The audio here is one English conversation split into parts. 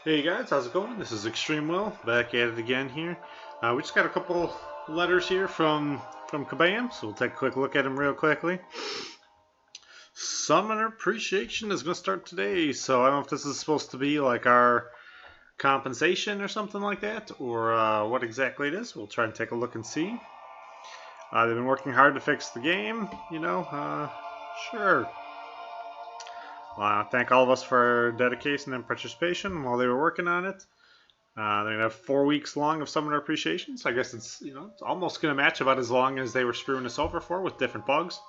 Hey guys, how's it going? This is ExtrmWill, back at it again here. We just got a couple letters here from Kabam, so we'll take a quick look at them real quickly. Summoner Appreciation is going to start today, so I don't know if this is supposed to be like our compensation or something like that, or what exactly it is. We'll try and take a look and see. They've been working hard to fix the game, sure. Thank all of us for dedication and participation while they were working on it. They're going to have 4 weeks long of Summoner Appreciation, so I guess it's it's almost going to match about as long as they were screwing us over for with different bugs.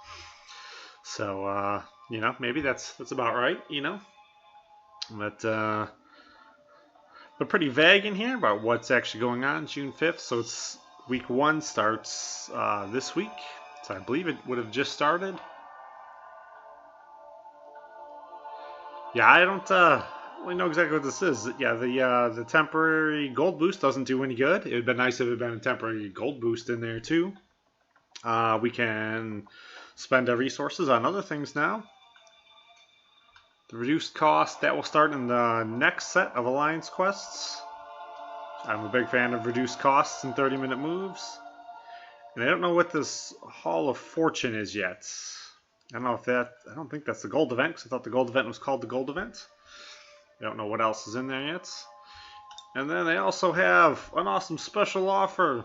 So, maybe that's about right, But they're pretty vague in here about what's actually going on June 5th, so it's week 1 starts this week, so I believe it would have just started. Yeah, I don't really know exactly what this is. Yeah, the temporary gold boost doesn't do any good. It would have been nice if it had been a temporary gold boost in there too. We can spend our resources on other things now. The reduced cost, that will start in the next set of Alliance quests. I'm a big fan of reduced costs and 30-minute moves. And I don't know what this Hall of Fortune is yet. I don't think that's the gold event, because I thought the gold event was called the gold event. I don't know what else is in there yet. And then they also have an awesome special offer.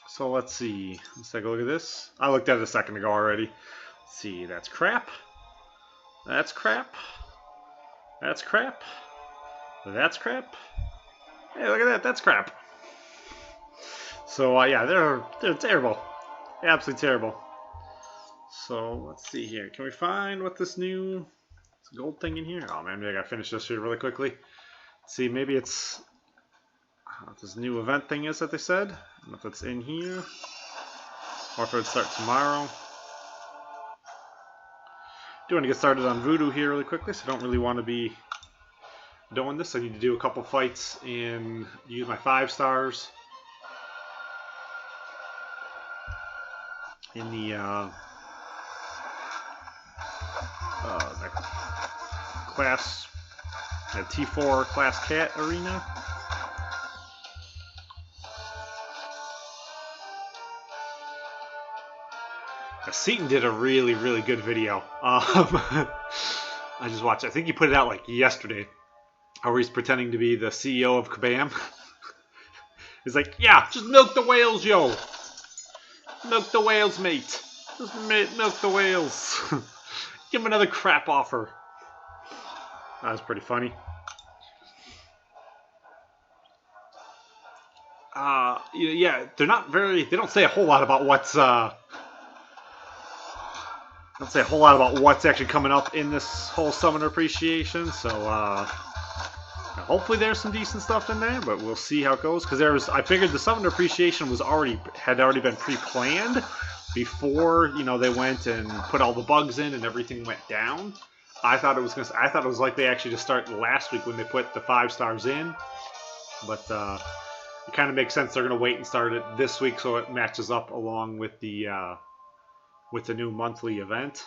So let's see. Let's take a look at this. I looked at it a second ago already. Let's see, that's crap. That's crap. That's crap. That's crap. Hey, look at that. That's crap. So yeah, they're terrible. Absolutely terrible. So let's see here. Can we find what this new gold thing in here? Oh man, maybe I gotta finish this here really quickly. Let's see, maybe it's what this new event thing is that they said. I don't know if it's in here or if it would start tomorrow. Do want to get started on Voodoo here really quickly, so I don't really want to be doing this. I need to do a couple fights and use my 5 stars in the class T4 class cat arena. Seaton did a really good video. I just watched. I think he put it out like yesterday, where he's pretending to be the CEO of Kabam. He's like, "Yeah, just milk the whales, yo. Milk the whales, mate. Just milk the whales. Give him another crap offer." That was pretty funny. Yeah, they're not very. They don't say a whole lot about what's. Don't say a whole lot about what's actually coming up in this whole Summoner Appreciation. So hopefully there's some decent stuff in there, but we'll see how it goes. Because I figured the Summoner Appreciation had already been pre-planned before they went and put all the bugs in and everything went down. I thought it was like they actually just started last week when they put the 5 stars in, but it kind of makes sense they're going to wait and start it this week so it matches up along with the new monthly event.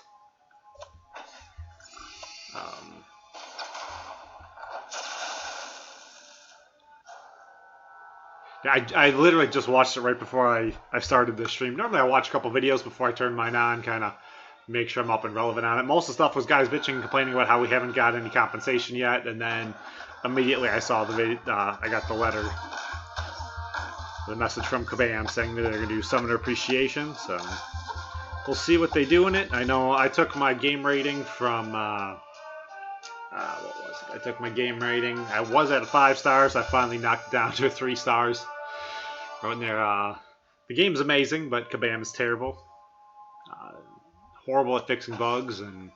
I literally just watched it right before I started this stream. Normally I watch a couple videos before I turn mine on, kind of make sure I'm up and relevant on it. Most of the stuff was guys bitching and complaining about how we haven't got any compensation yet, and then immediately I saw the video. I got the message from Kabam saying that they're going to do Summoner Appreciation, so we'll see what they do in it. I know I took my game rating from what was it? I took my game rating. I was at 5 stars. I finally knocked it down to 3 stars. Wrote in there, the game's amazing, but Kabam is terrible. Horrible at fixing bugs, and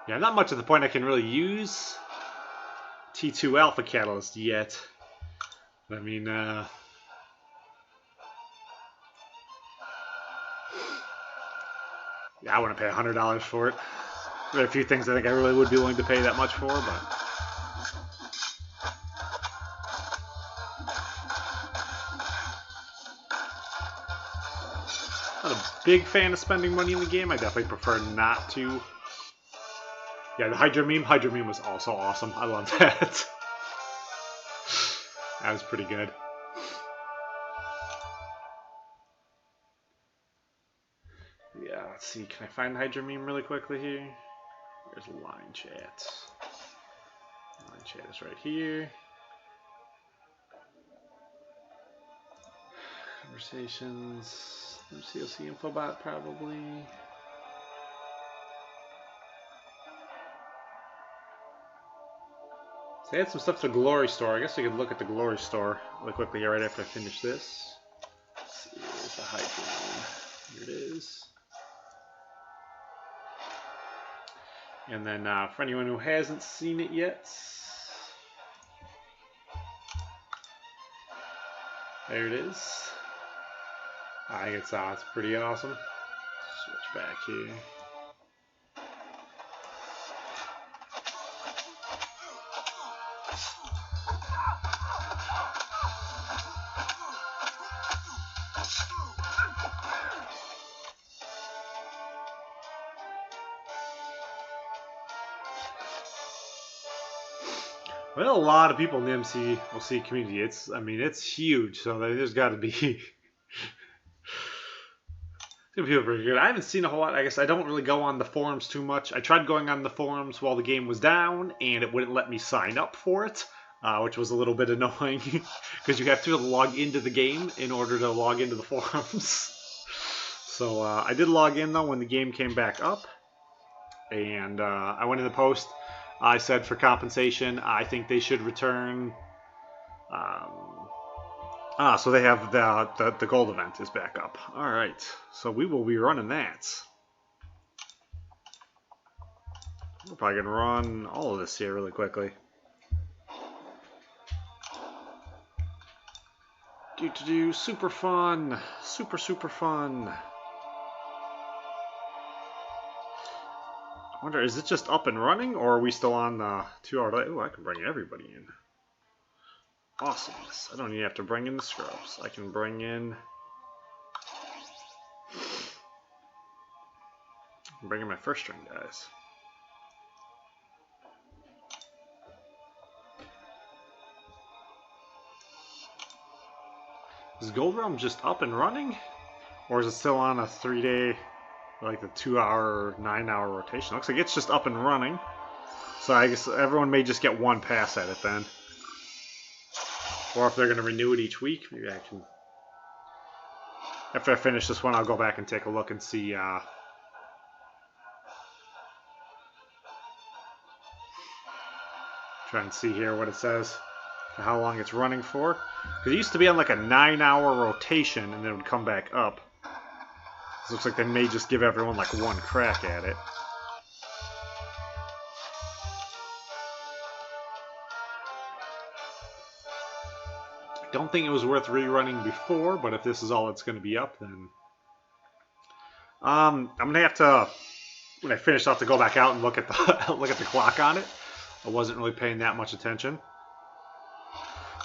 yeah, not much at the point I can really use T2 Alpha Catalyst yet. I mean, yeah, I wouldn't pay $100 for it. There are a few things I think I really would be willing to pay that much for, but big fan of spending money in the game. I definitely prefer not to. Yeah, the Hydra meme was also awesome. I love that. That was pretty good. Yeah, let's see. Can I find the Hydra meme really quickly here? There's line chat. Line chat is right here. Conversations. MCOC infobot probably. So they had some stuff to the Glory store. I guess we could look at the Glory store really quickly here right after I finish this. Let's see, there's the Hydra meme. Here it is. And then for anyone who hasn't seen it yet, there it is. I think it's pretty awesome. Switch back here. Well, a lot of people in the MCOC community. It's huge. So there's got to be people pretty good. I haven't seen a whole lot. I guess I don't really go on the forums too much. I tried going on the forums while the game was down, and it wouldn't let me sign up for it, which was a little bit annoying because you have to log into the game in order to log into the forums. So I did log in though when the game came back up, and I went in the post. I said for compensation, I think they should return. So they have the gold event is back up. All right, so we will be running that. We're probably gonna run all of this here really quickly. Super fun, super fun. I wonder, is it just up and running, or are we still on the 2-hour delay? Ooh, I can bring everybody in. Awesomeness. I don't even have to bring in the scrubs. I can bring in... my first string guys. Is Gold Realm just up and running? Or is it still on a 3-day... like the 2-hour, 9-hour rotation? Looks like it's just up and running. So I guess everyone may just get one pass at it then. Or if they're going to renew it each week, maybe I can... After I finish this one, I'll go back and take a look and see... Try and see here what it says. How long it's running for. Because it used to be on like a 9-hour rotation and then it would come back up. It looks like they may just give everyone like one crack at it. I don't think it was worth rerunning before, but if this is all that's going to be up, then I'm going to have to, when I finish, I'll have to go back out and look at the look at the clock on it. I wasn't really paying that much attention.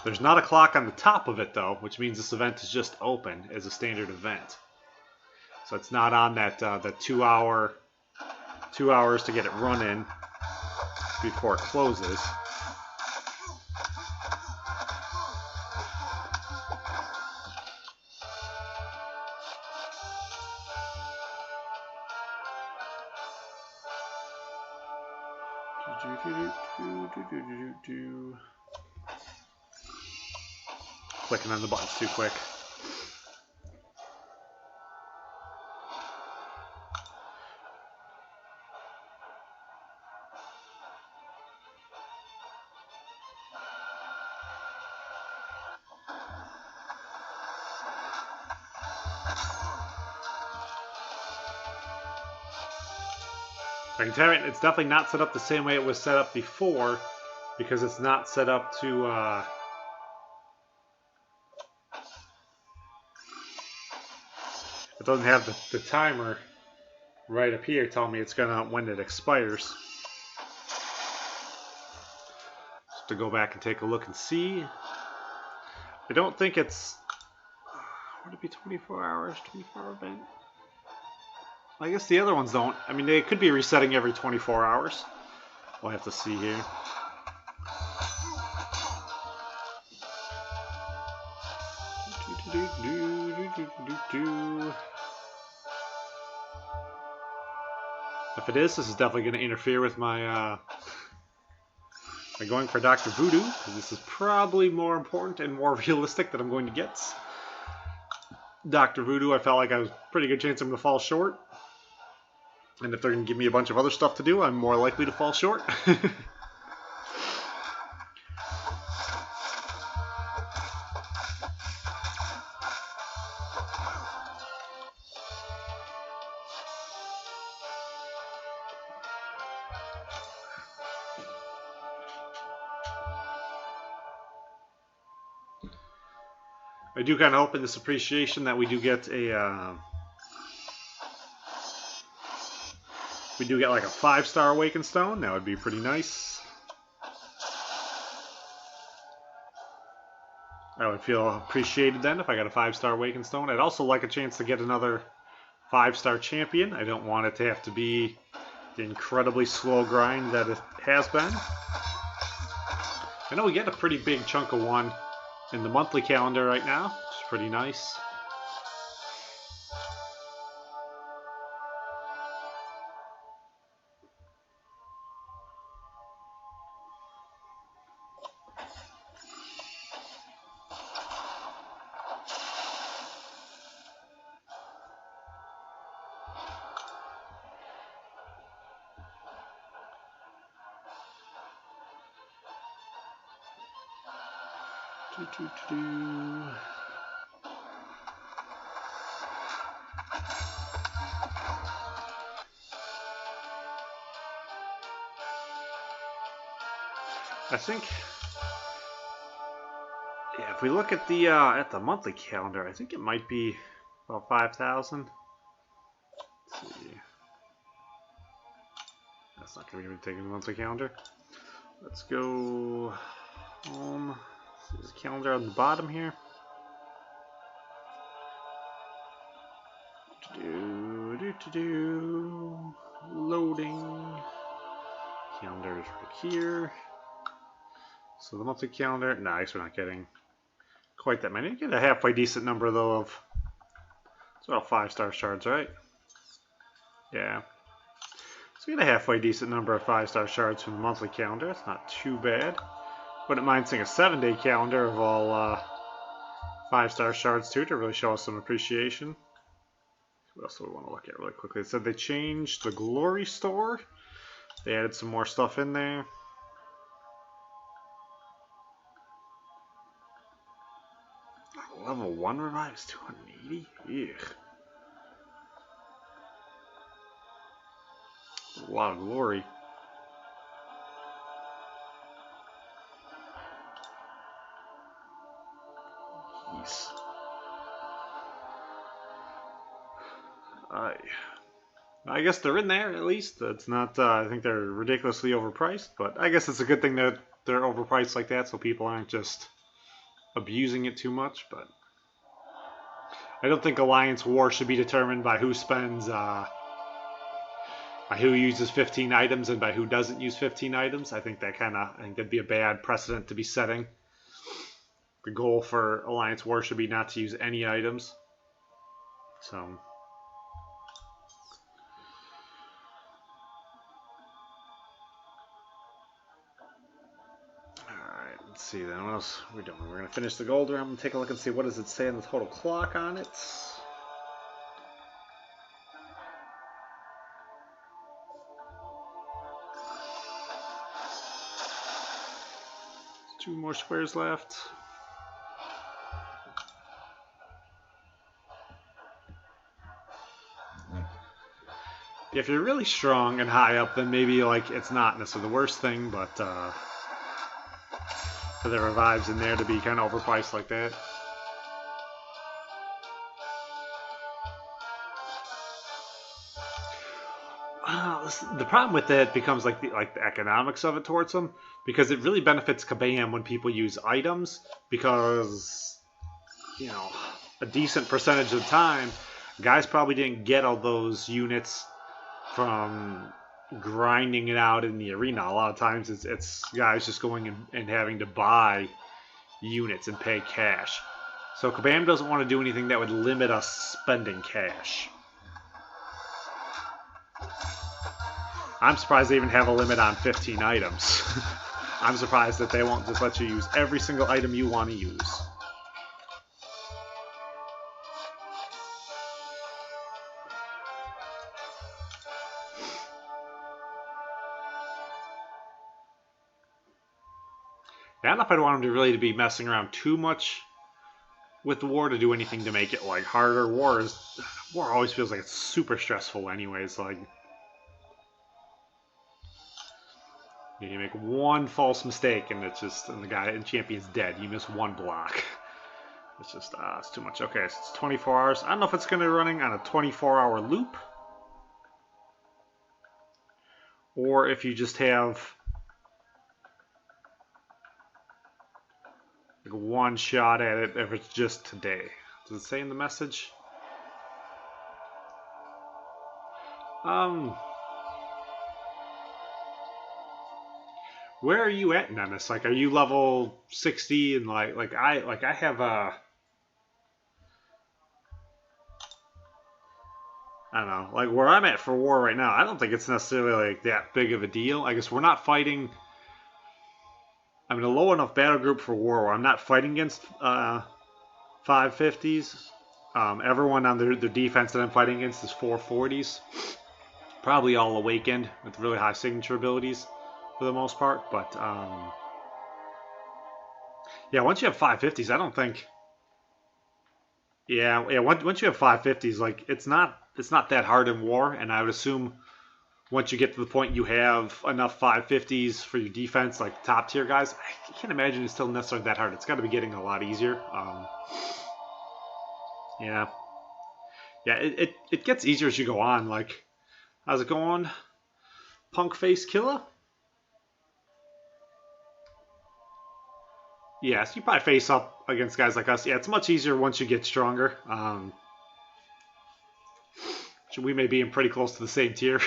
There's not a clock on the top of it though, which means this event is just open as a standard event. So it's not on that the 2 hours to get it running before it closes. Clicking on the buttons too quick. I can tell you, it's definitely not set up the same way it was set up before, because it's not set up to it doesn't have the timer right up here telling me it's gonna when it expires. Just to go back and take a look and see. I don't think it's would it be 24 hours, 24-hour event? I guess the other ones don't. I mean, they could be resetting every 24 hours. We'll have to see here. If it is, this is definitely going to interfere with my going for Dr. Voodoo, because this is probably more important and more realistic that I'm going to get. Dr. Voodoo, I felt like I was a pretty good chance I'm going to fall short. And if they're going to give me a bunch of other stuff to do, I'm more likely to fall short. I do kind of hope in this appreciation that we do get a like a 5-star Awakened Stone. That would be pretty nice. I would feel appreciated then if I got a 5-star Awakened Stone. I'd also like a chance to get another 5-star champion. I don't want it to have to be the incredibly slow grind that it has been. I know we get a pretty big chunk of one in the monthly calendar right now, which is pretty nice. I think, yeah, if we look at the monthly calendar, I think it might be about 5,000. Let's see. That's not going to be taking the monthly calendar. Let's go home. There's a calendar on the bottom here. Loading. Calendar is right here. So the monthly calendar, nice, we're not getting quite that many. We get a halfway decent number though of, it's about 5-star shards, right? Yeah. So we get a halfway decent number of 5-star shards from the monthly calendar. It's not too bad. Wouldn't mind seeing a 7-day calendar of all 5-star shards too, to really show us some appreciation. What else do we want to look at really quickly? It said they changed the Glory Store. They added some more stuff in there. Level 1 revive is 280? Ugh. A lot of glory. Jeez. I guess they're in there at least. It's not. I think they're ridiculously overpriced, but I guess it's a good thing that they're overpriced like that, so people aren't just abusing it too much. But I don't think Alliance War should be determined by who spends, by who uses 15 items and by who doesn't use 15 items. I think that'd be a bad precedent to be setting. The goal for Alliance War should be not to use any items. So. Alright, let's see then. What else are we doing? We're going to finish the gold round and take a look and see what does it say on the total clock on it. 2 more squares left. If you're really strong and high up, then maybe like it's not necessarily the worst thing, but for the revives in there to be kind of overpriced like that. The problem with it becomes like the economics of it towards them, because it really benefits Kabam when people use items, because a decent percentage of the time Guys probably didn't get all those units from grinding it out in the arena. A lot of times it's guys just going and having to buy units and pay cash. So Kabam doesn't want to do anything that would limit us spending cash. I'm surprised they even have a limit on 15 items. I'm surprised that they won't just let you use every single item you want to use. I don't know if I'd want him to really be messing around too much with the war to do anything to make it like harder. War always feels like it's super stressful anyways. Like you make one false mistake and the guy and champion's dead. You miss one block. It's just it's too much. Okay, so it's 24 hours. I don't know if it's going to be running on a 24-hour loop or if you just have like one shot at it if it's just today. Does it say in the message? Where are you at, Nemesis? Like, are you level 60 and like I have I don't know, like where I'm at for war right now, I don't think it's necessarily like that big of a deal. I guess we're not fighting. I'm in a low enough battle group for war where I'm not fighting against 550s. Everyone on their defense that I'm fighting against is 440s. Probably all awakened with really high signature abilities for the most part. But yeah, once you have 550s, I don't think. Yeah. Once you have 550s, like it's not that hard in war, and I would assume once you get to the point you have enough 550s for your defense, like top tier guys, I can't imagine it's still necessarily that hard. It's got to be getting a lot easier. Yeah. It gets easier as you go on. Like, how's it going, Punk Face Killer? Yeah, so you probably face up against guys like us. Yeah, it's much easier once you get stronger. We may be in pretty close to the same tier.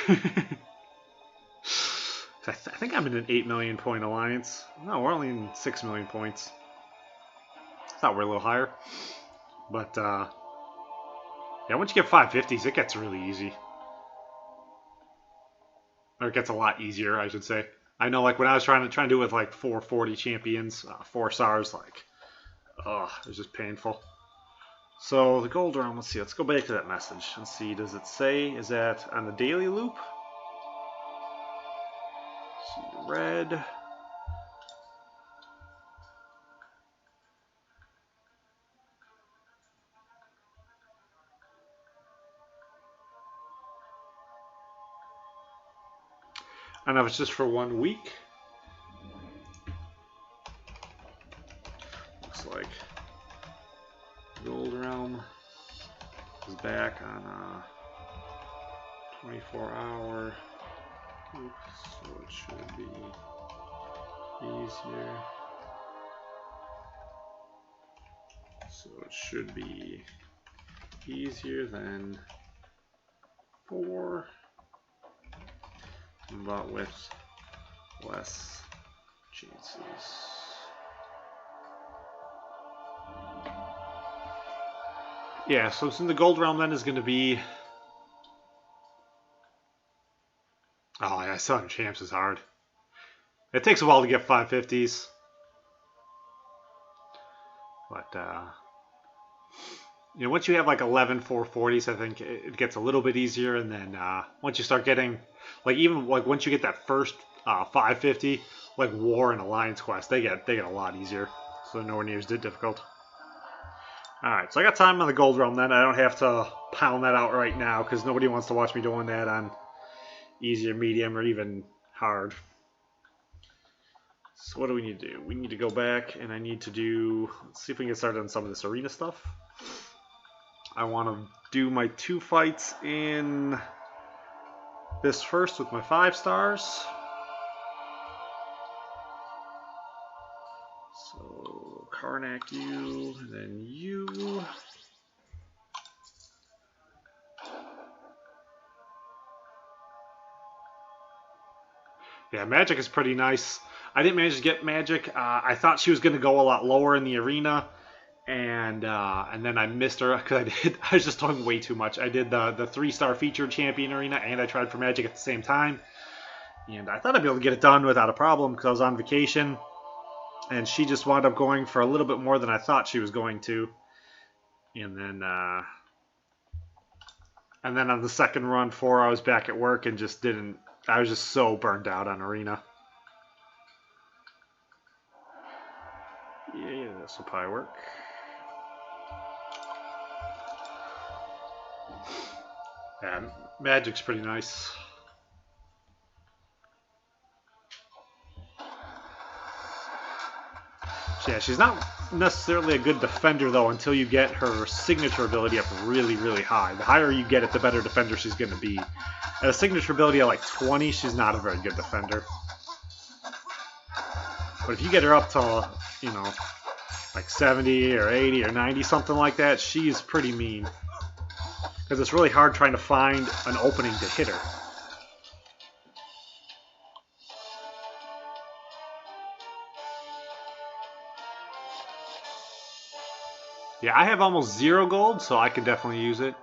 I think I'm in an 8 million point alliance. No, we're only in 6 million points. I thought we're a little higher. But, yeah, once you get 550s, it gets really easy. Or it gets a lot easier, I should say. I know, like, when I was trying to do it with, like, 440 champions, 4 stars, like, it was just painful. So, the gold realm, let's see, let's go back to that message and see, does it say, is that on the daily loop? Let's see, red. I don't know if it's just for 1 week. Looks like Gold Realm is back on a 24-hour loop, so it should be easier. So it should be easier than 4. But with less chances. Yeah, so in the gold realm then is going to be... Oh, yeah, selling champs is hard. It takes a while to get 550s. But, you know, once you have like 11 440s, I think it gets a little bit easier. And then once you start getting, like even like once you get that first 550, like War and Alliance Quest, they get a lot easier. So they're nowhere near as difficult. Alright, so I got time on the Gold Realm then. I don't have to pound that out right now because nobody wants to watch me doing that on easier, medium, or even hard. So what do we need to do? We need to go back and I need to do, let's see if we can get started on some of this arena stuff. I want to do my 2 fights in this first with my 5 stars. So Karnak you, and then you. Yeah, Magic is pretty nice. I didn't manage to get Magic. I thought she was going to go a lot lower in the arena, and then I missed her because I was just talking way too much. I did the 3-star featured champion arena, and I tried for Magic at the same time, and I thought I'd be able to get it done without a problem because I was on vacation, and she just wound up going for a little bit more than I thought she was going to, and then on the second run 4, I was back at work and just didn't. I was just so burned out on arena. Yeah, this will probably work. Yeah, Magic's pretty nice. Yeah, she's not necessarily a good defender, though, until you get her signature ability up really, really high. The higher you get it, the better defender she's going to be. At a signature ability at like 20, she's not a very good defender. But if you get her up to, you know, like 70 or 80 or 90, something like that, she's pretty mean. Because it's really hard trying to find an opening to hit her. Yeah, I have almost 0 gold, so I can definitely use it.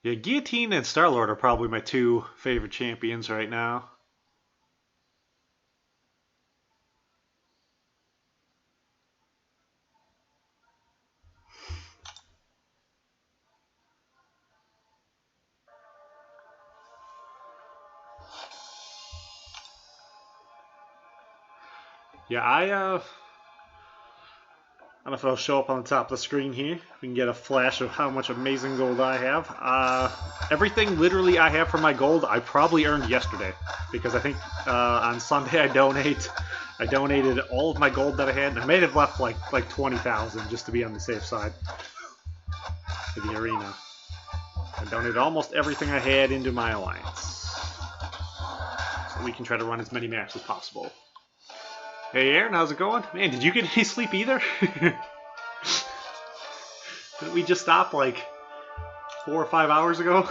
Yeah, Guillotine and Star-Lord are probably my 2 favorite champions right now. Yeah, I don't know if it'll show up on the top of the screen here. We can get a flash of how much amazing gold I have. Everything literally I have for my gold, I probably earned yesterday. Because I think on Sunday I donated all of my gold that I had. And I may have left like 20,000 just to be on the safe side for the arena. I donated almost everything I had into my alliance. So we can try to run as many maps as possible. Hey Aaron, how's it going? Man, did you get any sleep either? Didn't we just stop like 4 or 5 hours ago?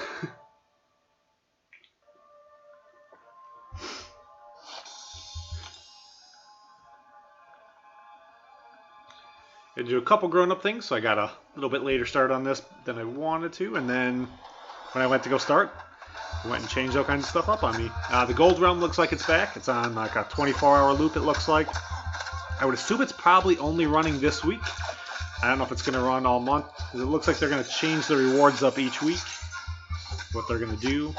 I do a couple grown-up things, so I got a little bit later start on this than I wanted to, and then when I went to go start, I went and changed all kinds of stuff up on me. The Gold Realm looks like it's back. It's on like a 24-hour loop, it looks like. I would assume it's probably only running this week. I don't know if it's going to run all month, because it looks like they're going to change the rewards up each week. What they're going to do.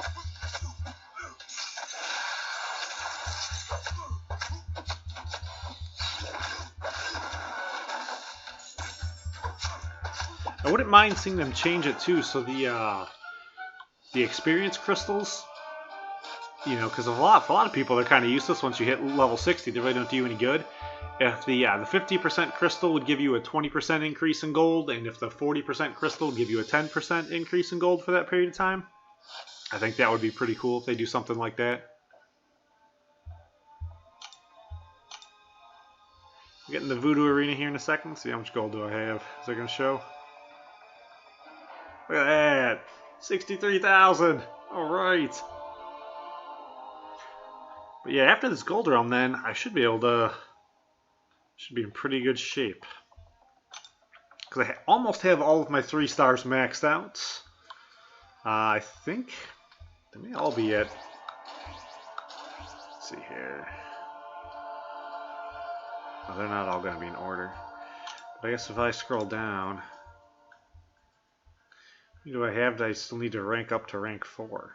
I wouldn't mind seeing them change it too, so the experience crystals, you know, because for a lot of people they're kind of useless once you hit level 60. They really don't do you any good. If the 50% crystal would give you a 20% increase in gold, and if the 40% crystal would give you a 10% increase in gold for that period of time, I think that would be pretty cool if they do something like that. We'll get in the Vodoo Arena here in a second. See how much gold do I have. Is that going to show? Look at that! 63,000! Alright! But yeah, after this gold realm then, I should be able to... should be in pretty good shape. Because I almost have all of my 3 stars maxed out. I think they may all be at... let's see here. Oh, they're not all going to be in order. But I guess if I scroll down... what do I have that I still need to rank up to rank 4?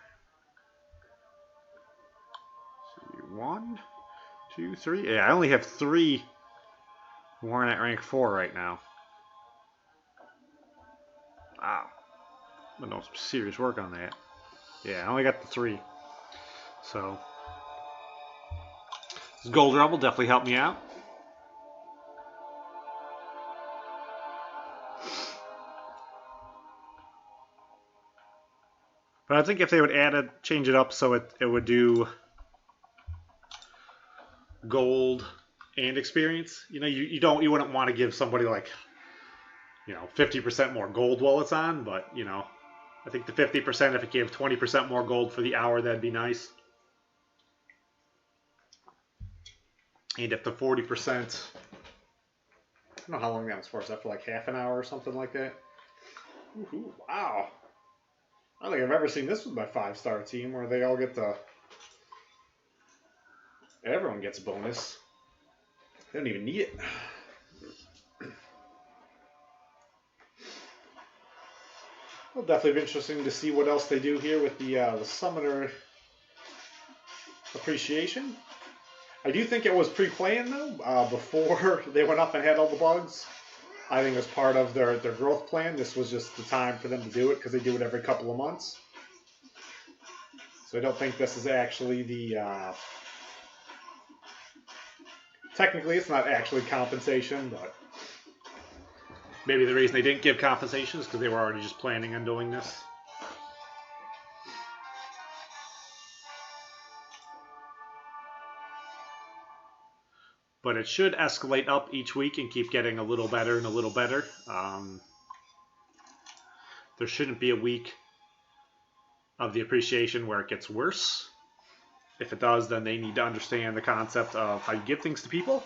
See, 1, 2, 3. Yeah, I only have 3 who aren't at rank 4 right now. Wow. I'm gonna do some serious work on that. Yeah, I only got the 3. So this gold realm will definitely help me out. But I think if they would change it up so it would do gold and experience. You know, you wouldn't want to give somebody like, you know, 50% more gold while it's on, but you know, I think the 50%, if it gave 20% more gold for the hour, that'd be nice. And if the 40%, I don't know how long that was for. Is that for like half an hour or something like that? Ooh, wow. I don't think I've ever seen this with my 5-star team where they all get the... Everyone gets a bonus. They don't even need it. It'll definitely be interesting to see what else they do here with the Summoner appreciation. I do think it was pre-planned, though, before they went up and had all the bugs. I think it was part of their growth plan. This was just the time for them to do it because they do it every couple of months. So I don't think this is actually the... Technically, it's not actually compensation, but... Maybe the reason they didn't give compensation is because they were already just planning on doing this. But it should escalate up each week and keep getting a little better and a little better. There shouldn't be a week of the appreciation where it gets worse. If it does, then they need to understand the concept of how you give things to people.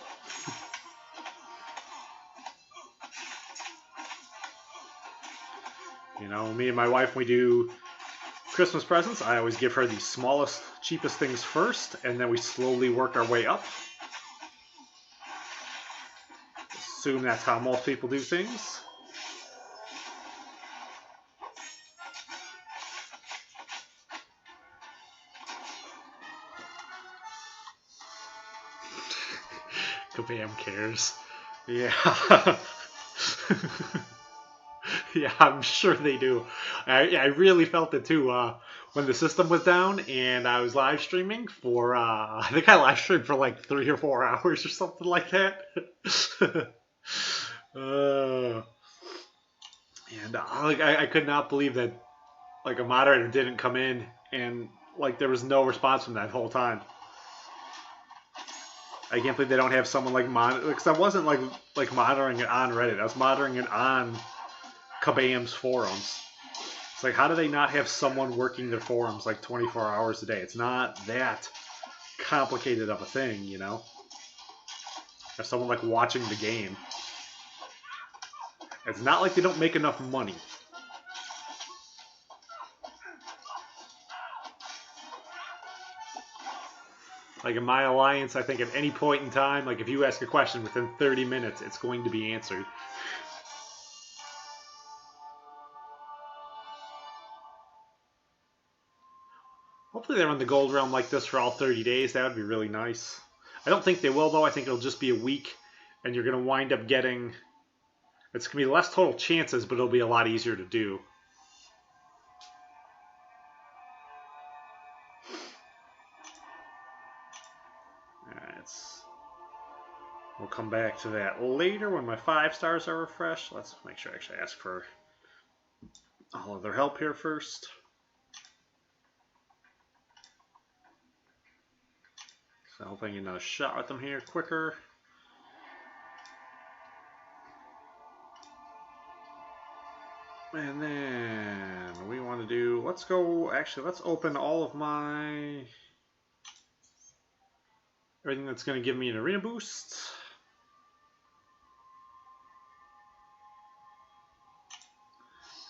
You know, me and my wife, we do Christmas presents. I always give her the smallest, cheapest things first, and then we slowly work our way up. Assume that's how most people do things. Kabam cares. Yeah. Yeah, I'm sure they do. I really felt it too when the system was down and I was live streaming for, I think I live streamed for like 3 or 4 hours or something like that. And I could not believe that like a moderator didn't come in and like there was no response from that whole time. I can't believe they don't have someone like because I wasn't like monitoring it on Reddit. I was monitoring it on Kabam's forums. It's like, how do they not have someone working their forums like 24 hours a day? It's not that complicated of a thing, you know? Have someone like watching the game. It's not like they don't make enough money. Like in my alliance, I think at any point in time, like if you ask a question within 30 minutes, it's going to be answered. Hopefully they run the gold realm like this for all 30 days. That would be really nice. I don't think they will, though. I think it'll just be a week, and you're going to wind up getting... It's going to be less total chances, but it'll be a lot easier to do. We'll come back to that later when my 5 stars are refreshed. Let's make sure I actually ask for all of their help here first. So hoping I get another shot with them here quicker. And then we want to do, let's open all of my, everything that's going to give me an arena boost.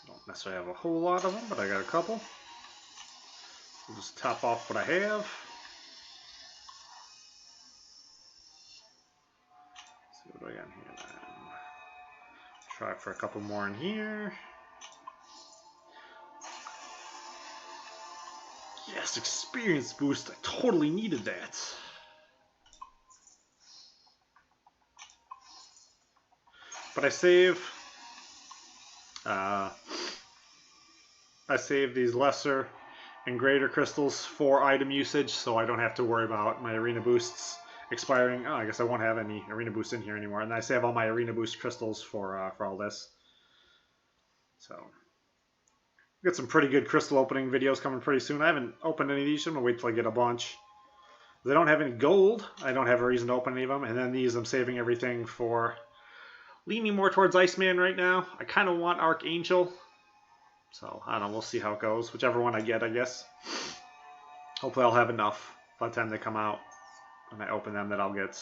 Don't necessarily have a whole lot of them, but I got a couple. We'll just top off what I have. Let's see what do I got in here then. Try for a couple more in here. Yes, experience boost. I totally needed that. But I save these lesser and greater crystals for item usage, so I don't have to worry about my arena boosts expiring. Oh, I guess I won't have any arena boosts in here anymore. And I save all my arena boost crystals for all this. So got some pretty good crystal opening videos coming pretty soon. I haven't opened any of these. I'm gonna wait till I get a bunch. They don't have any gold. I don't have a reason to open any of them. And then these, I'm saving everything for. Leaning more towards Iceman right now. I kind of want Archangel. So, I don't know. We'll see how it goes. Whichever one I get, I guess. Hopefully I'll have enough by the time they come out. When I open them, that I'll get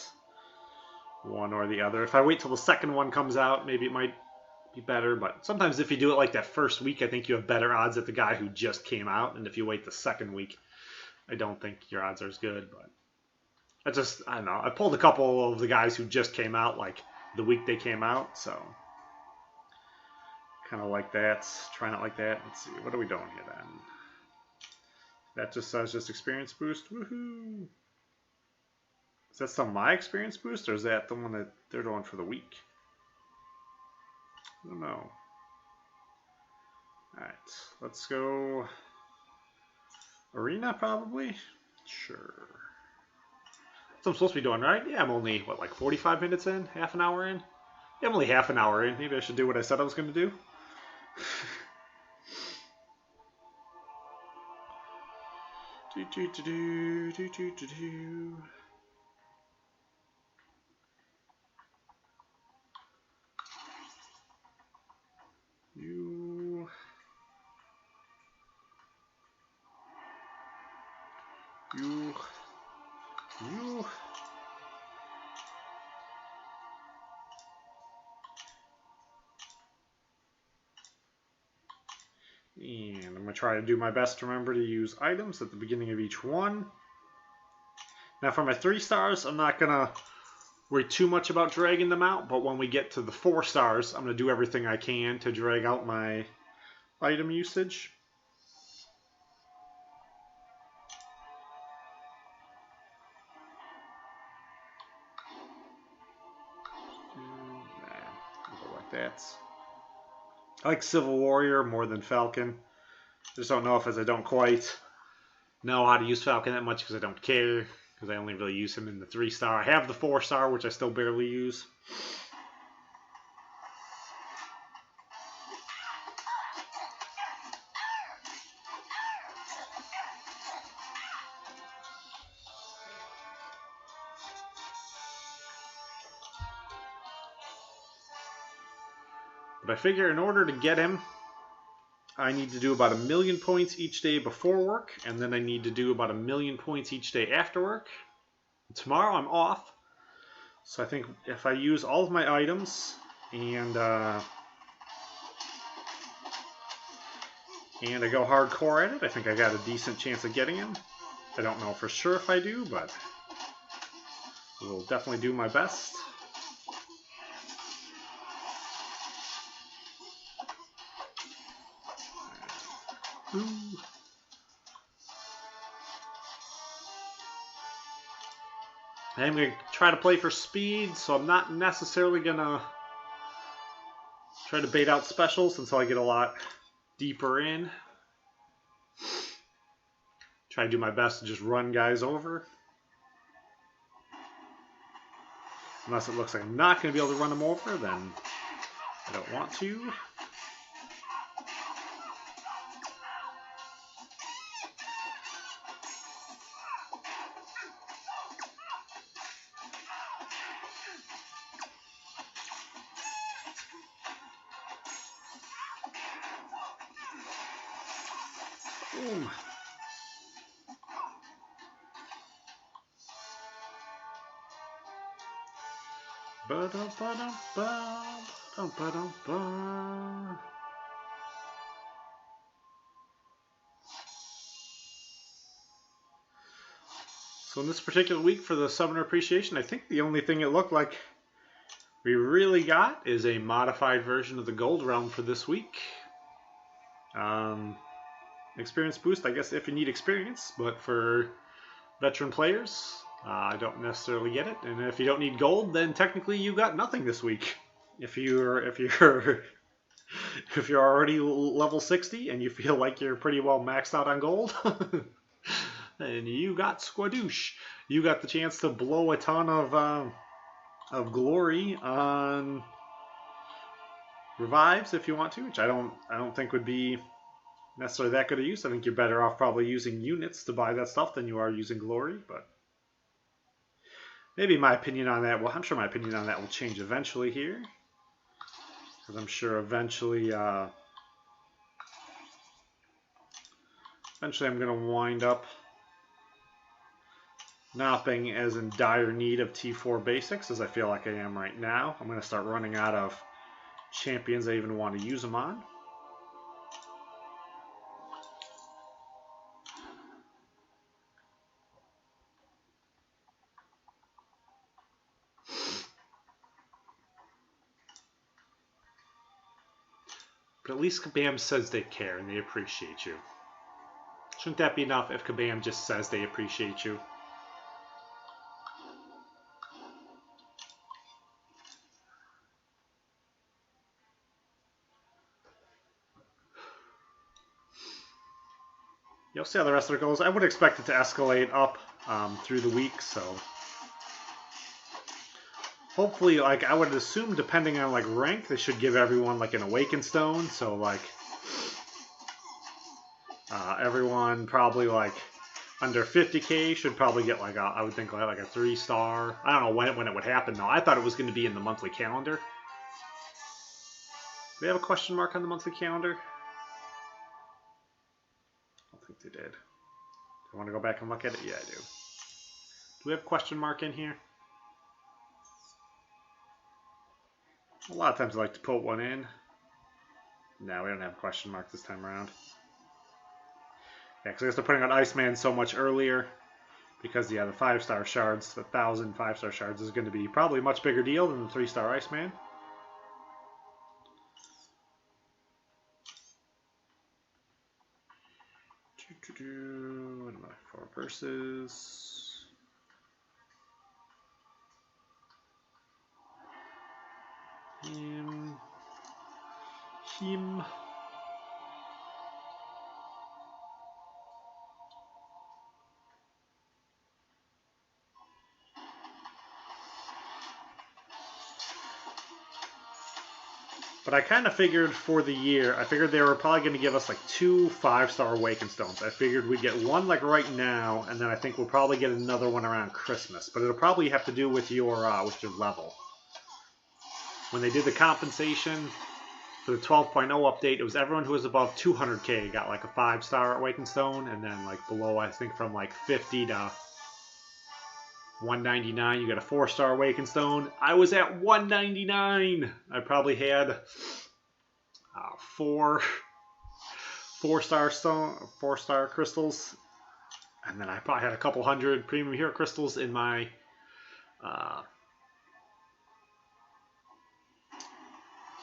one or the other. If I wait till the second one comes out, maybe it might be better. But sometimes if you do it like that first week, I think you have better odds at the guy who just came out. And if you wait the second week, I don't think your odds are as good. But I don't know. I pulled a couple of the guys who just came out like the week they came out. So kind of like that. Trying it like that. Let's see. What are we doing here then? That just says just experience boost. Woohoo! Is that still my experience boost, or is that the one that they're doing for the week? I don't know. Alright, let's go arena probably? Sure. That's what I'm supposed to be doing, right? Yeah, I'm only, what, like 45 minutes in? Half an hour in? Yeah, I'm only half an hour in. Maybe I should do what I said I was going to do. You. And I'm going to try to do my best to remember to use items at the beginning of each one. Now for my 3 stars, I'm not going to worry too much about dragging them out, but when we get to the 4 stars, I'm going to do everything I can to drag out my item usage. I'll go like that. I like Civil Warrior more than Falcon. Just don't know if I don't quite know how to use Falcon that much because I don't care. Because I only really use him in the 3 star. I have the 4 star, which I still barely use. But I figure in order to get him, I need to do about 1,000,000 points each day before work, and then I need to do about 1,000,000 points each day after work. Tomorrow I'm off, so I think if I use all of my items and I go hardcore at it, I think I got a decent chance of getting him. I don't know for sure if I do, but I will definitely do my best. Ooh. I'm going to try to play for speed, so I'm not necessarily going to try to bait out specials until I get a lot deeper in. Try to do my best to just run guys over. Unless it looks like I'm not going to be able to run them over, then I don't want to. Boom. So in this particular week for the Summoner Appreciation, I think the only thing it looked like we really got is a modified version of the Gold Realm for this week. Experience boost, I guess, if you need experience, but for veteran players, I don't necessarily get it. And if you don't need gold, then technically you got nothing this week. If you're already level 60 and you feel like you're pretty well maxed out on gold, then you got squadoosh. You got the chance to blow a ton of glory on revives if you want to, which I don't think would be necessarily that good a use. I think you're better off probably using units to buy that stuff than you are using glory, but maybe my opinion on that, well, I'm sure my opinion on that will change eventually here, because I'm sure eventually Eventually I'm going to wind up not being as in dire need of T4 basics as I feel like I am right now. I'm going to start running out of champions I even want to use them on. But at least Kabam says they care and they appreciate you. Shouldn't that be enough if Kabam just says they appreciate you? You'll see how the rest of it goes. I would expect it to escalate up through the week, so hopefully, like, I would assume, depending on like rank, they should give everyone like an awakened stone. So like everyone probably like under 50k should probably get like I would think like a 3-star. I don't know when it would happen though. I thought it was going to be in the monthly calendar. Do they have a question mark on the monthly calendar? I don't think they did. Do I want to go back and look at it? Yeah, I do. Do we have a question mark in here? A lot of times I like to put one in. No, we don't have a question mark this time around. Yeah, because I guess they're putting out Iceman so much earlier. Because, yeah, the 5-star shards, the 1,000 5-star shards is going to be probably a much bigger deal than the 3-star Iceman. What am I for? Versus... Him. But I kind of figured for the year, I figured they were probably going to give us like 2 5-star Awakened Stones. I figured we'd get one like right now, and then I think we'll probably get another one around Christmas. But it'll probably have to do with your level. When they did the compensation for the 12.0 update, it was everyone who was above 200k got like a 5-star Awakened Stone, and then like below, I think from like 50 to 199, you got a 4-star Awakened Stone. I was at 199. I probably had 4-star crystals, and then I probably had a couple hundred premium hero crystals in my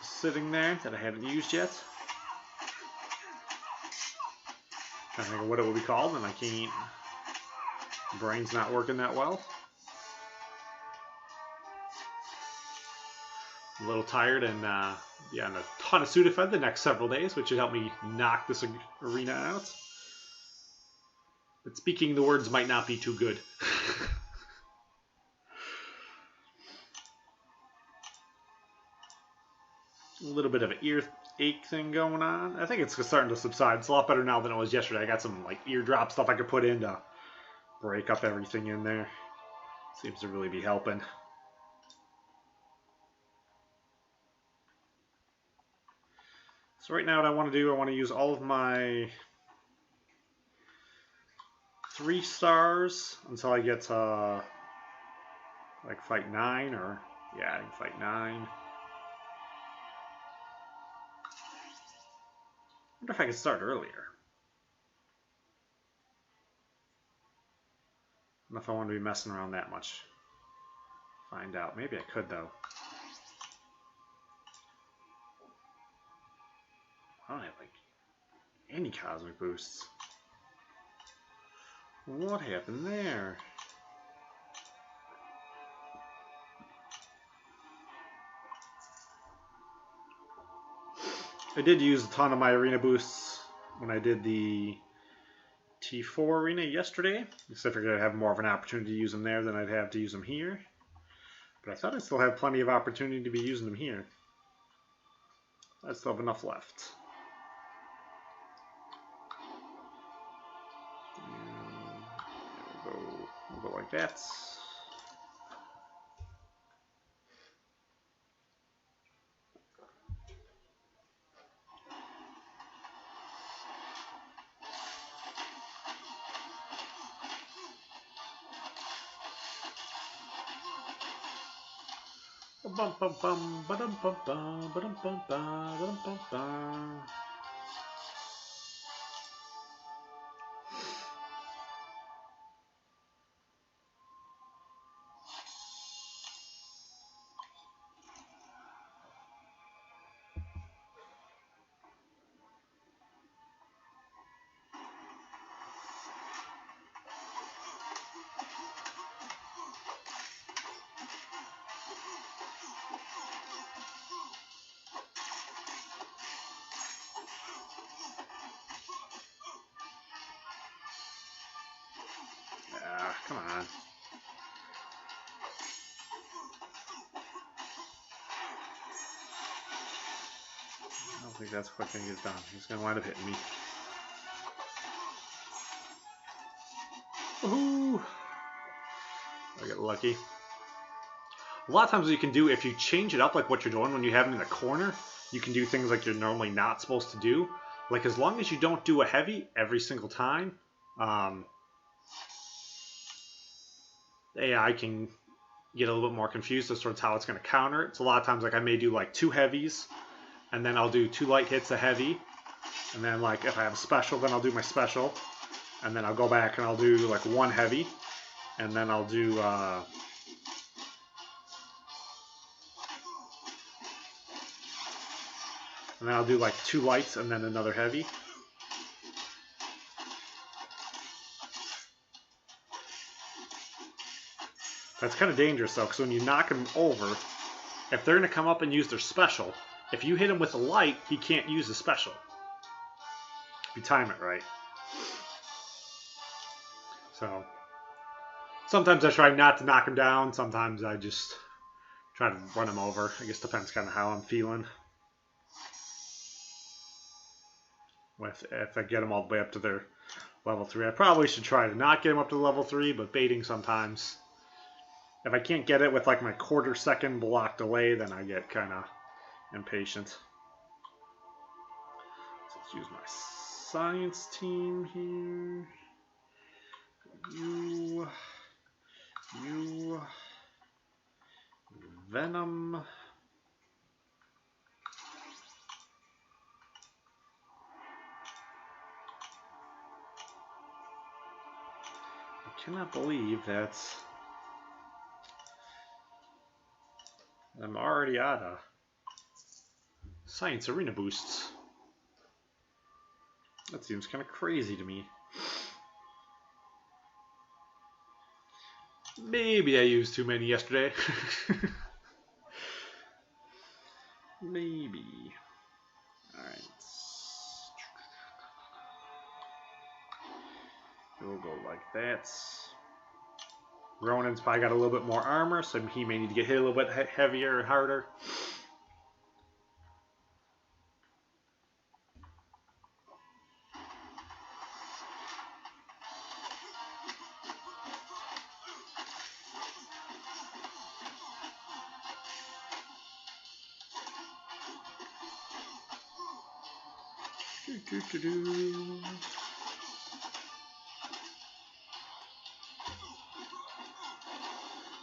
sitting there that I haven't used yet. Trying to think of what it would be called, and I can't. Brain's not working that well. A little tired, and yeah, and a ton of Sudafed the next several days, which should help me knock this arena out. But speaking the words might not be too good. A little bit of an ear ache thing going on. I think it's starting to subside. It's a lot better now than it was yesterday. I got some like eardrop stuff I could put in to break up everything in there. Seems to really be helping. So right now what I want to do, I want to use all of my 3 stars until I get to like fight 9, or yeah, I can fight 9. I wonder if I could start earlier. I don't know if I want to be messing around that much. Find out. Maybe I could though. I don't have like any cosmic boosts. What happened there? I did use a ton of my arena boosts when I did the T4 arena yesterday. So I figured I'd have more of an opportunity to use them there than I'd have to use them here. But I thought I'd still have plenty of opportunity to be using them here. I still have enough left. We'll go like that. Bum bum bum ba-dum bum bum ba-dum bum bum ba-dum bum bum. Ah, come on. I don't think that's quite gonna get it done. He's gonna wind up hitting me. Woohoo! I get lucky. A lot of times what you can do, if you change it up like what you're doing when you have him in the corner, you can do things like you're normally not supposed to do. Like as long as you don't do a heavy every single time, the AI can get a little bit more confused as towards how it's going to counter it. So a lot of times like I may do like 2 heavies, and then I'll do 2 light hits a heavy, and then like if I have a special, then I'll do my special, and then I'll go back and I'll do like 1 heavy, and then I'll do like 2 lights and then another heavy. That's kind of dangerous though, because when you knock him over, if they're going to come up and use their special, if you hit him with a light, he can't use the special. If you time it right. So, sometimes I try not to knock him down, sometimes I just try to run him over. I guess depends kind of how I'm feeling. If I get them all the way up to their level 3. I probably should try to not get them up to level 3, but baiting sometimes. If I can't get it with like my 1/4 second block delay, then I get kind of impatient. So let's use my science team here. You, Venom. I cannot believe that I'm already out of science arena boosts. That seems kind of crazy to me. Maybe I used too many yesterday. Maybe. Alright. We'll go like that. Ronin's probably got a little bit more armor, so he may need to get hit a little bit heavier or harder.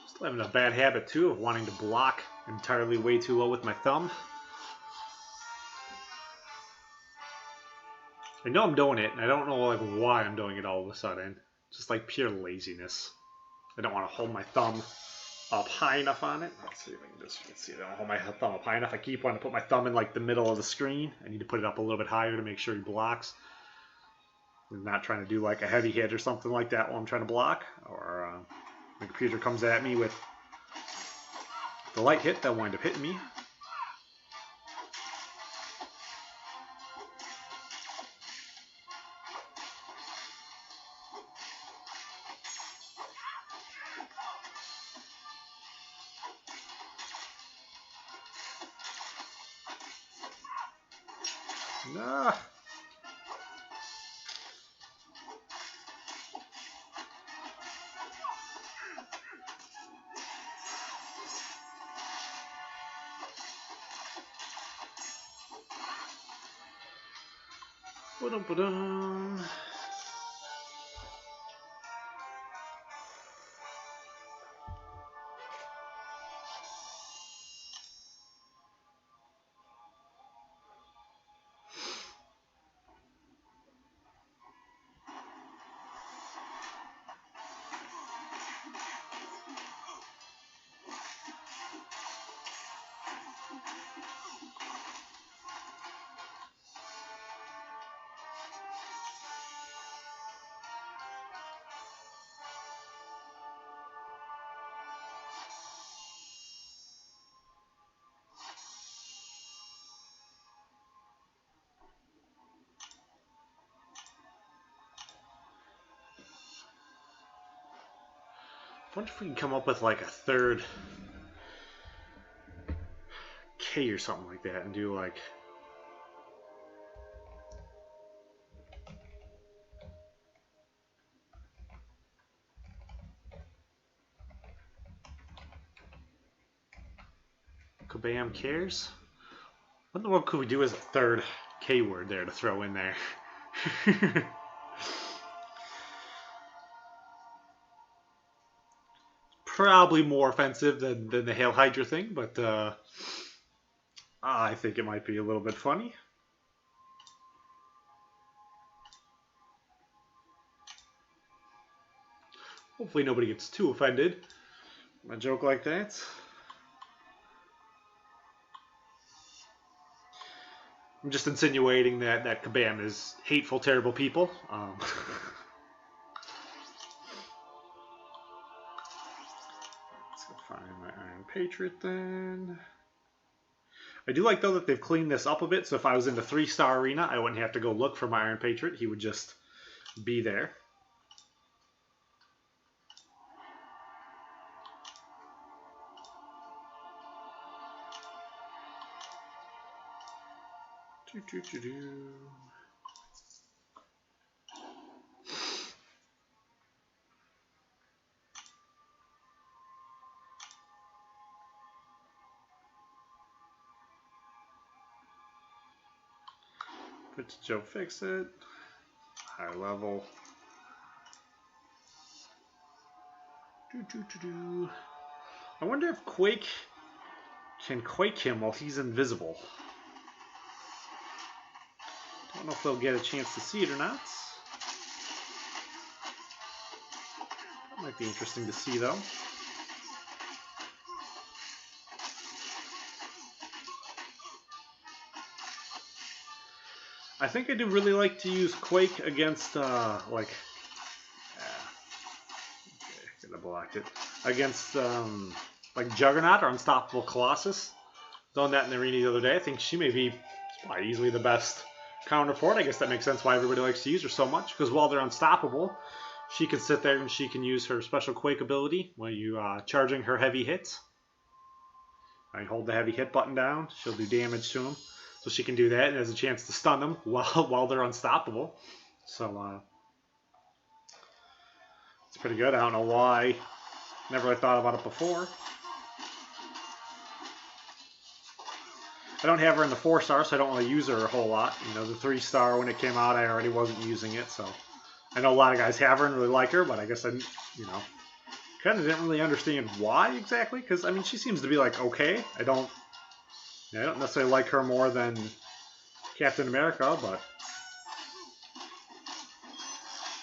Still having a bad habit too of wanting to block entirely way too low with my thumb. I know I'm doing it, and I don't know like why I'm doing it all of a sudden. Just like pure laziness. I don't want to hold my thumb up high enough on it. Let's see if I can just see. I don't hold my thumb up high enough. I keep wanting to put my thumb in like the middle of the screen. I need to put it up a little bit higher to make sure he blocks. I'm not trying to do like a heavy hit or something like that while I'm trying to block, or the computer comes at me with the light hit, they'll wind up hitting me. Nah. Ba-dum-ba-dum. wonder if we can come up with like a third K or something like that and do like... Kabam cares? What in the world could we do as a third K word there to throw in there? Probably more offensive than the Hail Hydra thing, but I think it might be a little bit funny. Hopefully nobody gets too offended by a joke like that. I'm just insinuating that Kabam is hateful, terrible people. Let's go find my Iron Patriot then. I do like, though, that they've cleaned this up a bit, so if I was in the 3-star arena, I wouldn't have to go look for my Iron Patriot. He would just be there. Put to Joe Fix It. High level. I wonder if Quake can quake him while he's invisible. I don't know if they'll get a chance to see it or not. That might be interesting to see, though. I think I do really like to use Quake against, like... okay, could have blocked it. Against, like, Juggernaut or Unstoppable Colossus. Done that in the arena the other day. I think she may be probably easily the best counter for it. I guess that makes sense why everybody likes to use her so much, because while they're unstoppable, she can sit there and she can use her special Quake ability when you charging her heavy hits. I hold the heavy hit button down, she'll do damage to them, so she can do that and has a chance to stun them while they're unstoppable. So it's pretty good. I don't know why, never really thought about it before. I don't have her in the 4-star, so I don't really use her a whole lot. You know, the 3-star, when it came out, I already wasn't using it, so... I know a lot of guys have her and really like her, but I guess I, you know, kind of didn't really understand why exactly, because, I mean, she seems to be, like, okay. I don't necessarily like her more than Captain America, but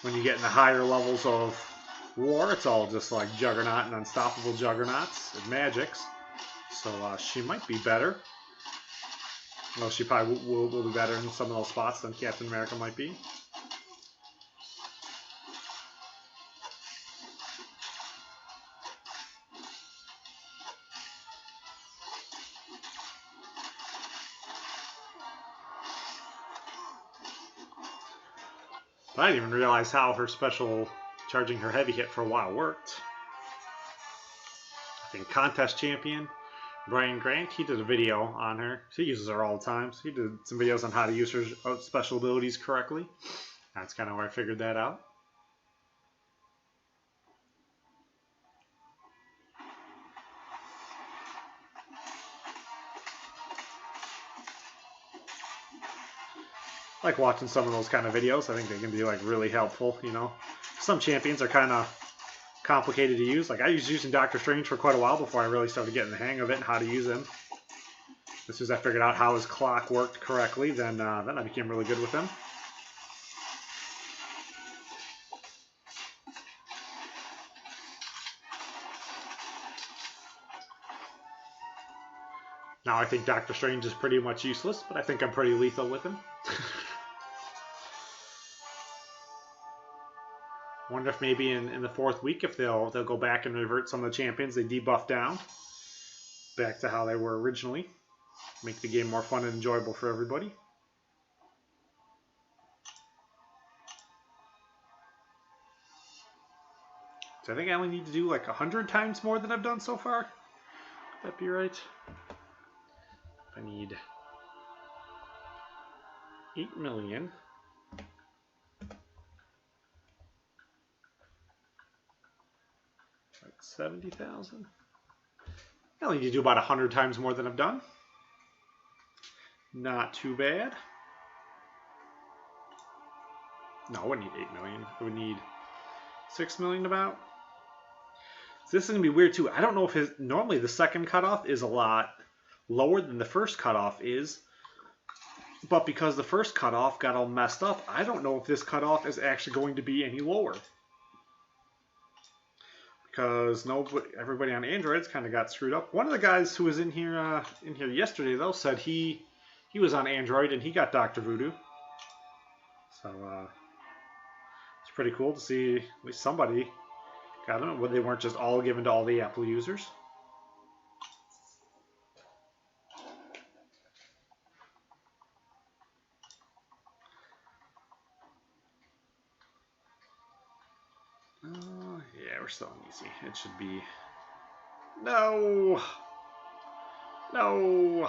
when you get in the higher levels of war, it's all just, like, Juggernaut and Unstoppable Juggernauts and Magics. So, she might be better. Well, she probably will be better in some of those spots than Captain America might be. But I didn't even realize how her special charging her heavy hit for a while worked. I think Contest Champion Brian Grant, he did a video on her. He uses her all the time. So he did some videos on how to use her special abilities correctly. That's kind of where I figured that out. I like watching some of those kind of videos. I think they can be like really helpful, you know. Some champions are kind of complicated to use. Like I was using Doctor Strange for quite a while before I really started getting the hang of it and how to use him. As soon as I figured out how his clock worked correctly, then I became really good with him. Now I think Doctor Strange is pretty much useless, but I think I'm pretty lethal with him. Wonder if maybe in the 4th week if they'll go back and revert some of the champions they debuffed down back to how they were originally. Make the game more fun and enjoyable for everybody. So I think I only need to do like 100 times more than I've done so far. Would that be right? I need 8 million. Like 70,000. I only need to do about 100 times more than I've done. Not too bad. No, I wouldn't need 8 million. I would need 6 million about. So this is going to be weird too. I don't know if normally the second cutoff is a lot lower than the first cutoff is. But because the first cutoff got all messed up, I don't know if this cutoff is actually going to be any lower. Because everybody on Androids kind of got screwed up. One of the guys who was in here yesterday though said he was on Android and he got Dr. Vodoo. So it's pretty cool to see at least somebody got them. They weren't just all given to all the Apple users. Yeah, we're still on easy. It should be. No! No!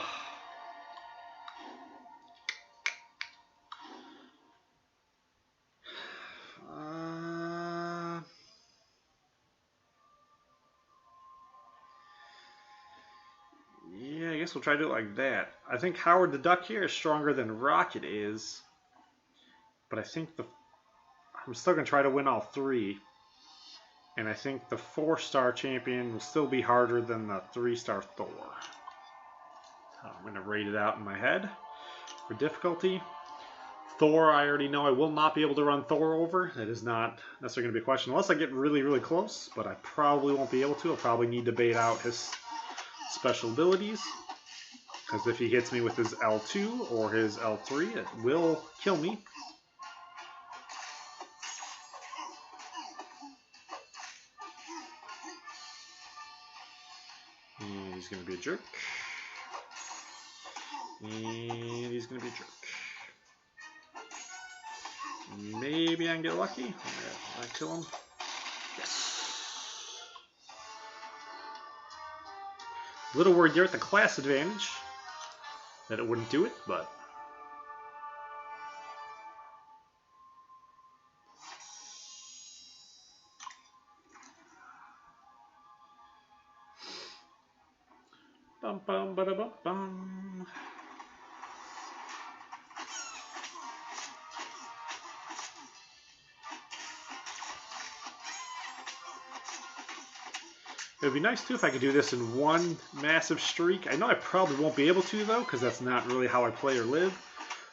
Yeah, I guess we'll try to do it like that. I think Howard the Duck here is stronger than Rocket is. But I think I'm still going to try to win all 3. And I think the 4-star champion will still be harder than the 3-star Thor. So I'm going to rate it out in my head for difficulty. Thor, I already know I will not be able to run Thor over. That is not necessarily going to be a question unless I get really, really close. But I probably won't be able to. I'll probably need to bait out his special abilities. Because if he hits me with his L2 or his L3, it will kill me. And he's going to be a jerk. And he's going to be a jerk. Maybe I can get lucky. Yeah, I kill him. Yes. A little worried there at the class advantage that it wouldn't do it, but. Bum bum ba da bum bum. It would be nice too if I could do this in one massive streak. I know I probably won't be able to though, because that's not really how I play or live.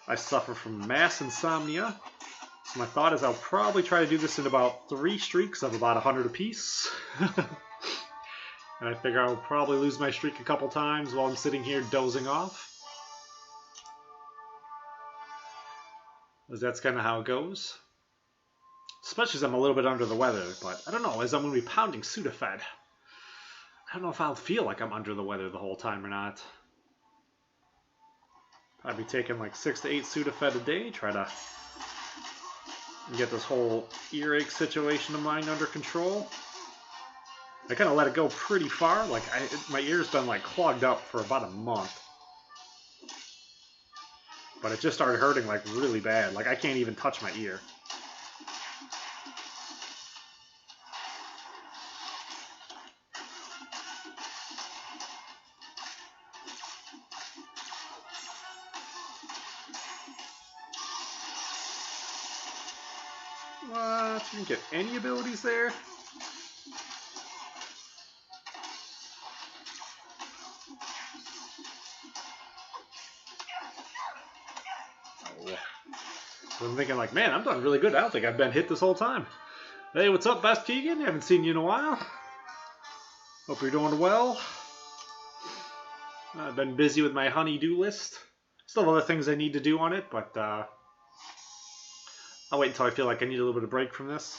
I suffer from mass insomnia. So my thought is I'll probably try to do this in about 3 streaks of about 100 apiece. And I figure I'll probably lose my streak a couple times while I'm sitting here dozing off. Because that's kind of how it goes. Especially as I'm a little bit under the weather. But I don't know, as I'm going to be pounding Sudafed, I don't know if I'll feel like I'm under the weather the whole time or not. I'd be taking like 6 to 8 Sudafed a day, try to get this whole earache situation of mine under control. I kind of let it go pretty far. Like my ear's been like clogged up for about a month, but it just started hurting like really bad. Like I can't even touch my ear. What? You didn't get any abilities there? So I'm thinking like, man, I'm doing really good. I don't think I've been hit this whole time. Hey, what's up, Best Keegan? Haven't seen you in a while. Hope you're doing well. I've been busy with my honey-do list. Still have other things I need to do on it, but I'll wait until I feel like I need a little bit of break from this.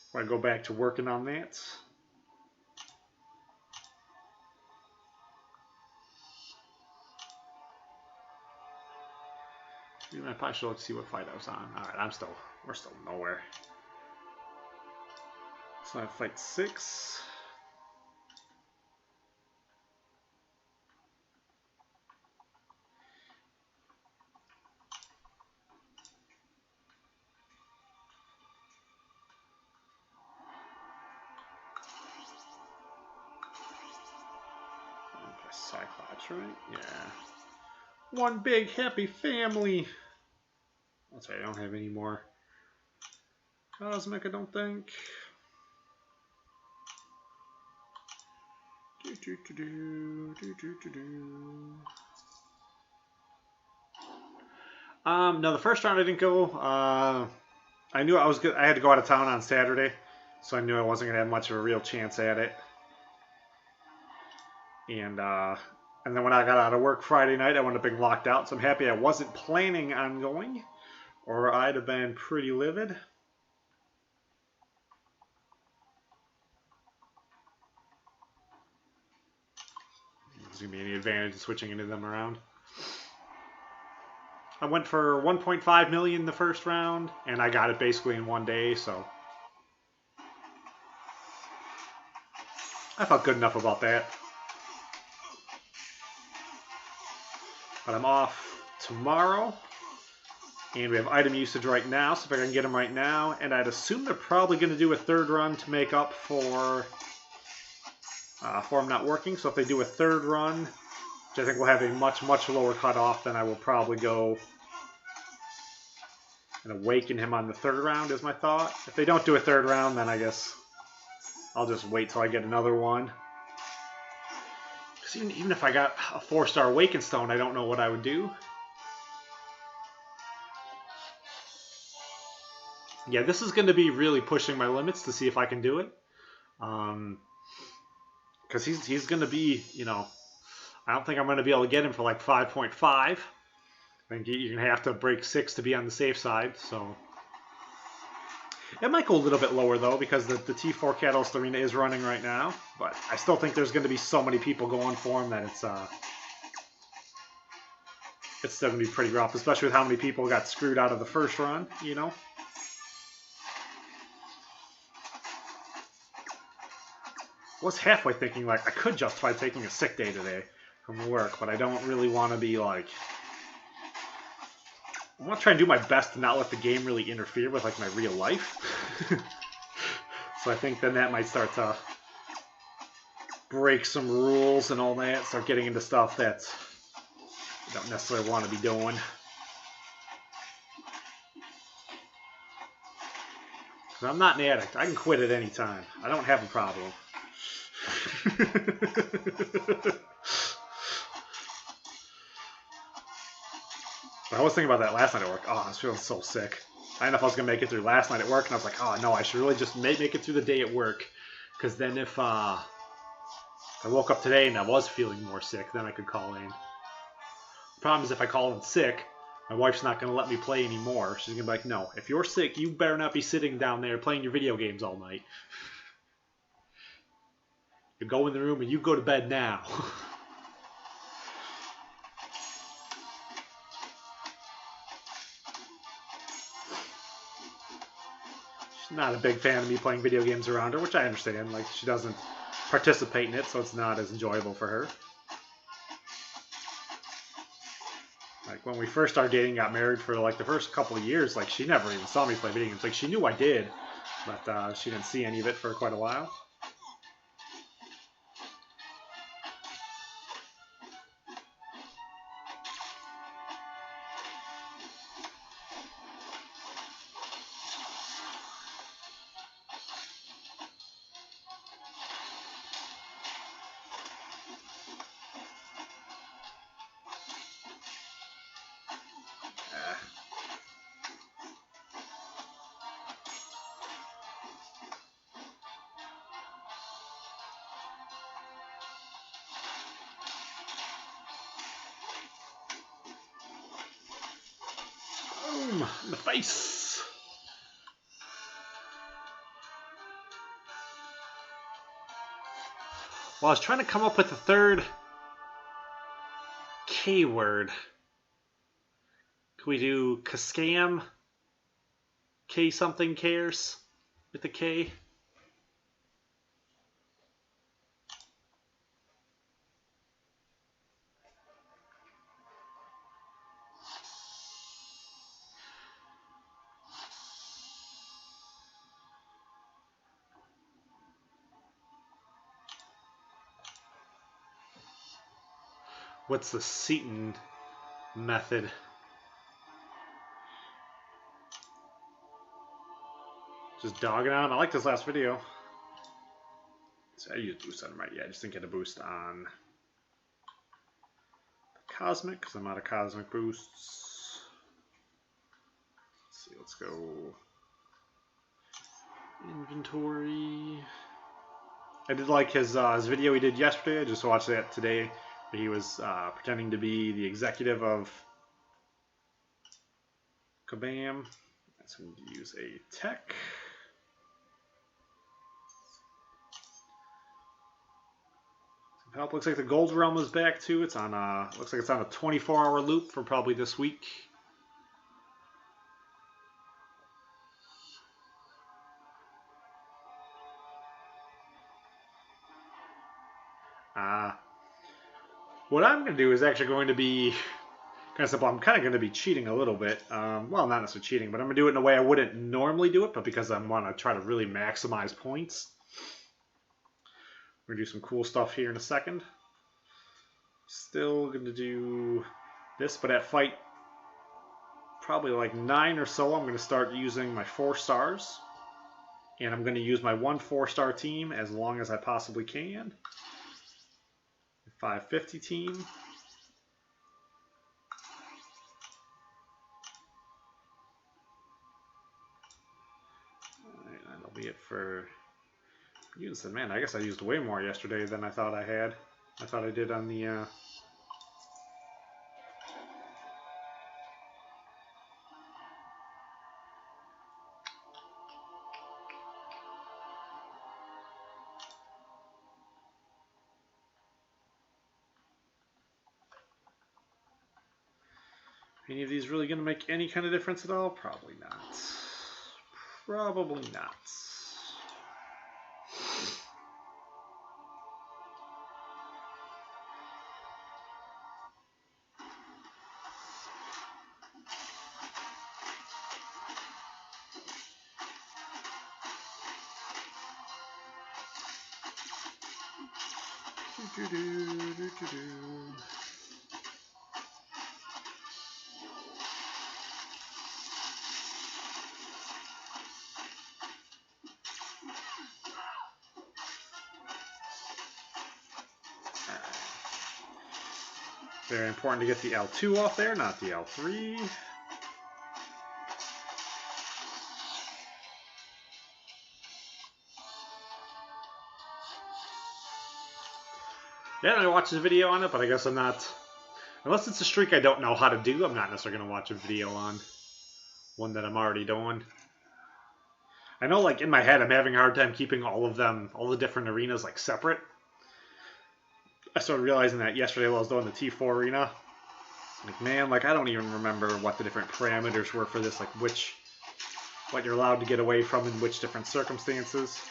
Before I go back to working on that. I probably should look to see what fight I was on. Alright, we're still nowhere. So I fight 6. Cyclops, right? Yeah. One big happy family. That's right, I don't have any more Cosmic, I don't think. No, the first round I didn't go. I knew I was good. I had to go out of town on Saturday, so I knew I wasn't gonna have much of a real chance at it. And then when I got out of work Friday night, I wound up being locked out. So I'm happy I wasn't planning on going, or I'd have been pretty livid. There's gonna be any advantage in switching any of them around. I went for 1.5 million the first round, and I got it basically in one day, so I felt good enough about that. But I'm off tomorrow, and we have item usage right now, so if I can get them right now, and I'd assume they're probably going to do a third run to make up for them not working. So if they do a third run, which I think will have a much, much lower cutoff, then I will probably go and awaken him on the third round is my thought. If they don't do a third round, then I guess I'll just wait till I get another one. Because even if I got a 4-star Awaken Stone, I don't know what I would do. Yeah, this is going to be really pushing my limits to see if I can do it. Because he's going to be, you know, I don't think I'm going to be able to get him for like 5.5. I think you're going to have to break 6 to be on the safe side, so... It might go a little bit lower, though, because the T4 Catalyst Arena is running right now. But I still think there's going to be so many people going for him that it's still going to be pretty rough, especially with how many people got screwed out of the first run, you know? I was halfway thinking, like, I could justify taking a sick day today from work, but I don't really want to be, like... I want to try and do my best to not let the game really interfere with, like, my real life. So I think then that might start to break some rules and all that, start getting into stuff that I don't necessarily want to be doing. Because I'm not an addict. I can quit at any time. I don't have a problem. I was thinking about that last night at work. Oh, I was feeling so sick. I didn't know if I was going to make it through last night at work, and I was like, oh, no, I should really just make it through the day at work. Because then if I woke up today and I was feeling more sick, then I could call in. The problem is if I call in sick, my wife's not going to let me play anymore. She's going to be like, no, if you're sick, you better not be sitting down there playing your video games all night. You go in the room and you go to bed now. Not a big fan of me playing video games around her, which I understand. Like, she doesn't participate in it, so it's not as enjoyable for her. Like, when we first started dating, got married for, like, the first couple of years, like, she never even saw me play video games. Like, she knew I did, but she didn't see any of it for quite a while. In the face. Well, I was trying to come up with the third K word. Can we do Cascam? K something cares with the K? what's the seating method? Just dogging out. I like this last video. So I used boost on right. Yeah, I just didn't get a boost on the cosmic because I'm out of cosmic boosts. Let's see. Let's go inventory. I did like his video he did yesterday. I just watched that today. He was pretending to be the executive of Kabam. So I'm going to use a tech. Help. Looks like the Gold Realm is back too. It's on looks like it's on a 24-hour loop for probably this week. What I'm going to do is actually going to be kind of simple. I'm kind of going to be cheating a little bit. Well, not necessarily cheating, but I'm going to do it in a way I wouldn't normally do it, but because I want to try to really maximize points. We're going to do some cool stuff here in a second. Still going to do this, but at fight probably like 9 or so, I'm going to start using my 4 stars. And I'm going to use my 1 4-star team as long as I possibly can. 550 team. Alright, that'll be it for using. Man, I guess I used way more yesterday than I thought I had. I thought I did on the any of these really going to make any kind of difference at all? Probably not. Probably not. Very important to get the L2 off there, not the L3. Yeah, I watched a video on it, but I guess I'm not... Unless it's a streak I don't know how to do, I'm not necessarily going to watch a video on one that I'm already doing. I know, like, in my head, I'm having a hard time keeping all of them, all the different arenas, like, separate. I started realizing that yesterday while I was doing the T4 arena. Like, man, like, I don't even remember what the different parameters were for this, like, what you're allowed to get away from in which different circumstances.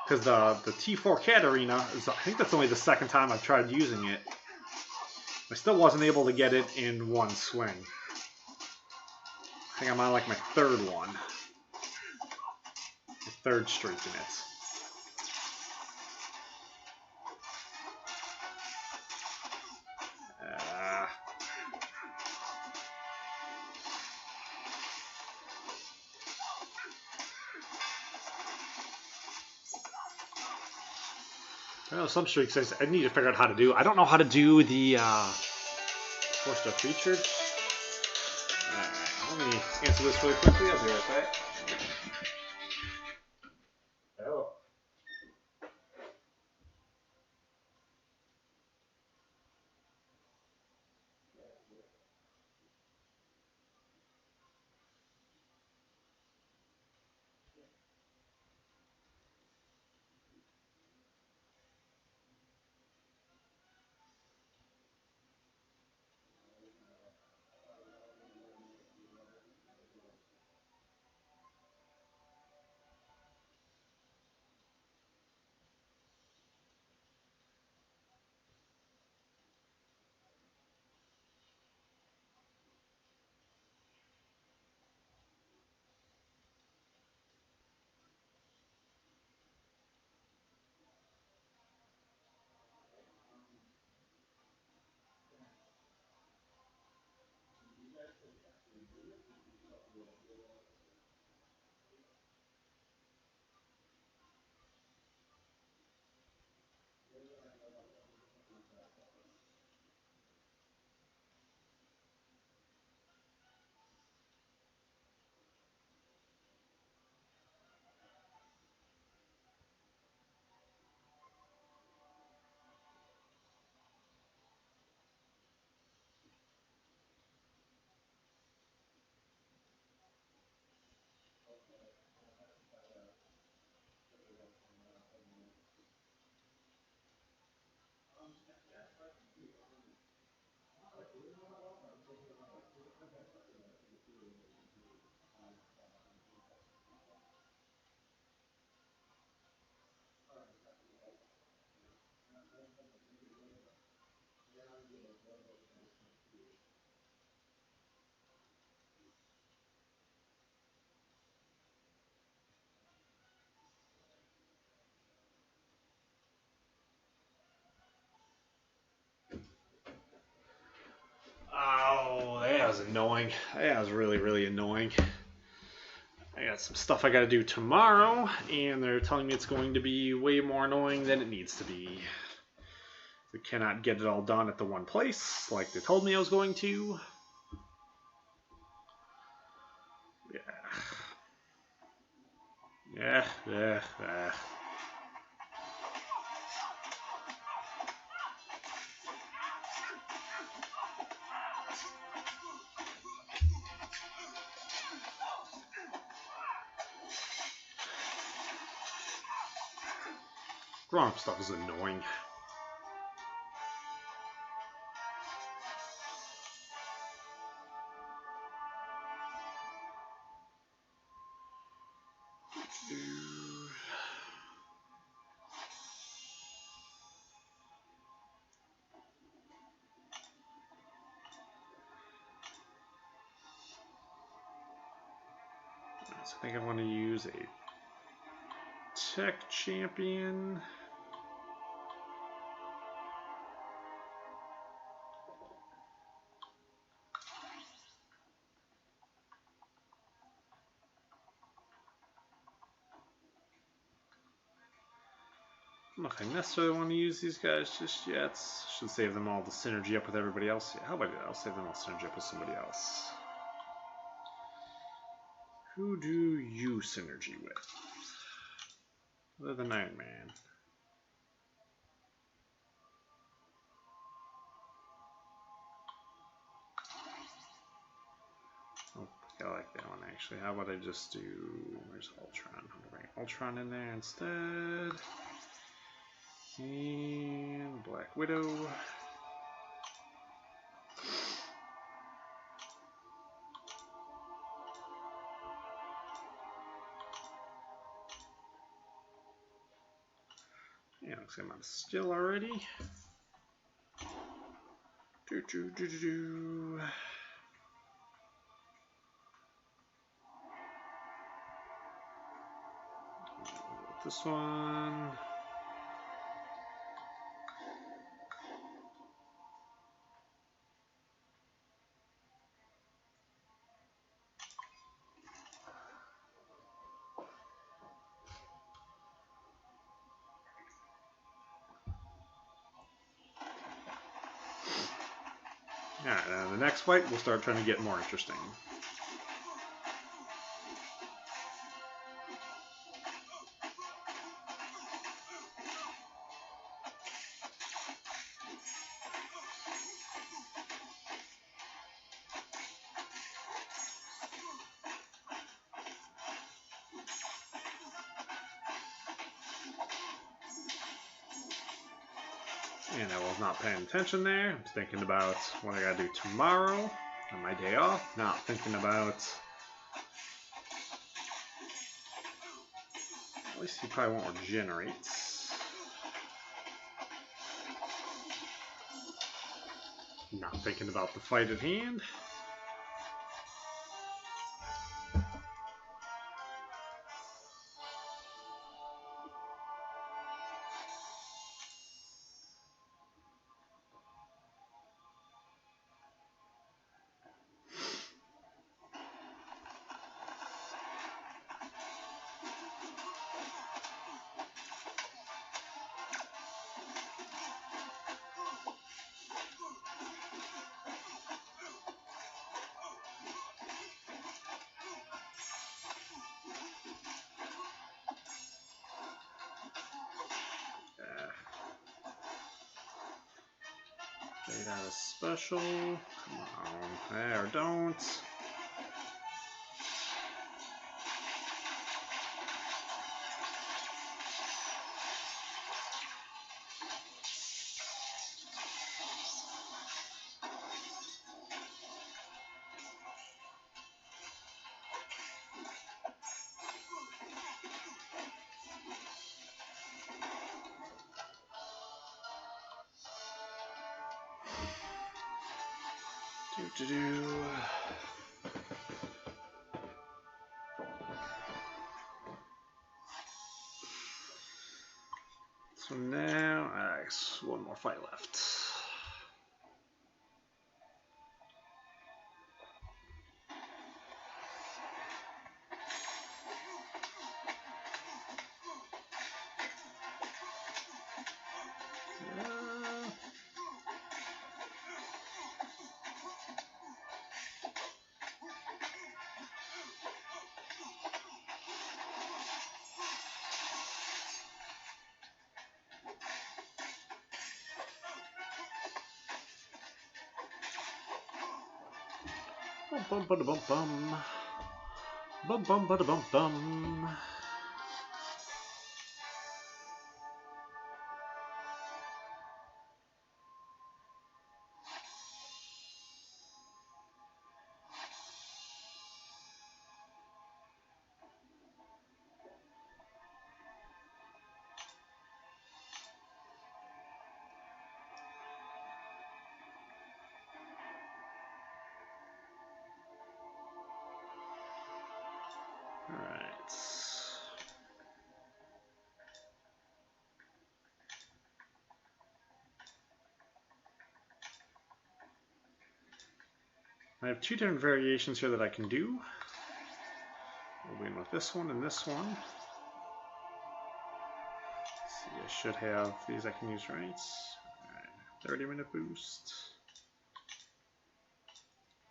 Because the T4 cat arena, I think that's only the second time I've tried using it. I still wasn't able to get it in one swing. I think I'm on like my 3rd one. My 3rd streak in it. I know some streaks I need to figure out how to do. I don't know how to do the 4-star featured. Alright, let me answer this really quickly. I'll be right back. Oh. was annoying. That was really, really annoying. I got some stuff I gotta do tomorrow, and they're telling me it's going to be way more annoying than it needs to be. I cannot get it all done at the one place like they told me I was going to. Yeah. Wrong stuff is annoying. So I think I want to use a tech champion. I don't know if I necessarily want to use these guys just yet. Should save them all to synergy up with everybody else. Yeah, how about it? I'll save them all to synergy up with somebody else. Who do you synergy with? Other than Iron Man. Oh, I like that one actually. How about I just do... Where's Ultron? I'm going to bring Ultron in there instead. And Black Widow. Yeah, looks like I'm on skill already. This one. Alright, now the next fight we'll start trying to get more interesting. And I was not paying attention there. I'm thinking about what I gotta do tomorrow on my day off. Not thinking about... At least he probably won't regenerate. Not thinking about the fight at hand. Fade out a special. Come on. There, don't. So now, one more fight left. Bum bum ba da bum bum. Bum bum ba da bum bum. Alright. I have two different variations here that I can do. We'll begin with this one and this one. Let's see, I should have these I can use, right? Alright, 30-minute boost.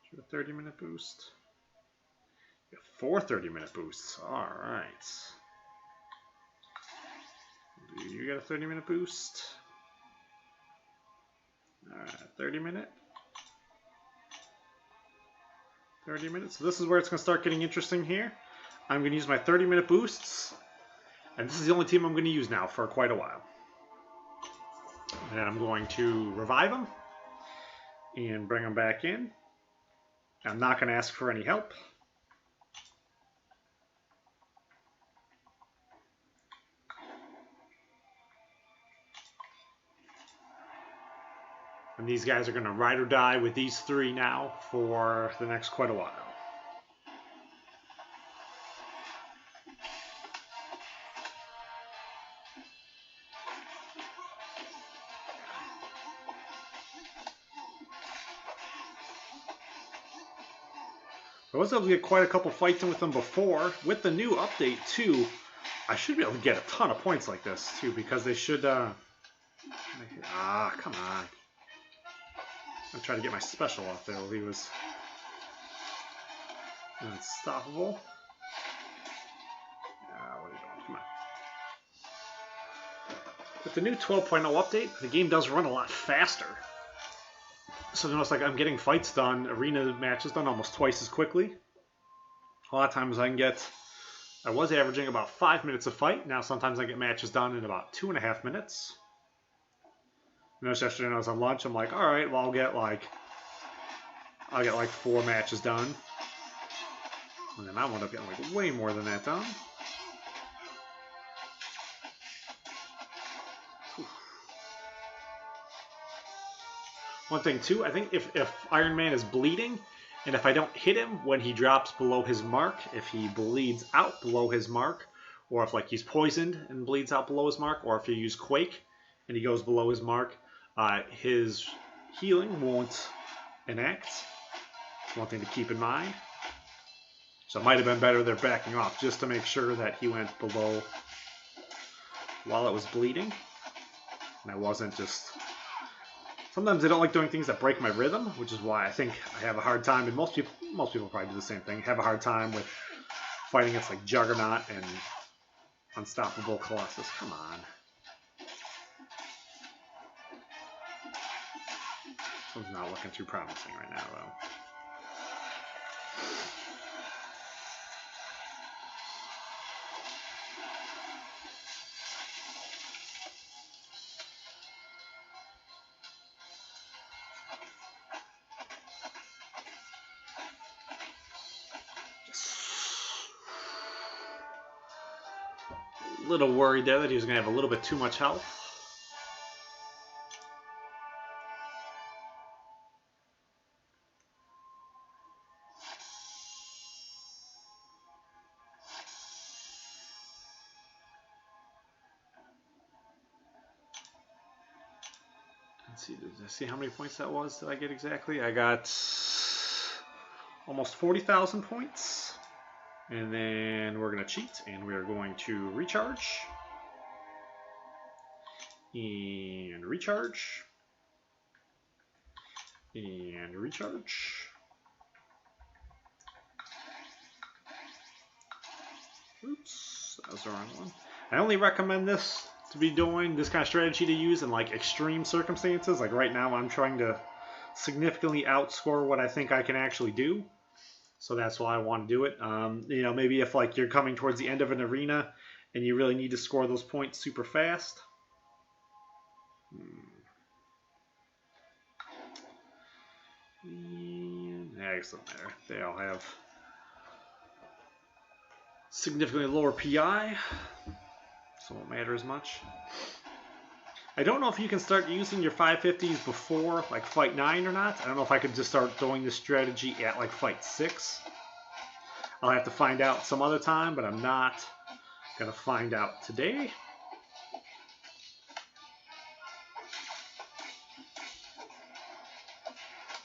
Should have 30-minute boost. You have 4 30-minute boosts. Alright. You got a 30-minute boost. Alright, 30-minute. 30 minutes. So this is where it's going to start getting interesting here. I'm going to use my 30-minute boosts. And this is the only team I'm going to use now for quite a while. And I'm going to revive them. And bring them back in. I'm not going to ask for any help. And these guys are going to ride or die with these 3 now for the next quite a while. I was able to get quite a couple fights in with them before. With the new update too, I should be able to get a ton of points like this too, because they should... come on. I'm trying to get my special off there while he was unstoppable. What are you doing? Come on. With the new 12.0 update, the game does run a lot faster. So notice, like, I'm getting fights done, arena matches done almost twice as quickly. A lot of times I was averaging about 5 minutes a fight. Now sometimes I get matches done in about 2.5 minutes. Notice yesterday when I was on lunch, I'm like, all right, well, I'll get like 4 matches done. And then I wound up getting like way more than that done. Whew. One thing too, I think if Iron Man is bleeding, and if I don't hit him when he drops below his mark, if he bleeds out below his mark, or if like he's poisoned and bleeds out below his mark, or if you use Quake and he goes below his mark, his healing won't enact. It's one thing to keep in mind. So it might have been better they're backing off just to make sure that he went below while it was bleeding. And I wasn't just... Sometimes I don't like doing things that break my rhythm, which is why I think I have a hard time, and most people probably do the same thing, have a hard time with fighting against like Juggernaut and Unstoppable Colossus. Come on. Something's not looking too promising right now, though. A little worried there that he was going to have a little bit too much health. Let's see, did I see how many points that was? Did I get exactly? I got almost 40,000 points. And then we're going to cheat, and we're going to recharge. And recharge. And recharge. Oops, that was the wrong one. I only recommend this to be doing, this kind of strategy to use in like extreme circumstances. Like right now I'm trying to significantly outscore what I think I can actually do. So that's why I want to do it. You know, maybe if like you're coming towards the end of an arena and you really need to score those points super fast. Yeah, it doesn't matter. They all have significantly lower PI, so it won't matter as much. I don't know if you can start using your 550s before like fight 9 or not. I don't know if I could just start doing this strategy at like fight 6. I'll have to find out some other time, but I'm not going to find out today.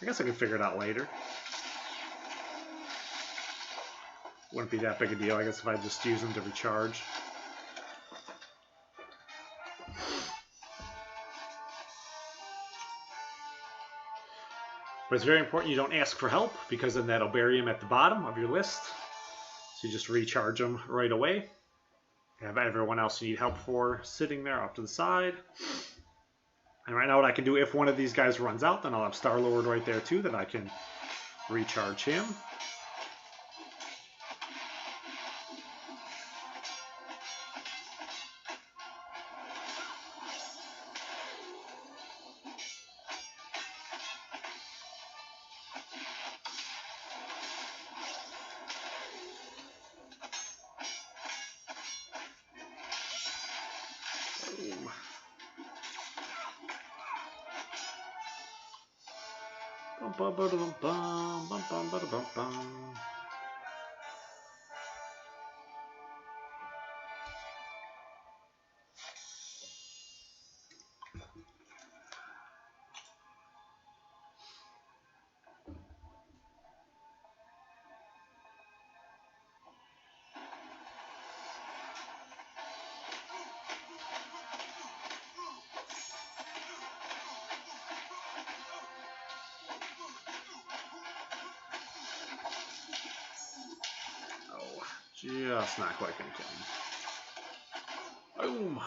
I guess I can figure it out later. Wouldn't be that big a deal, I guess, if I just use them to recharge. But it's very important you don't ask for help, because then that'll bury them at the bottom of your list. So you just recharge them right away. Have everyone else you need help for sitting there off to the side. And right now what I can do, if one of these guys runs out, then I'll have Star-Lord right there too, that I can recharge him. Just not quite going to kill him. Boom!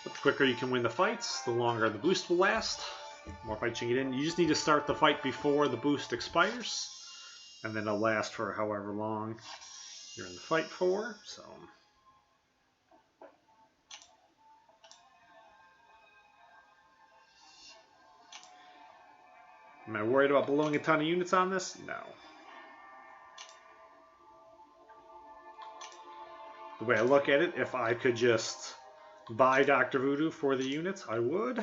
But the quicker you can win the fights, the longer the boost will last. The more fights you get in. You just need to start the fight before the boost expires. And then it'll last for however long you're in the fight for. So am I worried about blowing a ton of units on this? No. The way I look at it, if I could just buy Dr. Vodoo for the units, I would.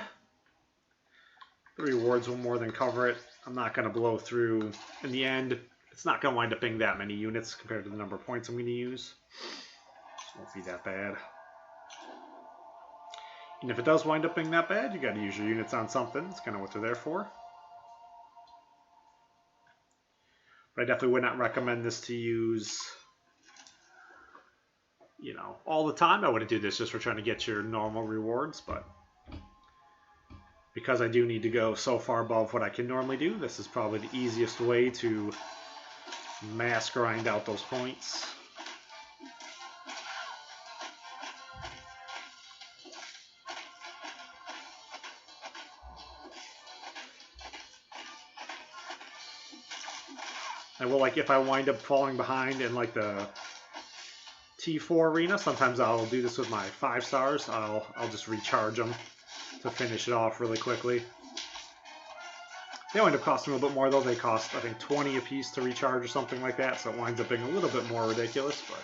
The rewards will more than cover it. I'm not going to blow through. In the end, it's not going to wind up being that many units compared to the number of points I'm going to use. It won't be that bad. And if it does wind up being that bad, you got to use your units on something. It's kind of what they're there for. But I definitely would not recommend this to use, you know, all the time. I wouldn't do this just for trying to get your normal rewards, but because I do need to go so far above what I can normally do, this is probably the easiest way to mass grind out those points. I will, like, if I wind up falling behind in like the T4 arena, sometimes I'll do this with my 5 stars. I'll just recharge them to finish it off really quickly. They wind up costing a little bit more though. They cost, I think, 20 a piece to recharge or something like that, so it winds up being a little bit more ridiculous, but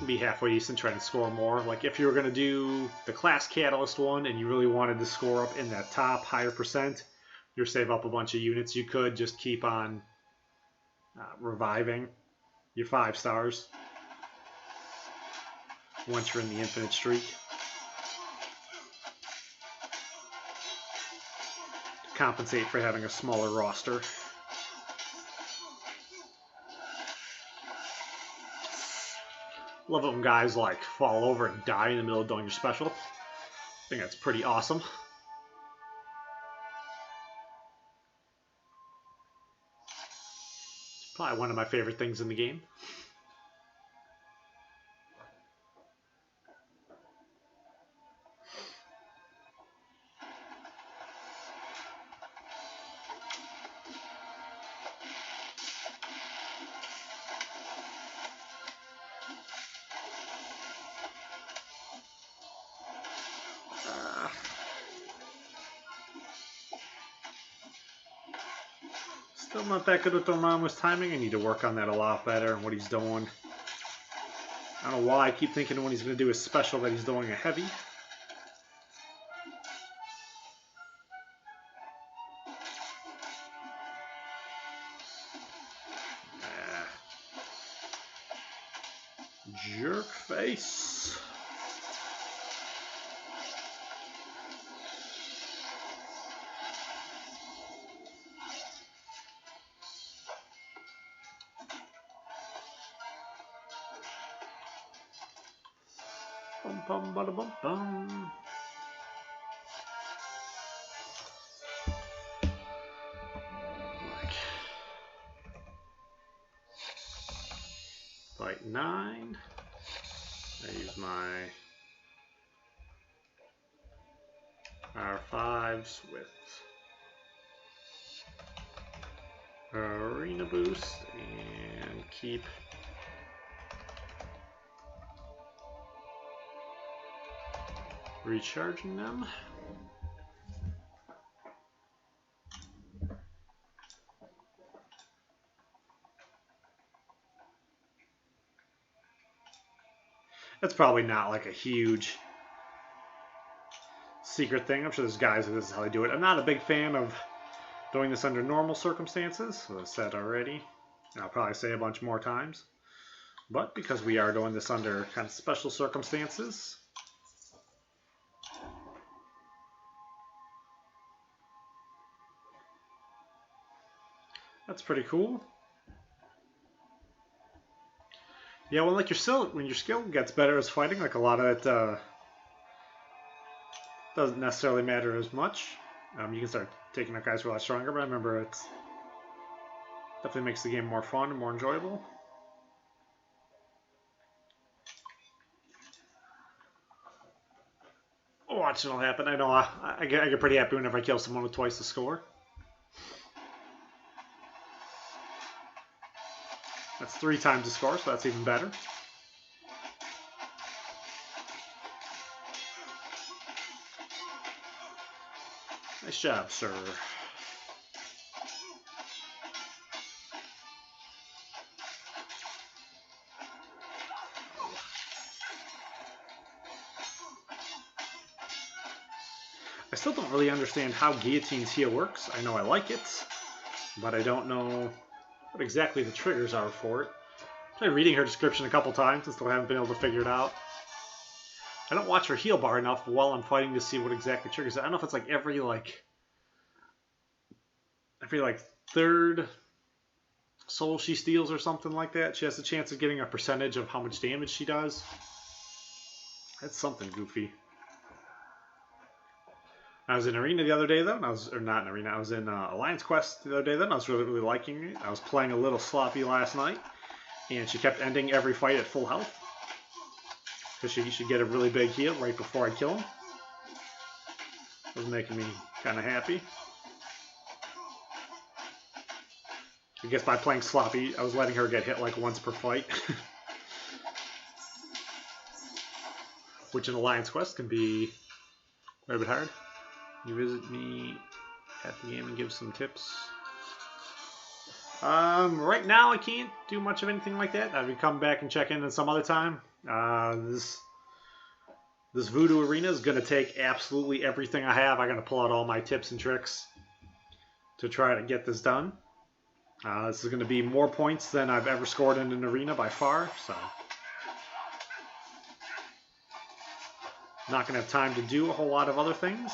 be halfway decent trying to score more. Like if you were going to do the class catalyst one and you really wanted to score up in that top higher percent, you save up a bunch of units, you could just keep on reviving your 5 stars once you're in the infinite streak. To compensate for having a smaller roster. Love it when guys like fall over and die in the middle of doing your special. I think that's pretty awesome. It's probably one of my favorite things in the game. Still not that good with Dormammu's timing. I need to work on that a lot better and what he's doing. I don't know why I keep thinking when he's going to do his special that he's doing a heavy. Jerk face. Bum bum bada bum bum. Fight 9. I use my R5s with Arena Boost and keep recharging them. That's probably not like a huge secret thing. I'm sure there's guys who this is how they do it. I'm not a big fan of doing this under normal circumstances, as I said already. And I'll probably say a bunch more times. But because we are doing this under kind of special circumstances, that's pretty cool. Yeah, well, like when your skill gets better as fighting, like a lot of it doesn't necessarily matter as much. You can start taking out guys who are a lot stronger, but I remember it definitely makes the game more fun and more enjoyable. Watch it'll happen. I know I get pretty happy whenever I kill someone with twice the score. That's 3 times the score, so that's even better. Nice job, sir. I still don't really understand how Guillotine's heal works. I know I like it, but I don't know what exactly the triggers are for it. I've tried reading her description a couple times and still haven't been able to figure it out. I don't watch her heal bar enough while I'm fighting to see what exactly triggers it. I don't know if it's like every third soul she steals or something like that. She has a chance of getting a percentage of how much damage she does. That's something goofy. I was in Arena the other day, though. I was in Alliance Quest the other day, though. And I was really liking it. I was playing a little sloppy last night, and she kept ending every fight at full health. Because she should get a really big heal right before I kill him. It was making me kind of happy. I guess by playing sloppy, I was letting her get hit like once per fight. Which in Alliance Quest can be quite a bit hard. You visit me at the game and give some tips. Right now I can't do much of anything like that. I would come back and check in some other time. This Vodoo Arena is going to take absolutely everything I have. I'm going to pull out all my tips and tricks to try to get this done. This is going to be more points than I've ever scored in an arena by far, so not going to have time to do a whole lot of other things.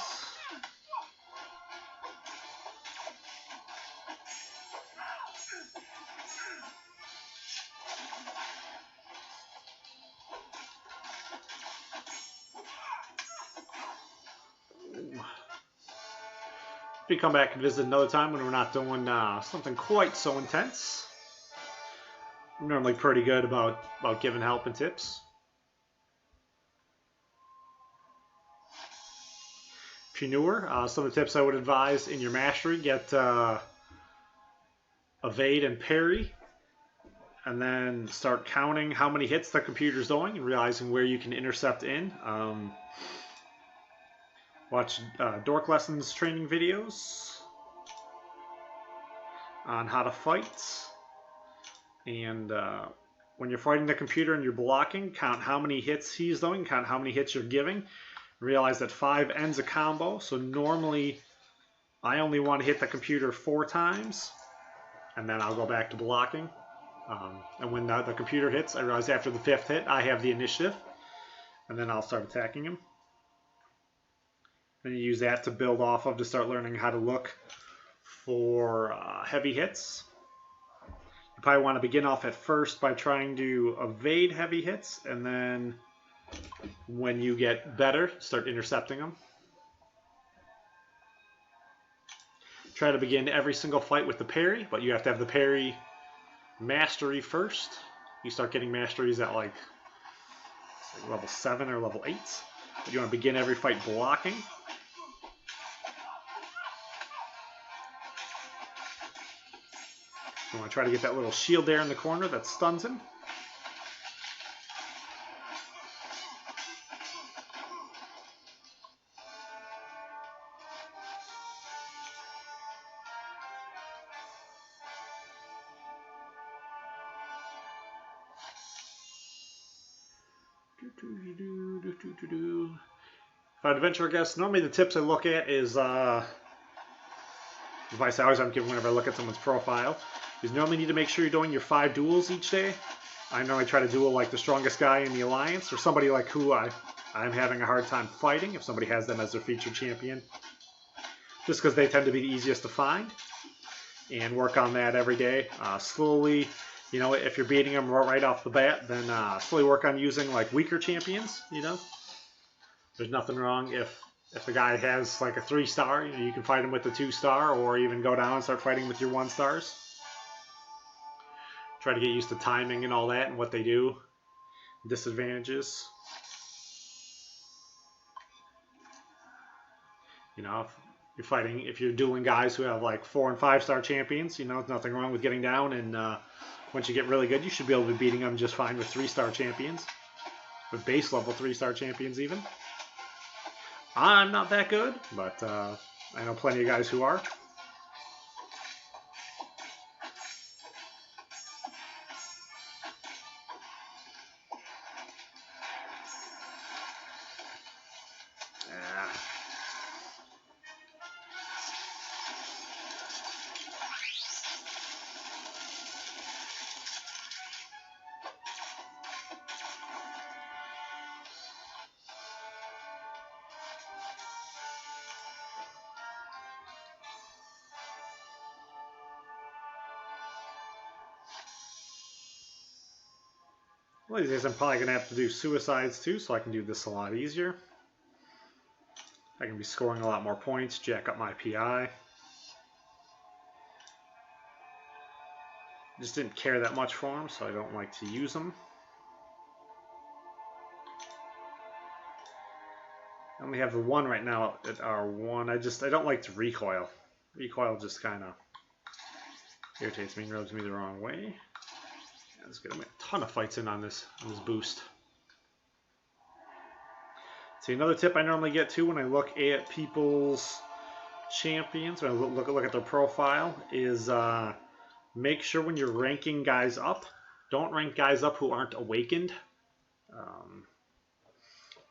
We come back and visit another time when we're not doing something quite so intense. I'm normally pretty good about giving help and tips. If you're newer, some of the tips I would advise in your mastery: get evade and parry, and then start counting how many hits the computer's doing and realizing where you can intercept in. Watch Dork Lessons training videos. on how to fight. And when you're fighting the computer and you're blocking, count how many hits he's doing, count how many hits you're giving. Realize that 5 ends a combo, so normally I only want to hit the computer 4 times, and then I'll go back to blocking. And when the computer hits, I realize after the 5th hit, I have the initiative, and then I'll start attacking him. Then you use that to build off of to start learning how to look for heavy hits. You probably want to begin off at first by trying to evade heavy hits, and then when you get better, start intercepting them. Try to begin every single fight with the parry, but you have to have the parry mastery first. You start getting masteries at like level 7 or level 8. But you want to begin every fight blocking. You want to try to get that little shield there in the corner that stuns him. If I'd venture a guess, normally the tips I look at is advice I always I'm giving whenever I look at someone's profile. You normally need to make sure you're doing your 5 duels each day. I normally try to duel like the strongest guy in the alliance, or somebody like who I'm having a hard time fighting, if somebody has them as their featured champion. Just because they tend to be the easiest to find. And work on that every day. Slowly, you know, if you're beating them right off the bat, then slowly work on using like weaker champions, you know. There's nothing wrong if the guy has like a 3-star, you can fight him with the 2-star, or even go down and start fighting with your 1-stars. Try to get used to timing and all that and what they do. Disadvantages. You know, if you're dueling guys who have like 4- and 5-star champions, you know, there's nothing wrong with getting down, and once you get really good, you should be able to be beating them just fine with 3-star champions. With base level 3-star champions even. I'm not that good, but I know plenty of guys who are. Well, these days I'm probably going to have to do suicides too, so I can do this a lot easier. I can be scoring a lot more points, jack up my PI. Just didn't care that much for them, so I don't like to use them. I only have the 1 right now at R1. I don't like to recoil. Recoil just kind of irritates me and rubs me the wrong way. Let's get a ton of fights in on this boost. See, another tip I normally get to when I look at people's champions, when I look at their profile, is make sure when you're ranking guys up, don't rank guys up who aren't awakened. I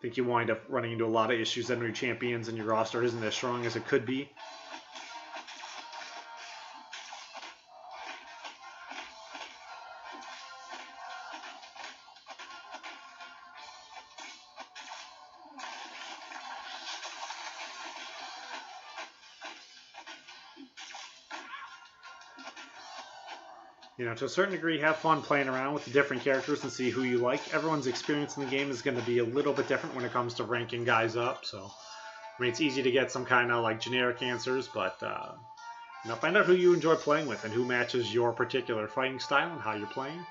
think you wind up running into a lot of issues then when your champions and your roster isn't as strong as it could be. You know, to a certain degree, have fun playing around with the different characters and see who you like. Everyone's experience in the game is going to be a little bit different when it comes to ranking guys up. So, I mean, it's easy to get some kind of like generic answers, but you know, find out who you enjoy playing with and who matches your particular fighting style and how you're playing.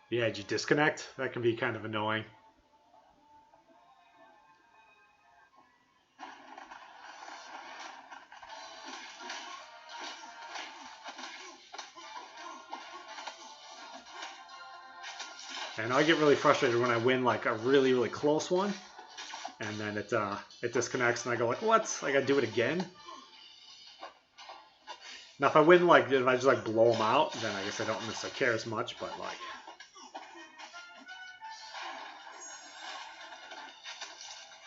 Yeah, did you disconnect? That can be kind of annoying. And I get really frustrated when I win like a really, really close one, and then it disconnects, and I go like, what? I gotta do it again? Now if I win, like, if I just like blow them out, then I guess I don't necessarily care as much, but like,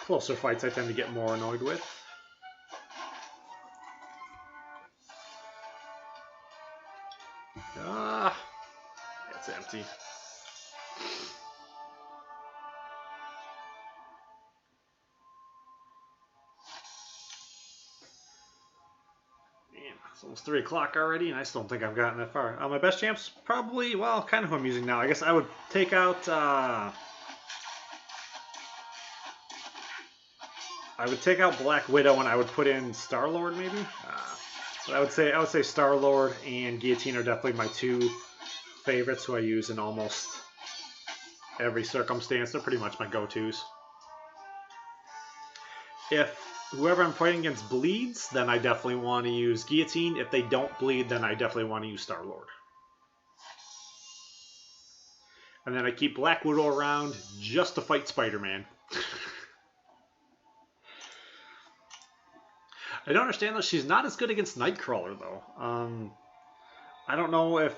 closer fights I tend to get more annoyed with. Ah, it's empty. It's almost 3 o'clock already, and I still don't think I've gotten that far. My best champs, probably, well, kind of who I'm using now. I guess I would take out, Black Widow, and I would put in Star-Lord, maybe. But I would say Star-Lord and Guillotine are definitely my two favorites, who I use in almost every circumstance. They're pretty much my go-tos. If whoever I'm fighting against bleeds, then I definitely want to use Guillotine. If they don't bleed, then I definitely want to use Star-Lord. And then I keep Black Widow around just to fight Spider-Man. I don't understand, though. She's not as good against Nightcrawler, though. I don't know if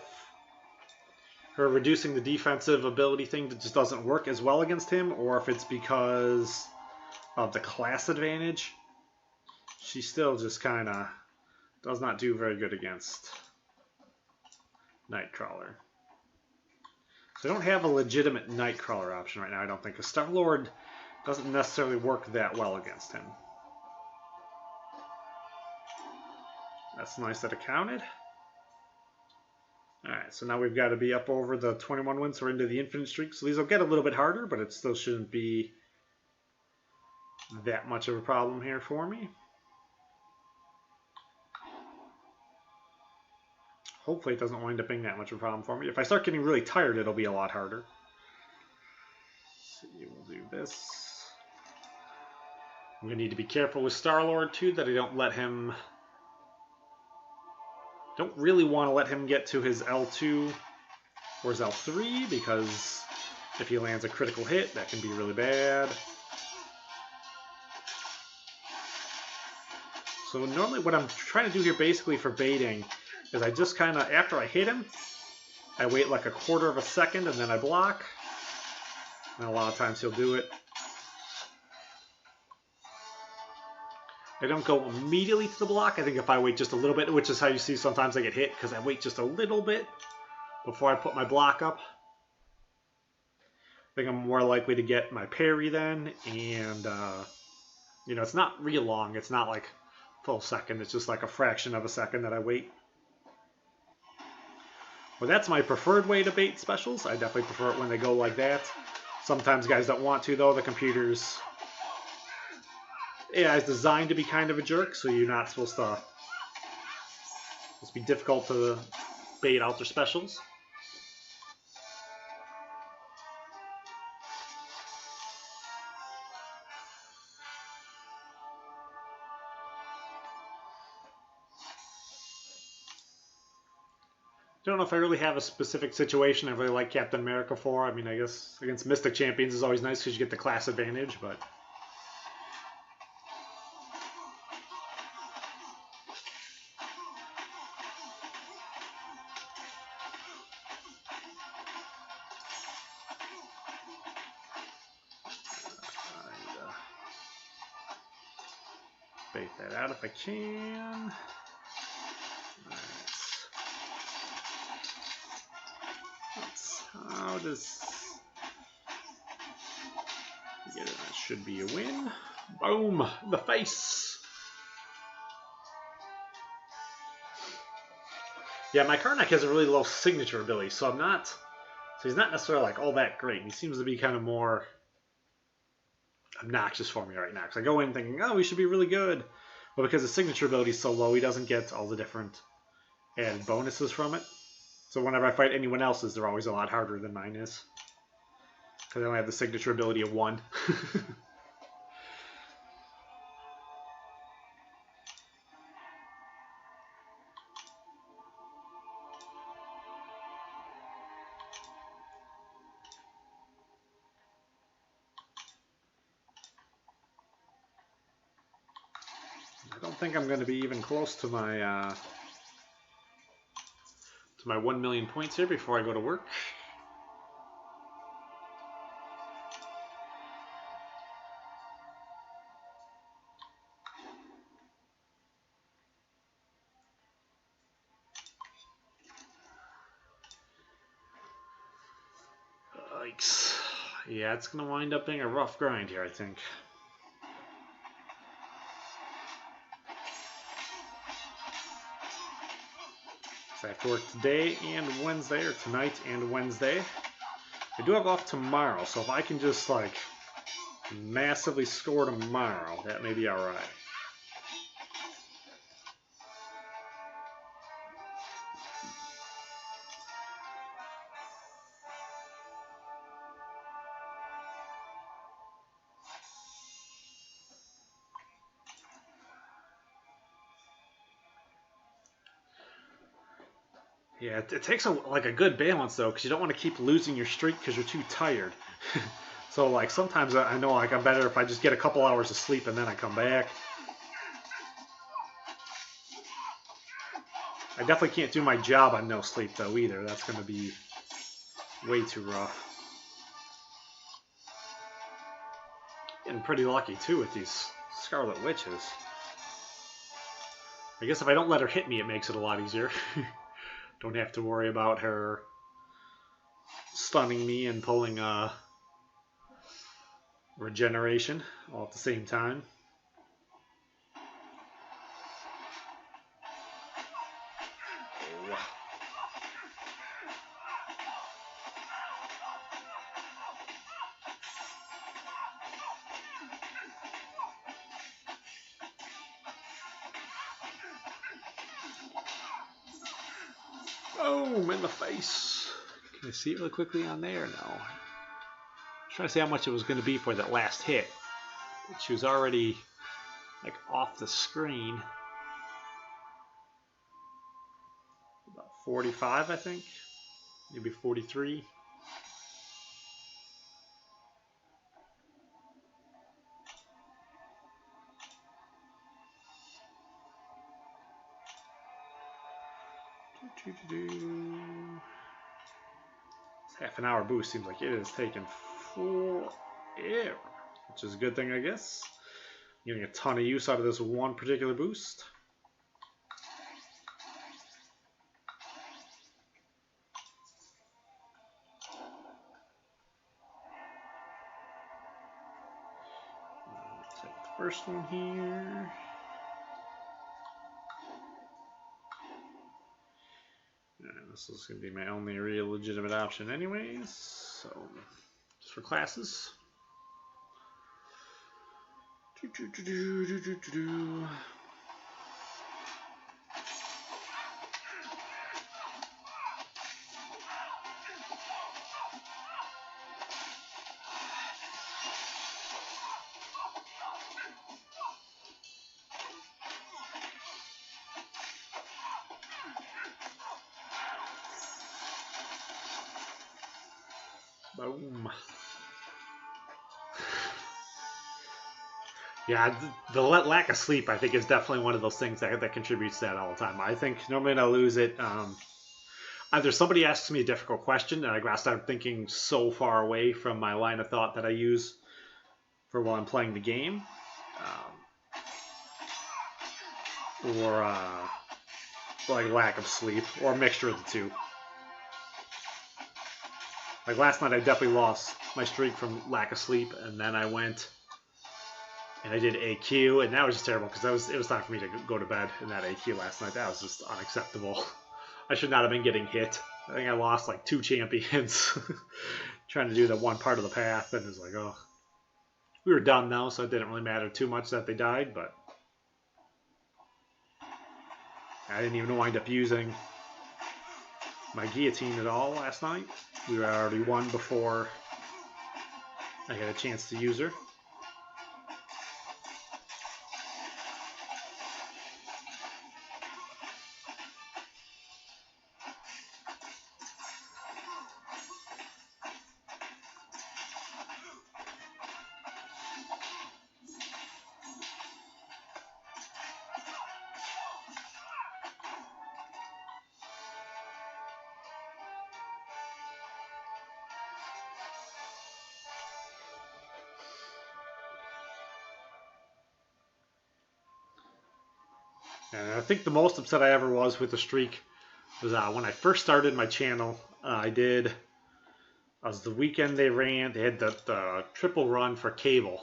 her reducing the defensive ability thing just doesn't work as well against him, or if it's because of the class advantage. She still just kind of does not do very good against Nightcrawler. So I don't have a legitimate Nightcrawler option right now, I don't think, because Star-Lord doesn't necessarily work that well against him. That's nice that it counted. Alright, so now we've got to be up over the 21 wins, so we're into the infinite streak. So these will get a little bit harder, but it still shouldn't be that much of a problem here for me. Hopefully it doesn't wind up being that much of a problem for me. If I start getting really tired, it'll be a lot harder. So we'll do this. I'm going to need to be careful with Star-Lord, too, that I don't let him... Don't really want to let him get to his L2 or his L3, because if he lands a critical hit, that can be really bad. So normally what I'm trying to do here basically for baiting is I just kind of, after I hit him, I wait like a quarter of a second and then I block. And a lot of times he'll do it. I don't go immediately to the block. I think if I wait just a little bit, which is how you see sometimes I get hit, because I wait just a little bit before I put my block up. I think I'm more likely to get my parry then, and, you know, it's not real long. It's not like a full second. It's just like a fraction of a second that I wait. Well, that's my preferred way to bait specials. I definitely prefer it when they go like that. Sometimes guys don't want to, though. The computer's... AI is designed to be kind of a jerk, so you're not supposed to... It's be difficult to bait out their specials. Don't know if I really have a specific situation I really like Captain America for. I mean, I guess against Mystic Champions is always nice because you get the class advantage, but... bait that out if I can. How does... Get it, that should be a win. Boom! The face! Yeah, my Karnak has a really low signature ability, so I'm not... So he's not necessarily like all that great. He seems to be kind of more obnoxious for me right now. Because I go in thinking, oh, he should be really good. But because his signature ability is so low, he doesn't get all the different added bonuses from it. So whenever I fight anyone else's, they're always a lot harder than mine is. Because I only have the signature ability of 1. don't think I'm going to be even close to my 1 million points here before I go to work. Yikes. Yeah, it's going to wind up being a rough grind here, I think. So I have to work today and Wednesday, or tonight and Wednesday. I do have off tomorrow, so if I can just, like, massively score tomorrow, that may be alright. Yeah, it takes a good balance though, because you don't want to keep losing your streak because you're too tired. So like sometimes I know like I'm better if I just get a couple hours of sleep and then I come back. I definitely can't do my job on no sleep though either. That's going to be way too rough. Getting pretty lucky too with these Scarlet Witches. I guess if I don't let her hit me, it makes it a lot easier. Don't have to worry about her stunning me and pulling regeneration all at the same time. Boom, in the face. Can I see it really quickly on there? No. I'm trying to see how much it was going to be for that last hit. But she was already like off the screen. About 45, I think. Maybe 43. Half an hour boost seems like it is taking forever, which is a good thing, I guess. Getting a ton of use out of this one particular boost. Let's take the first one here. And this is going to be my only real legitimate option anyways, so just for classes. Boom. Yeah, the lack of sleep, I think, is definitely one of those things that contributes to that all the time. I think normally when I lose it, either somebody asks me a difficult question and I gotta start thinking so far away from my line of thought that I use for while I'm playing the game, or like lack of sleep, or a mixture of the two. Like last night, I definitely lost my streak from lack of sleep, and then I went and I did AQ, and that was just terrible because it was time for me to go to bed in that AQ last night. That was just unacceptable. I should not have been getting hit. I think I lost like 2 champions trying to do the one part of the path, and it was like, oh. We were done though, so it didn't really matter too much that they died, but I didn't even wind up using my guillotine at all last night. We were already won before I had a chance to use her. And I think the most upset I ever was with the streak was when I first started my channel. I was the weekend they had the triple run for cable.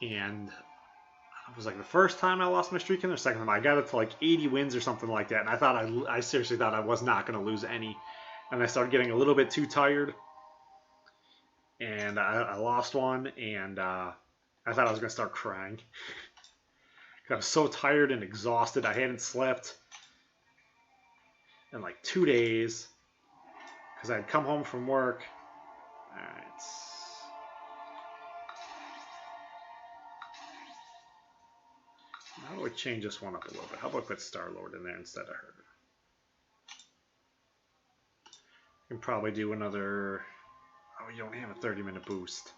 And it was like the first time I lost my streak and the second time I got it to like 80 wins or something like that. And I seriously thought I was not going to lose any. And I started getting a little bit too tired. And I lost one, and I thought I was going to start crying. I was so tired and exhausted. I hadn't slept in like 2 days because I'd come home from work. All right. How do I change this one up a little bit? How about I put Star-Lord in there instead of her? I can probably do another... Oh, you don't have a 30-minute boost.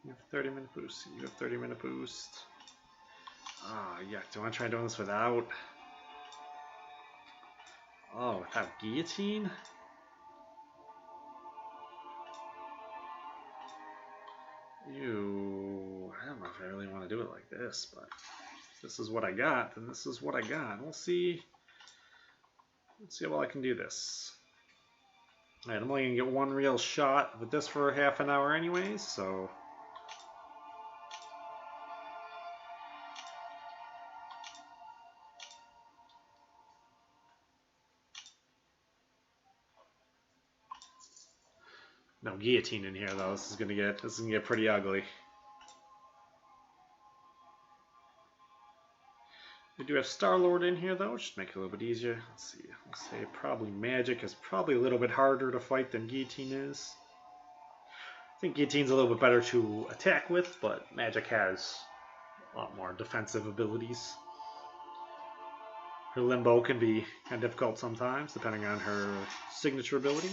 You have 30-minute boost. You have 30-minute boost. Ah, yuck. Do I want to try doing this without? Oh, without guillotine? Ew. I don't know if I really want to do it like this, but if this is what I got, then this is what I got. We'll see. Let's see how well I can do this. Alright, I'm only going to get one real shot with this for half an hour anyways, so... No guillotine in here though. This is gonna get pretty ugly. We do have Star-Lord in here though, just make it a little bit easier. Let's see. Let's say probably Magic is probably a little bit harder to fight than Guillotine is. I think Guillotine's a little bit better to attack with, but Magic has a lot more defensive abilities. Her Limbo can be kind of difficult sometimes, depending on her signature ability.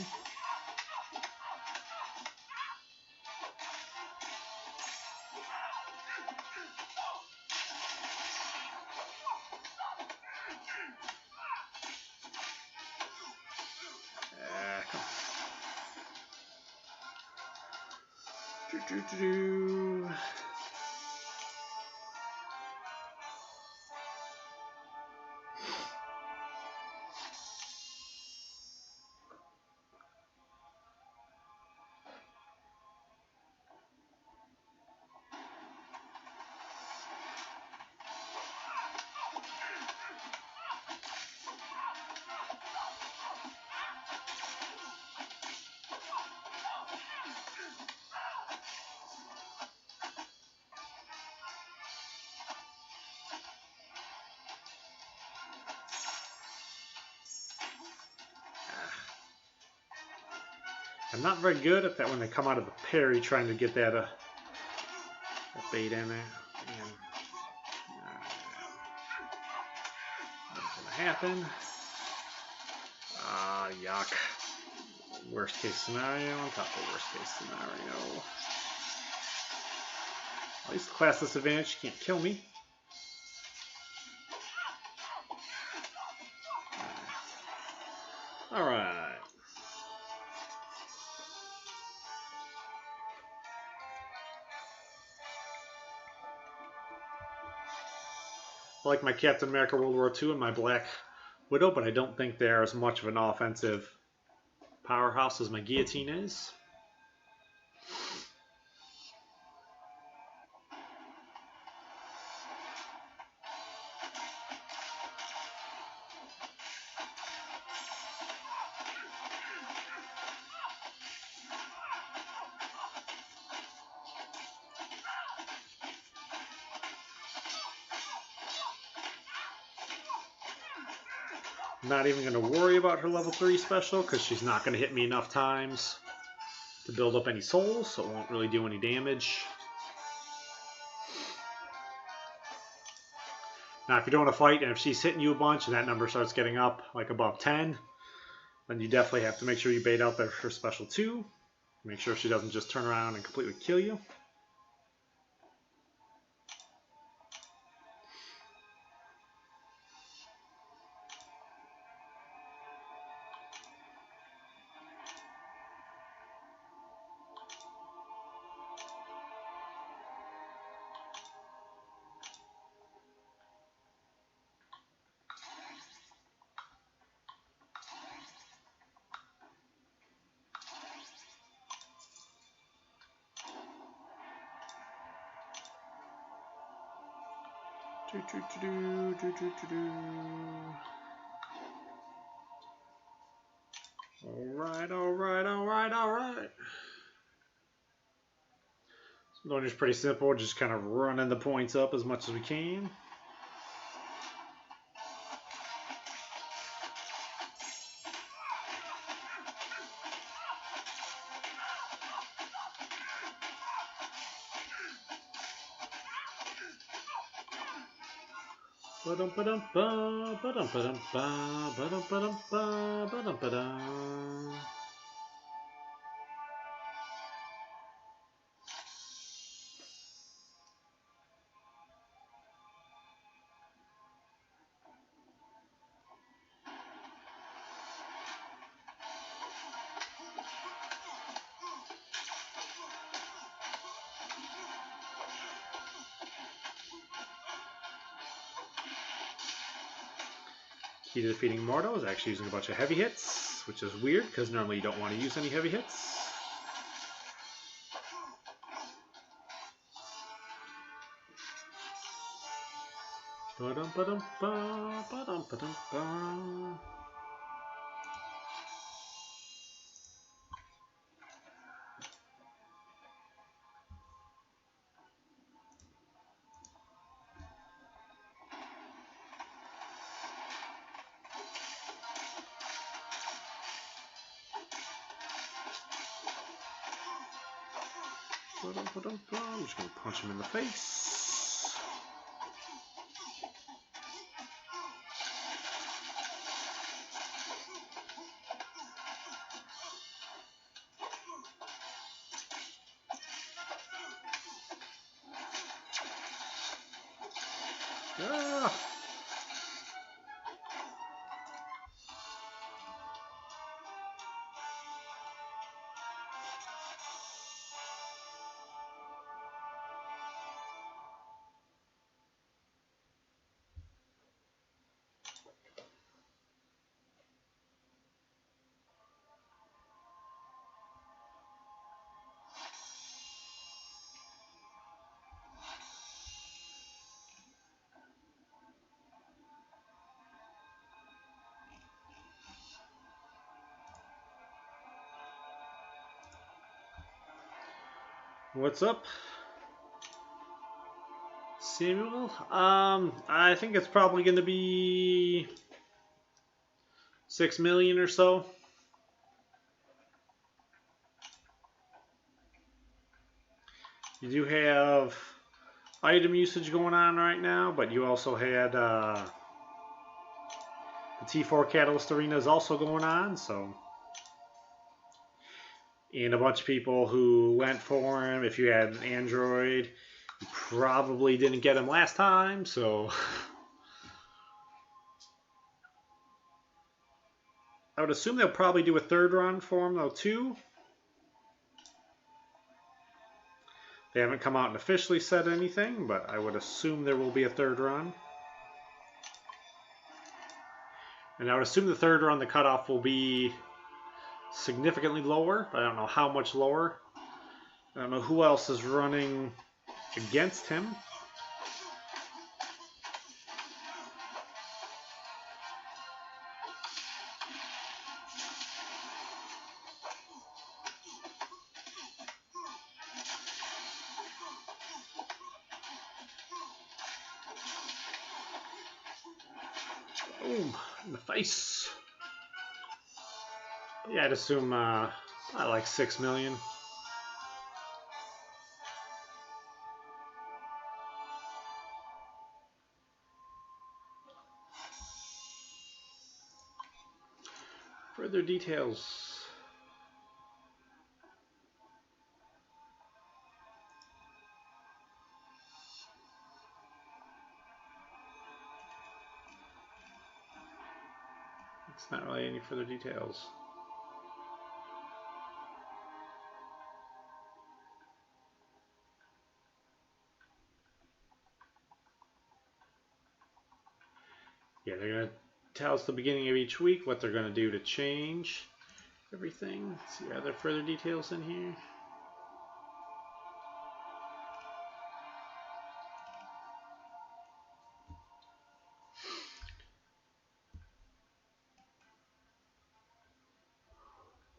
I'm not very good at that when they come out of the parry, trying to get that, that bait in there. And, not gonna happen. Ah, yuck. Worst case scenario on top of worst case scenario. At least class disadvantage can't kill me. Alright. I like my Captain America World War II and my Black Widow, but I don't think they're as much of an offensive powerhouse as my Guillotine is. I'm not even going to worry about her level 3 special because she's not going to hit me enough times to build up any souls, so it won't really do any damage. Now, if you're doing a fight and if she's hitting you a bunch and that number starts getting up like above 10, then you definitely have to make sure you bait out her special 2. Make sure she doesn't just turn around and completely kill you. Alright, alright, alright, alright. This one is pretty simple, just kind of running the points up as much as we can. Key to defeating Mordo is actually using a bunch of heavy hits, which is weird because normally you don't want to use any heavy hits. I'm just going to punch him in the face. Ah! What's up, Samuel? I think it's probably going to be 6 million or so. You do have item usage going on right now, but you also had the T4 Catalyst Arena is also going on, so. And a bunch of people who went for him. If you had an Android, you probably didn't get him last time, so. I would assume they'll probably do a third run for him, though, too. They haven't come out and officially said anything, but I would assume there will be a third run. And I would assume the third run, the cutoff will be significantly lower, but I don't know how much lower. I don't know who else is running against him. Boom, in the face. Yeah, I'd assume I like 6 million. Further details. It's not really any further details. Yeah, they're going to tell us the beginning of each week what they're going to do to change everything. Let's see, are there further details in here?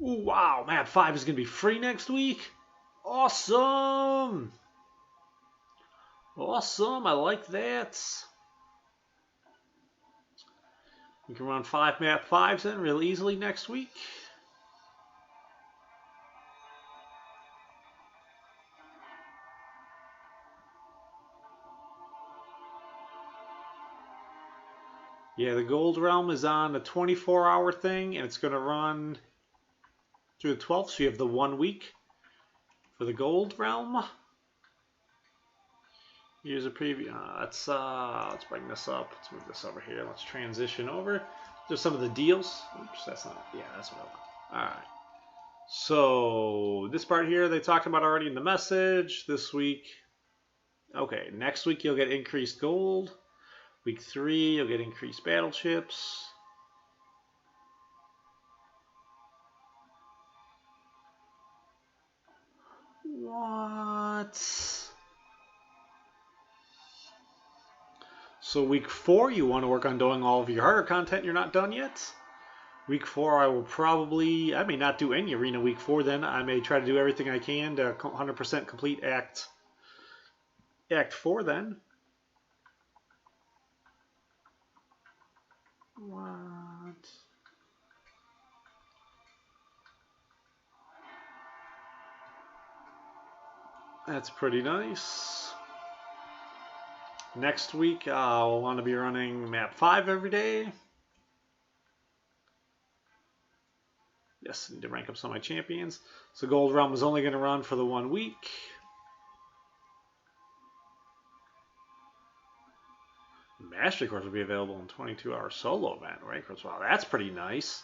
Ooh, wow, map 5 is going to be free next week. Awesome. Awesome, I like that. We can run 5 map 5s then real easily next week. Yeah, the Gold Realm is on a 24-hour thing, and it's going to run through the 12th, so you have the 1 week for the Gold Realm. Here's a preview. Let's bring this up. Let's move this over here. Let's transition over. There's some of the deals. Oops, that's not. Yeah, that's what I want. All right. So this part here they talked about already in the message. This week. Okay, next week you'll get increased gold. Week 3 you'll get increased battle chips. What? So week 4 you want to work on doing all of your harder content you're not done yet. Week 4 I may not do any arena week 4 then. I may try to do everything I can to 100% complete Act 4 then. What? That's pretty nice. Next week, I'll want to be running map 5 every day. Yes, I need to rank up some of my champions. So Gold Realm is only going to run for the 1 week. Mastery course will be available in 22-hour solo event, right? Wow, that's pretty nice.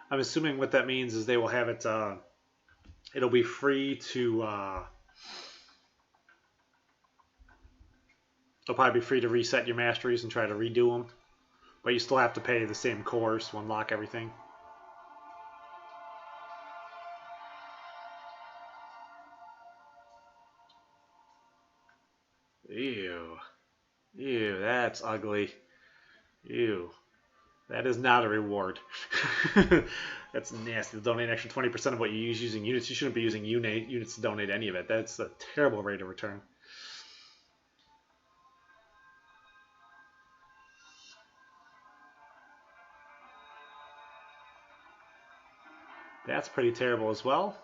I'm assuming what that means is they will have it, it'll be free to, it'll probably be free to reset your masteries and try to redo them. But you still have to pay the same course to unlock everything. Ew. Ew, that's ugly. Ew. That is not a reward. That's nasty. To donate an extra 20% of what you use using units. You shouldn't be using units to donate any of it. That's a terrible rate of return. That's pretty terrible as well.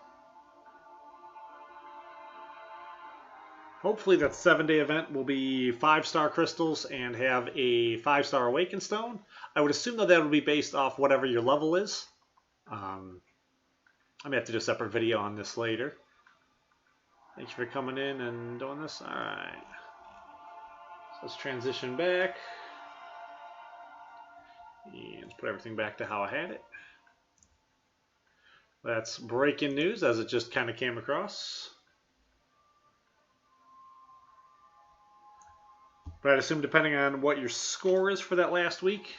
Hopefully that 7-day event will be 5-star crystals and have a 5-star awakened stone. I would assume that will be based off whatever your level is. I may have to do a separate video on this later. Thank you for coming in and doing this. All right. So let's transition back. And let's put everything back to how I had it. That's breaking news as it just kind of came across. But I'd assume depending on what your score is for that last week,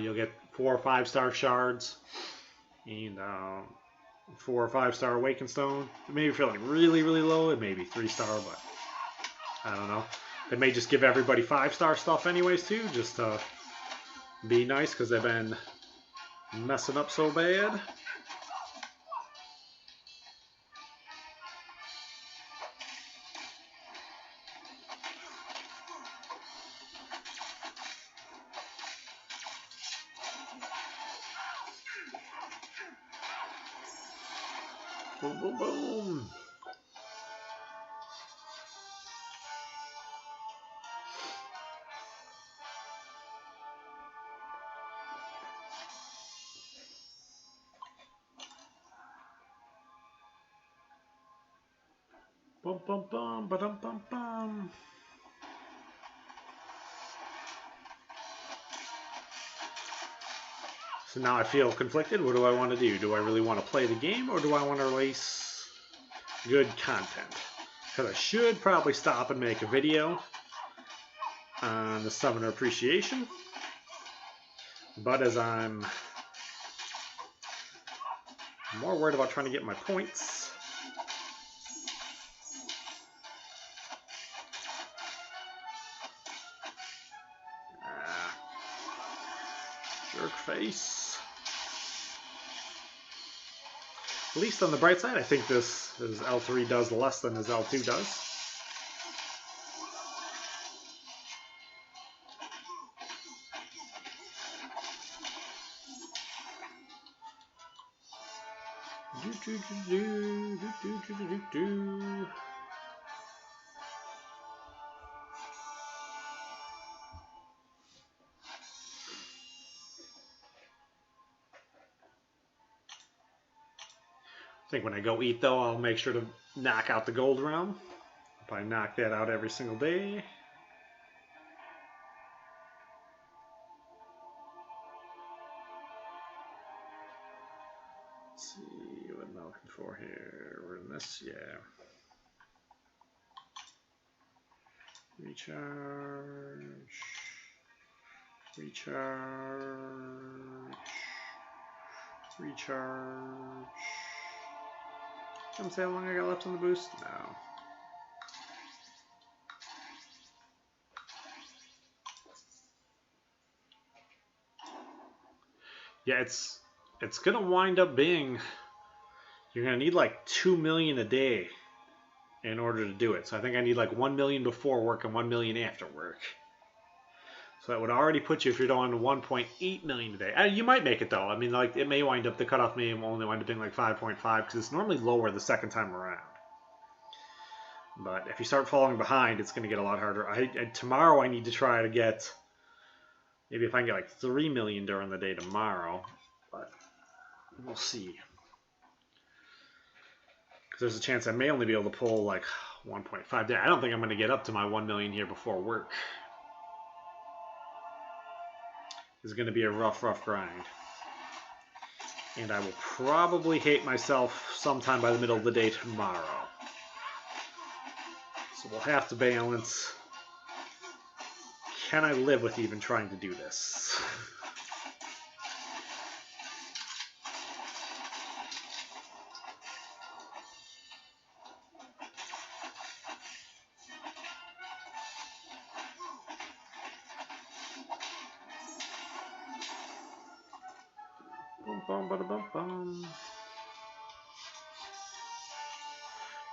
you'll get 4 or 5-star shards and 4 or 5-star awakened stone. Maybe if you're like really, really low, it may be 3-star, but I don't know. They may just give everybody 5-star stuff anyways too, just to be nice because they've been messing up so bad. Boom, boom, boom. Bum, bum, bum, ba-dum, bum, bum. So now I feel conflicted. What do I want to do? Do I really want to play the game or do I want to release good content? Because I should probably stop and make a video on the Summoner Appreciation. But as I'm more worried about trying to get my points, Nice. At least on the bright side, I think his L3 does less than his L2 does. I think when I go eat, though, I'll make sure to knock out the gold realm. I'll probably knock that out every single day. Let's see what I'm looking for here. We're in this, yeah. Recharge. Recharge. Recharge. Can I say how long I got left on the boost? No. Yeah, it's gonna wind up being, you're gonna need like 2 million a day in order to do it. So I think I need like 1 million before work and 1 million after work. So that would already put you, if you're doing 1.8 million a day. You might make it though. I mean, like it may wind up, the cutoff may only wind up being like 5.5 because it's normally lower the second time around. But if you start falling behind, it's going to get a lot harder. Tomorrow I need to try to get, maybe if I can get like 3 million during the day tomorrow. But we'll see. Because there's a chance I may only be able to pull like 1.5 day. I don't think I'm going to get up to my 1 million here before work. Is going to be a rough grind. And I will probably hate myself sometime by the middle of the day tomorrow. So we'll have to balance. Can I live with even trying to do this?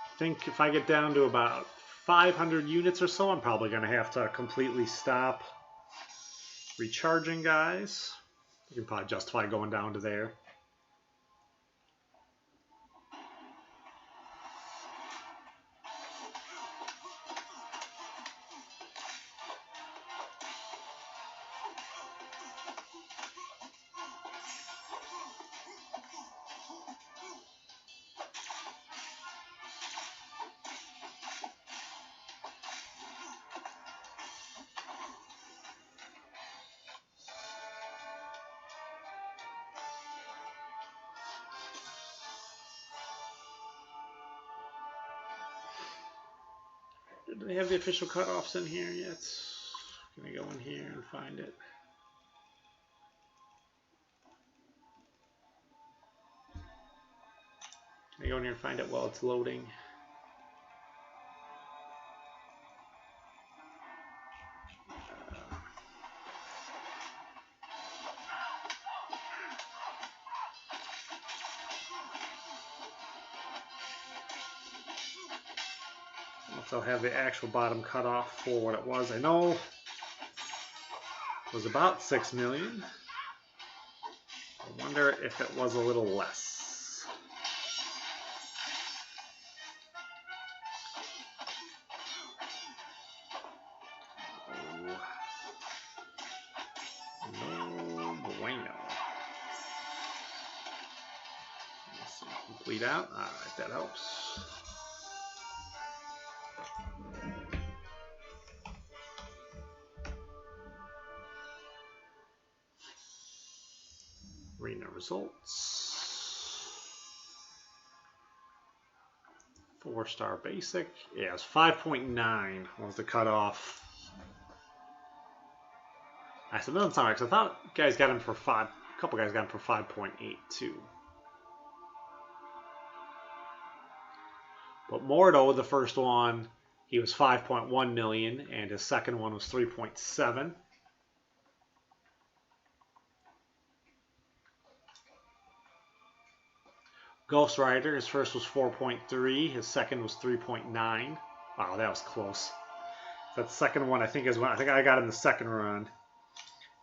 I think if I get down to about 500 units or so, I'm probably going to have to completely stop recharging guys. You can probably justify going down to there. Do they have the official cutoffs in here yet? Can I go in here and find it? Can I go in here and find it while it's loading? They'll have the actual bottom cutoff for what it was. I know it was about 6 million. I wonder if it was a little less. No bueno. Let's see, complete out. All right, that helps. Arena results. 4-star basic. Yeah, it's 5.9 was the cutoff. I said, no, it's not right, because I thought guys got him for 5. A couple guys got him for 5.8 too. But Mordo, the first one, he was 5.1 million, and his second one was 3.7. Ghost Rider, his first was 4.3, his second was 3.9. Wow, that was close. That second one, I think I got him the second run.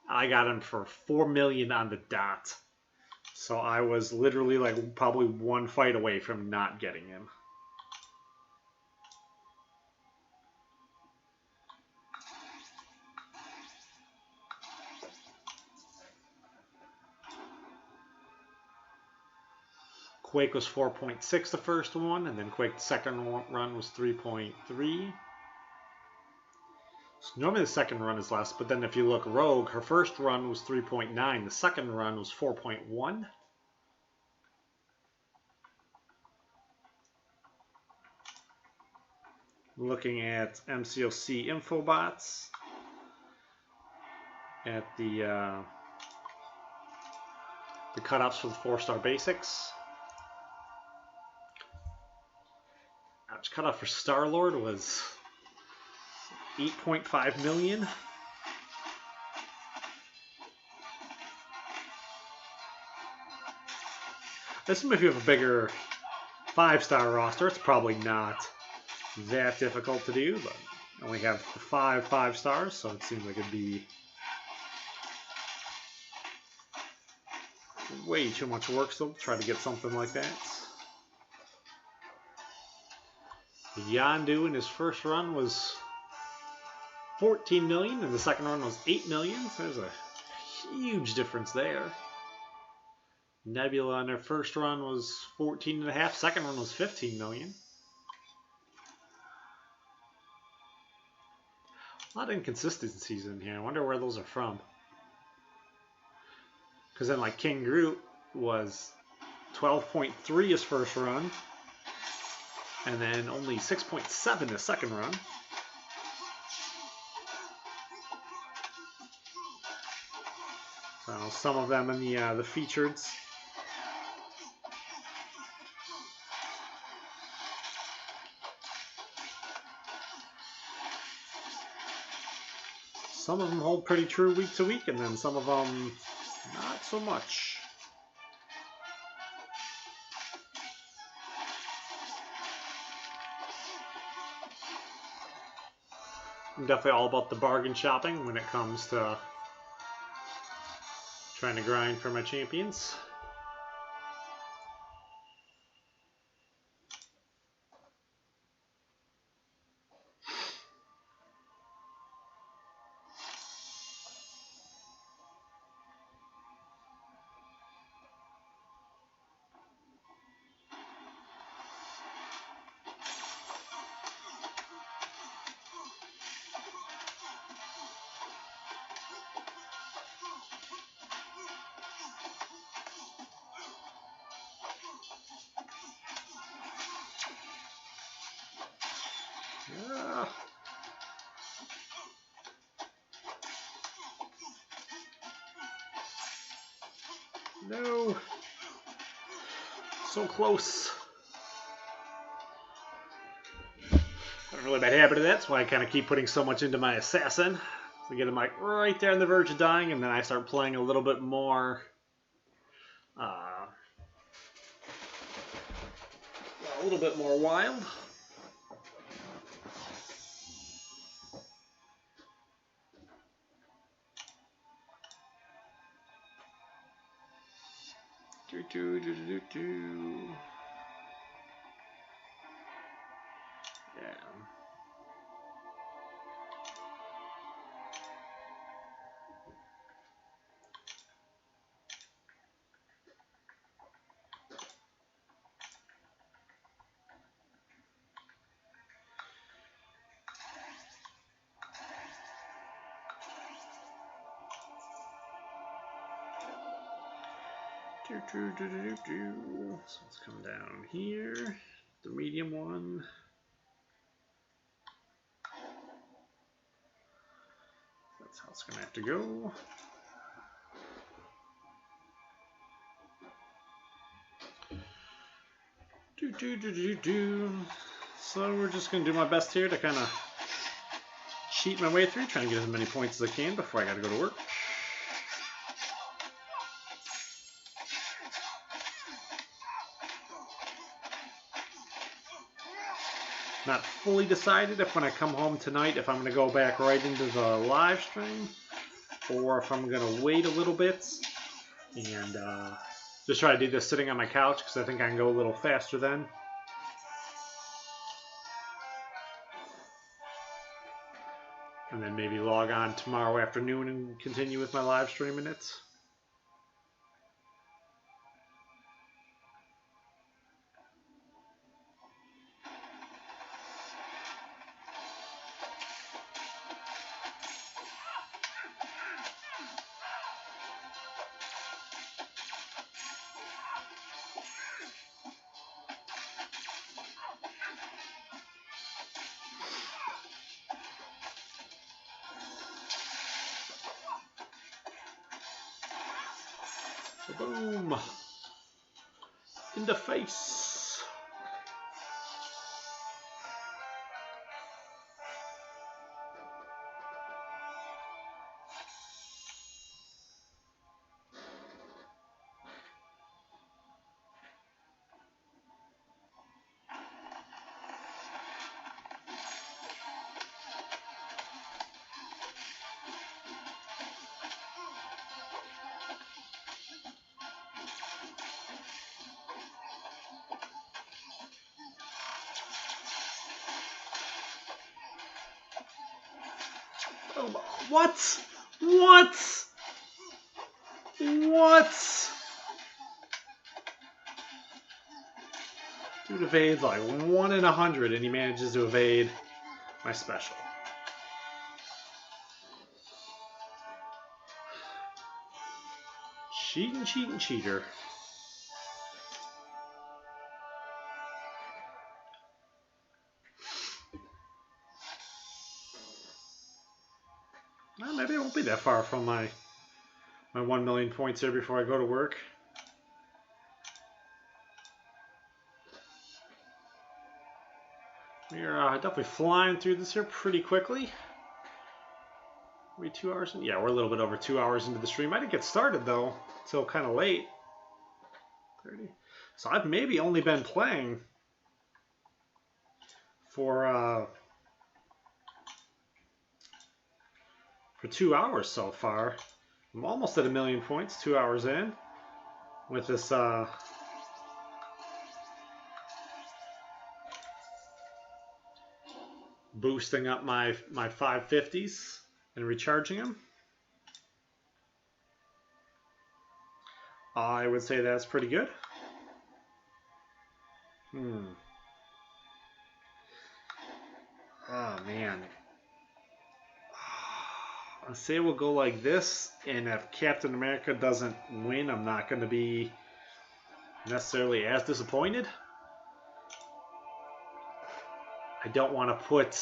I got him for 4 million on the dot. So I was literally like probably one fight away from not getting him. Quake was 4.6 the first one, and then Quake the second run was 3.3. So normally the second run is less, but then if you look Rogue, her first run was 3.9, the second run was 4.1. Looking at MCOC infobots, at the cutoffs for the 4-star basics. Average cutoff for Star-Lord was 8.5 million. This if you have a bigger 5-star roster, it's probably not that difficult to do, but I only have 5 stars, so it seems like it'd be way too much work still to try to get something like that. Yondu in his first run was 14 million, and the second run was 8 million, so there's a huge difference there. Nebula in her first run was 14.5, second run was 15 million. A lot of inconsistencies in here. I wonder where those are from. Because then like King Groot was 12.3 his first run, and then only 6.7 his second run. So some of them in the featured. Some of them hold pretty true week to week, and then some of them not so much. I'm definitely all about the bargain shopping when it comes to trying to grind for my champions. No. So close. I have a really bad habit of that, that's why I kind of keep putting so much into my assassin. So I get him like right there on the verge of dying, and then I start playing a little bit more wild. Yeah. So let's come down here, the medium one. That's how it's gonna have to go. So we're just gonna do my best here to kind of cheat my way through, trying to get as many points as I can before I gotta go to work. Not fully decided if when I come home tonight if I'm going to go back right into the live stream or if I'm going to wait a little bit and just try to do this sitting on my couch because I think I can go a little faster then. And then maybe log on tomorrow afternoon and continue with my live streaming it. Boom! In the face! What? What? What? Dude evades like 1 in 100 and he manages to evade my special. Cheating, cheating, cheater. Well, maybe I won't be that far from my 1 million points here before I go to work. We're definitely flying through this here pretty quickly. Are we 2 hours in? Yeah, we're a little bit over 2 hours into the stream. I didn't get started though until kind of late. 30. So I've maybe only been playing for 2 hours so far. I'm almost at 1 million points, 2 hours in, with this boosting up my 550s and recharging them. I would say that's pretty good. Oh man. I'll say we'll go like this, and if Captain America doesn't win, I'm not going to be necessarily as disappointed. I don't want to put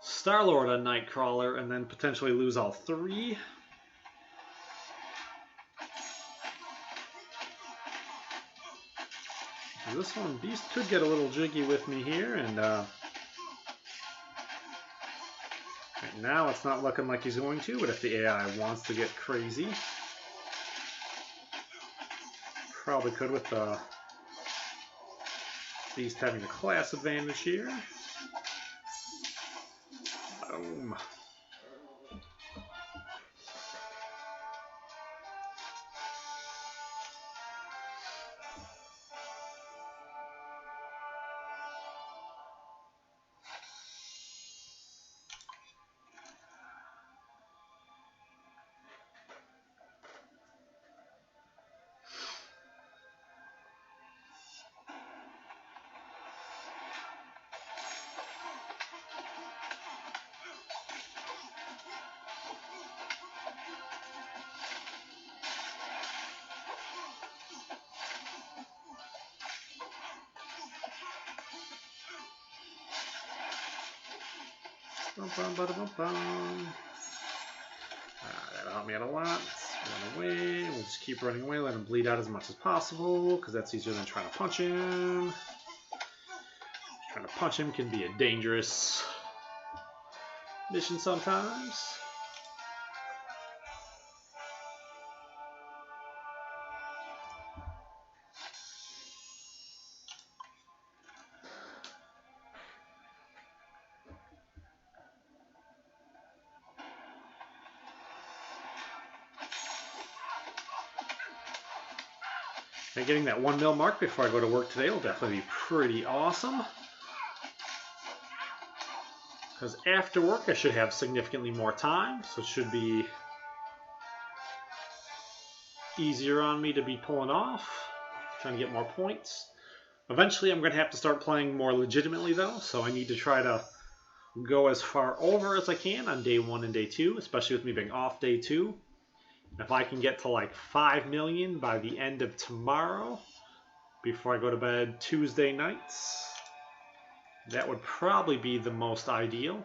Star-Lord on Nightcrawler and then potentially lose all 3. This one, Beast could get a little jiggy with me here, and right now it's not looking like he's going to, but if the AI wants to get crazy, probably could with the Beast having a class advantage here. Boom. That'll help me out a lot. Run away. We'll just keep running away. Let him bleed out as much as possible, because that's easier than trying to punch him. Trying to punch him can be a dangerous mission sometimes. And getting that 1 mil mark before I go to work today will definitely be pretty awesome. Because after work I should have significantly more time, so it should be easier on me to be pulling off, trying to get more points. Eventually I'm going to have to start playing more legitimately though, so I need to try to go as far over as I can on day 1 and day 2, especially with me being off day 2. If I can get to like 5 million by the end of tomorrow, before I go to bed Tuesday nights, that would probably be the most ideal.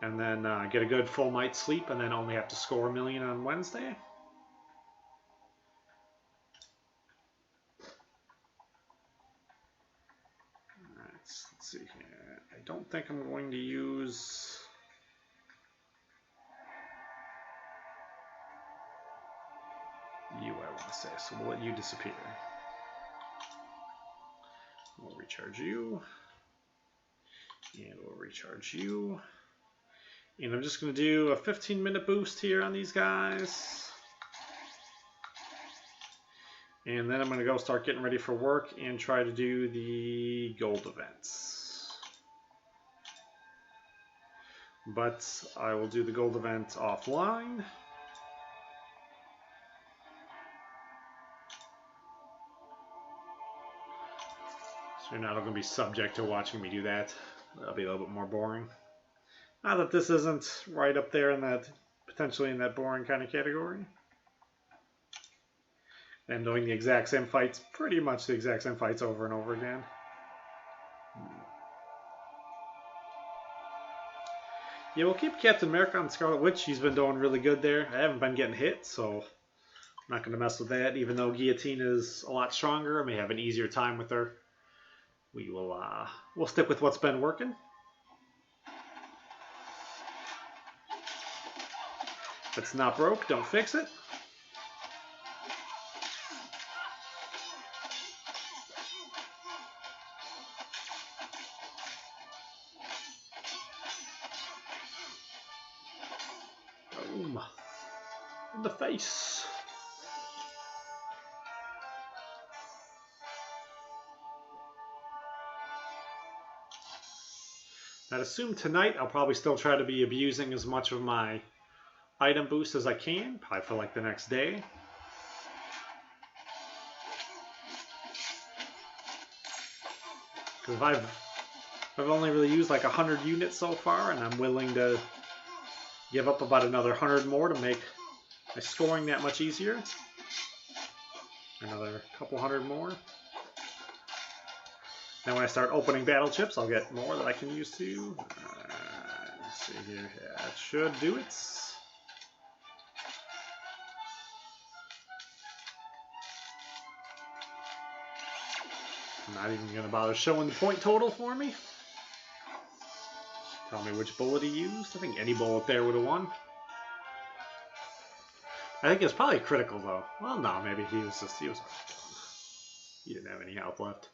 And then get a good full night's sleep and then only have to score 1 million on Wednesday. Alright, let's see here. I don't think I'm going to use... you, I want to say, so we'll let you disappear. We'll recharge you. And we'll recharge you. And I'm just going to do a 15-minute boost here on these guys. And then I'm going to go start getting ready for work and try to do the gold events. But I will do the gold event offline. So you're not going to be subject to watching me do that. That'll be a little bit more boring. Not that this isn't right up there in that, potentially in that boring kind of category. And doing the exact same fights, pretty much the exact same fights over and over again. Yeah, we'll keep Captain America on Scarlet Witch. She's been doing really good there. I haven't been getting hit, so I'm not going to mess with that. Even though Guillotine is a lot stronger, I may have an easier time with her. We'll stick with what's been working. If it's not broke, don't fix it. Boom. In the face. I'd assume tonight I'll probably still try to be abusing as much of my item boost as I can, probably for like the next day. Because I've only really used like 100 units so far, and I'm willing to give up about another 100 more to make my scoring that much easier. Another couple hundred more. Then when I start opening battle chips, I'll get more that I can use too. Let's see here. Yeah, that should do it. I'm not even going to bother showing the point total for me. Tell me which bullet he used. I think any bullet there would have won. I think it's probably critical though. Well, no, maybe he was already done. He didn't have any health left.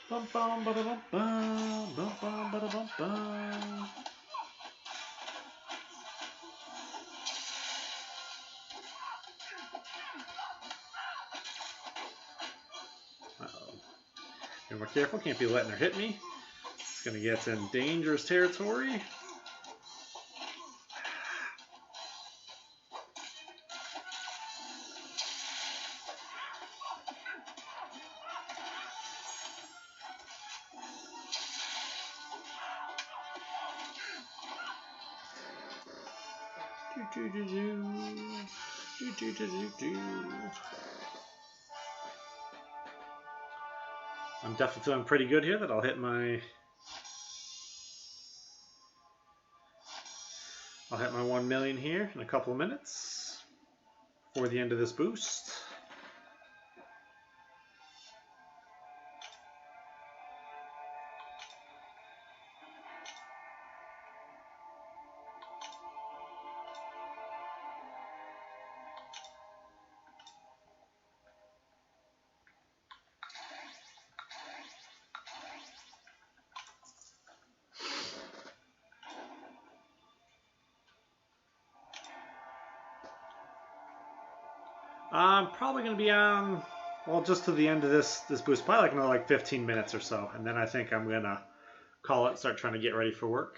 Bum bum ba da bum bum bum bum ba da bum bum. Uh-oh. Be more careful, can't be letting her hit me. It's gonna get in dangerous territory. I'm definitely feeling pretty good here that I'll hit my 1 million here in a couple of minutes before the end of this boost. I'm probably going to be on, well, just to the end of this boost, probably like another like 15 minutes or so, and then I think I'm going to call it, start trying to get ready for work.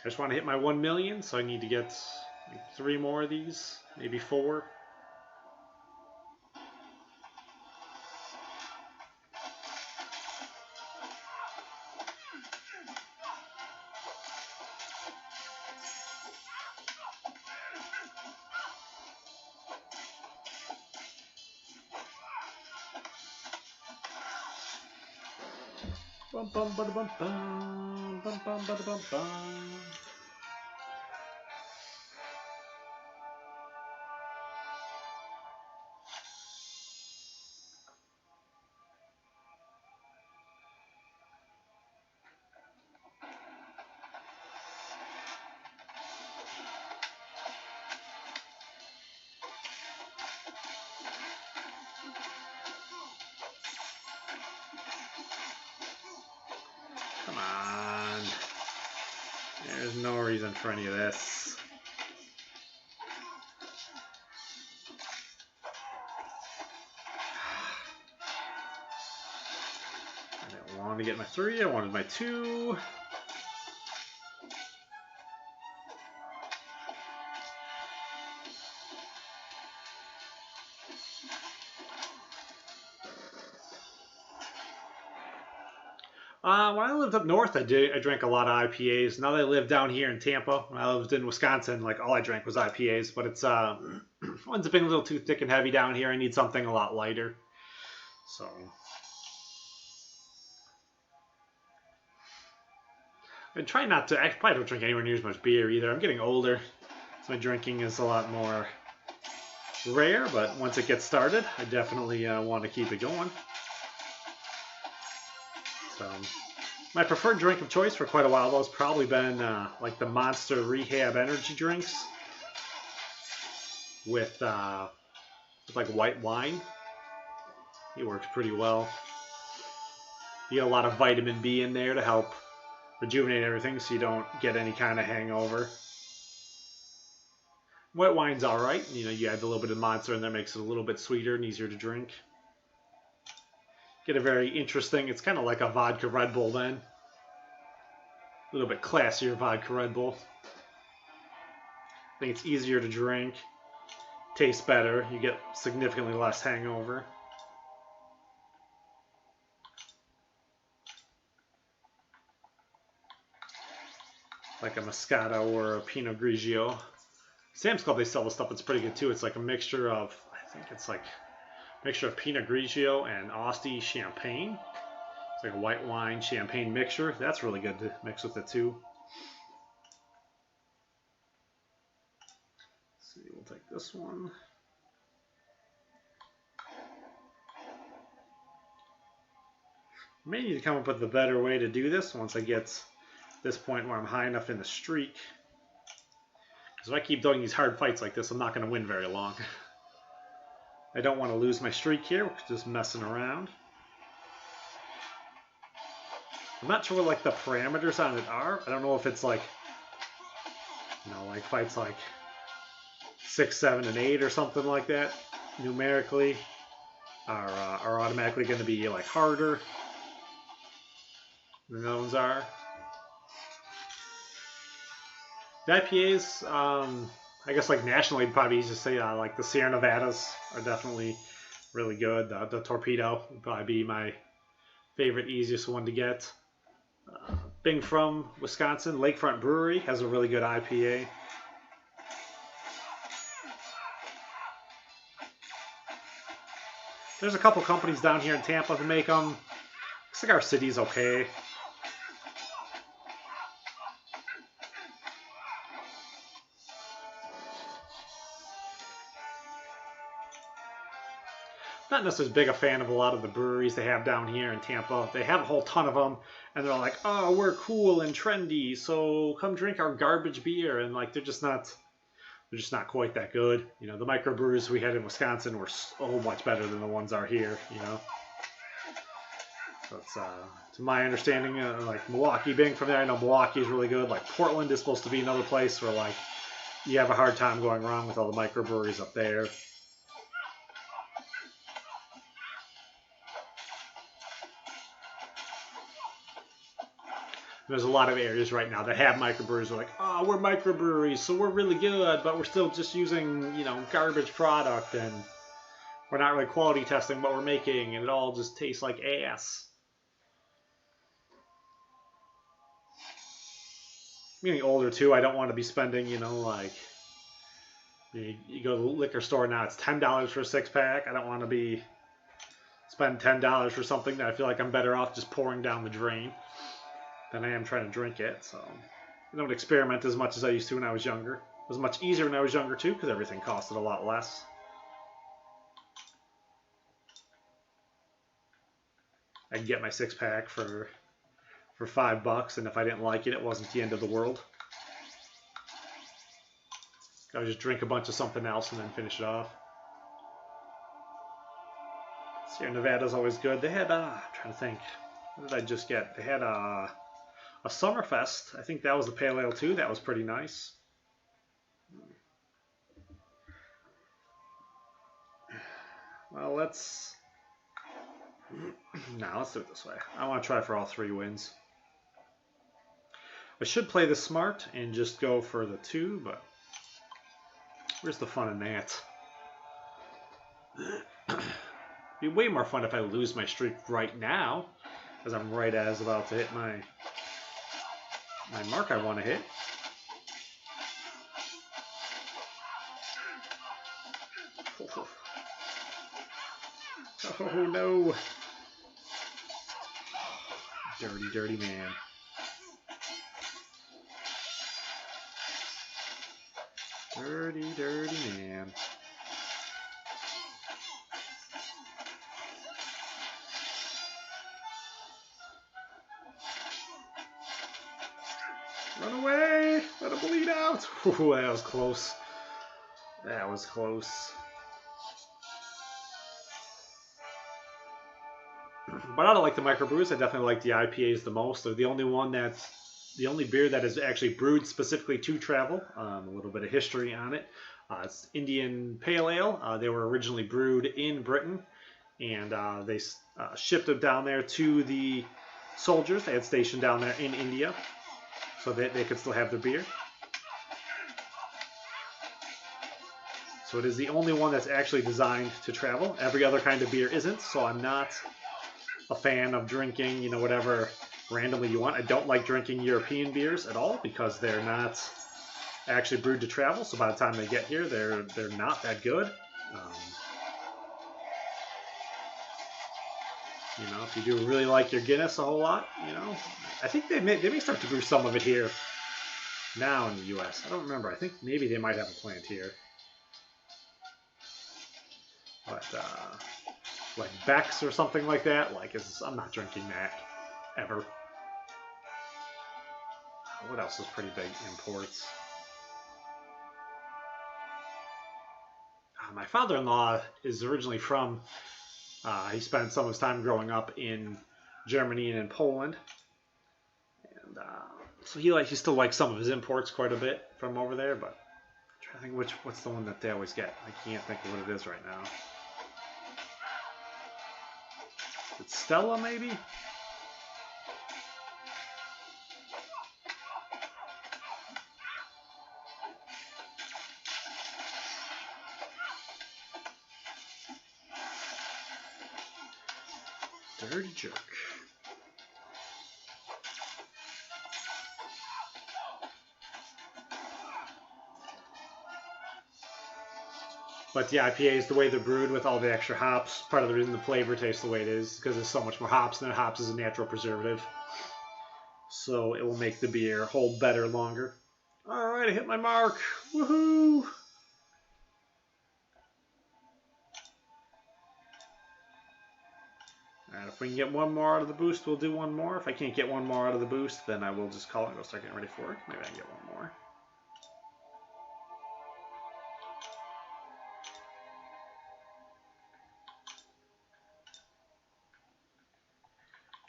I just want to hit my 1 million, so I need to get like 3 more of these, maybe 4. Bum bum bum bum bum bum bum bum bum bum. Come on. There's no reason for any of this. I didn't want to get my 3, I wanted my 2. When I lived up north, I drank a lot of IPAs. Now that I live down here in Tampa, when I lived in Wisconsin, like all I drank was IPAs. But it's ends up being a little too thick and heavy down here. I need something a lot lighter. So I try not to. I probably don't drink anywhere near as much beer either. I'm getting older, so my drinking is a lot more rare. But once it gets started, I definitely want to keep it going. So my preferred drink of choice for quite a while though has probably been like the Monster Rehab energy drinks with like white wine. It works pretty well. You get a lot of vitamin B in there to help rejuvenate everything so you don't get any kind of hangover. White wine's alright. You know, you add a little bit of Monster in there, makes it a little bit sweeter and easier to drink. Get a very interesting, it's kind of like a vodka Red Bull then. A little bit classier vodka Red Bull. I think it's easier to drink. Tastes better. You get significantly less hangover. Like a Moscato or a Pinot Grigio. Sam's Club, they sell the stuff that's pretty good too. It's like a mixture of, I think it's like a mixture of Pinot Grigio and Asti Champagne. It's like a white wine champagne mixture. That's really good to mix with it too. Let's see, we'll take this one. May need to come up with a better way to do this once I get this point where I'm high enough in the streak. Because if I keep doing these hard fights like this, I'm not going to win very long. I don't want to lose my streak here. We're just messing around. I'm not sure what like the parameters on it are. I don't know if it's like, you know, like fights like 6, 7, and 8 or something like that numerically are automatically going to be like harder than those are. The IPAs, I guess like nationally, it'd probably be easy to say like the Sierra Nevadas are definitely really good. The Torpedo would probably be my favorite, easiest one to get. Being from Wisconsin, Lakefront Brewery has a really good IPA. There's a couple companies down here in Tampa that make them. Cigar City's okay. Not necessarily as big a fan of a lot of the breweries they have down here in Tampa. They have a whole ton of them, and they're like, oh, we're cool and trendy, so come drink our garbage beer. And like, they're they're just not quite that good. You know, the microbrews we had in Wisconsin were so much better than the ones are here. You know, so it's to my understanding, like Milwaukee being from there, I know Milwaukee is really good. Like Portland is supposed to be another place where like you have a hard time going wrong with all the microbreweries up there. There's a lot of areas right now that have microbreweries. They're like, oh, we're microbreweries, so we're really good, but we're still just using, you know, garbage product, and we're not really quality testing what we're making, and it all just tastes like ass. I'm getting older too. I don't want to be spending, you know, like you go to the liquor store now, it's $10 for a 6-pack. I don't want to be spending $10 for something that I feel like I'm better off just pouring down the drain than I am trying to drink it. So I don't experiment as much as I used to when I was younger. It was much easier when I was younger too, because everything costed a lot less. I could get my 6-pack for $5, and if I didn't like it, it wasn't the end of the world. I would just drink a bunch of something else and then finish it off. Sierra Nevada's always good. They had, I'm trying to think, what did I just get? They had a Summerfest. I think that was the Pale Ale too. That was pretty nice. Well, let's do it this way. I want to try for all 3 wins. I should play this smart and just go for the 2, but where's the fun in that? It'd be way more fun if I lose my streak right now, as I'm right as about to hit my mark I want to hit. Oh no! Dirty, dirty man. Dirty, dirty man. Run away! Let him bleed out! Ooh, that was close. That was close. But I don't like the microbrews. I definitely like the IPAs the most. They're the only beer that is actually brewed specifically to travel. A little bit of history on it. It's Indian Pale Ale. They were originally brewed in Britain, and they shipped them down there to the soldiers. They had stationed down there in India, so that they could still have their beer. So it is the only one that's actually designed to travel. Every other kind of beer isn't, so I'm not a fan of drinking, you know, whatever randomly you want. I don't like drinking European beers at all because they're not actually brewed to travel. So by the time they get here, they're not that good. You know, if you do really like your Guinness a whole lot, you know, I think they may start to brew some of it here now in the U.S. I don't remember. I think maybe they might have a plant here, but like Beck's or something like that. Like, I'm not drinking that ever. What else is pretty big imports? My father-in-law is originally from, he spent some of his time growing up in Germany and in Poland. And so he still likes some of his imports quite a bit from over there, but I'm trying to think what's the one that they always get. I can't think of what it is right now. It's Stella, maybe? Dirty jerk. But the IPAs, the way they're brewed with all the extra hops, part of the reason the flavor tastes the way it is because there's so much more hops, and hops is a natural preservative. So it will make the beer hold better longer. Alright, I hit my mark. Woohoo! And if we can get one more out of the boost, we'll do one more. If I can't get one more out of the boost, then I will just call it and go start getting ready for it. Maybe I can get one more.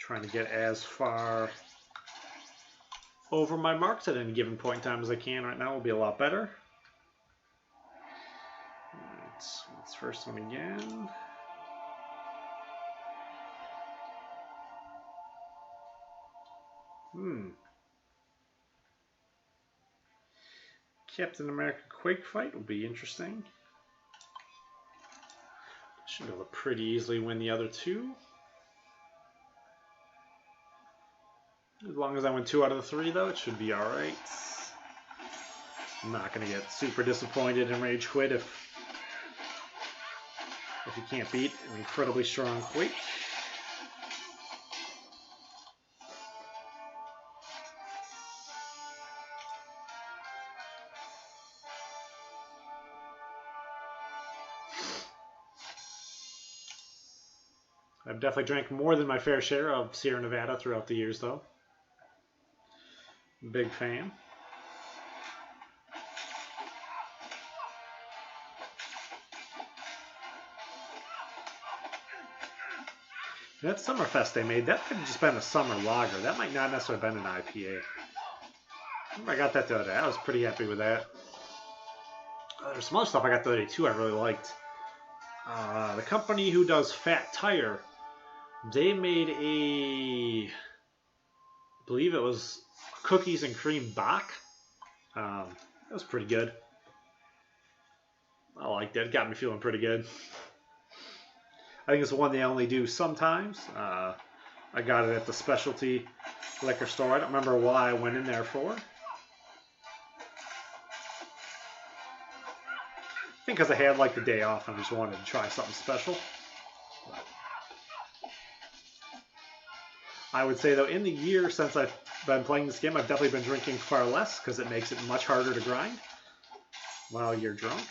Trying to get as far over my marks at any given point in time as I can right now will be a lot better. Let's first one again. Captain America Quake fight will be interesting. Should be able to pretty easily win the other two. As long as I win 2 out of the 3, though, it should be alright. I'm not going to get super disappointed and rage quit if you can't beat an incredibly strong Quake. I've definitely drank more than my fair share of Sierra Nevada throughout the years, though. Big fan. That Summerfest they made, that could have just been a summer lager. That might not necessarily have been an IPA. I got that the other day. I was pretty happy with that. There's some other stuff I got the other day, too, I really liked. The company who does Fat Tire, they made I believe it was cookies and cream Bach. That was pretty good. I liked it. It got me feeling pretty good. I think it's the one they only do sometimes. I got it at the specialty liquor store. I don't remember why I went in there for. I think because I had like the day off and I just wanted to try something special. I would say though, in the year since I've been playing this game, I've definitely been drinking far less because it makes it much harder to grind while you're drunk.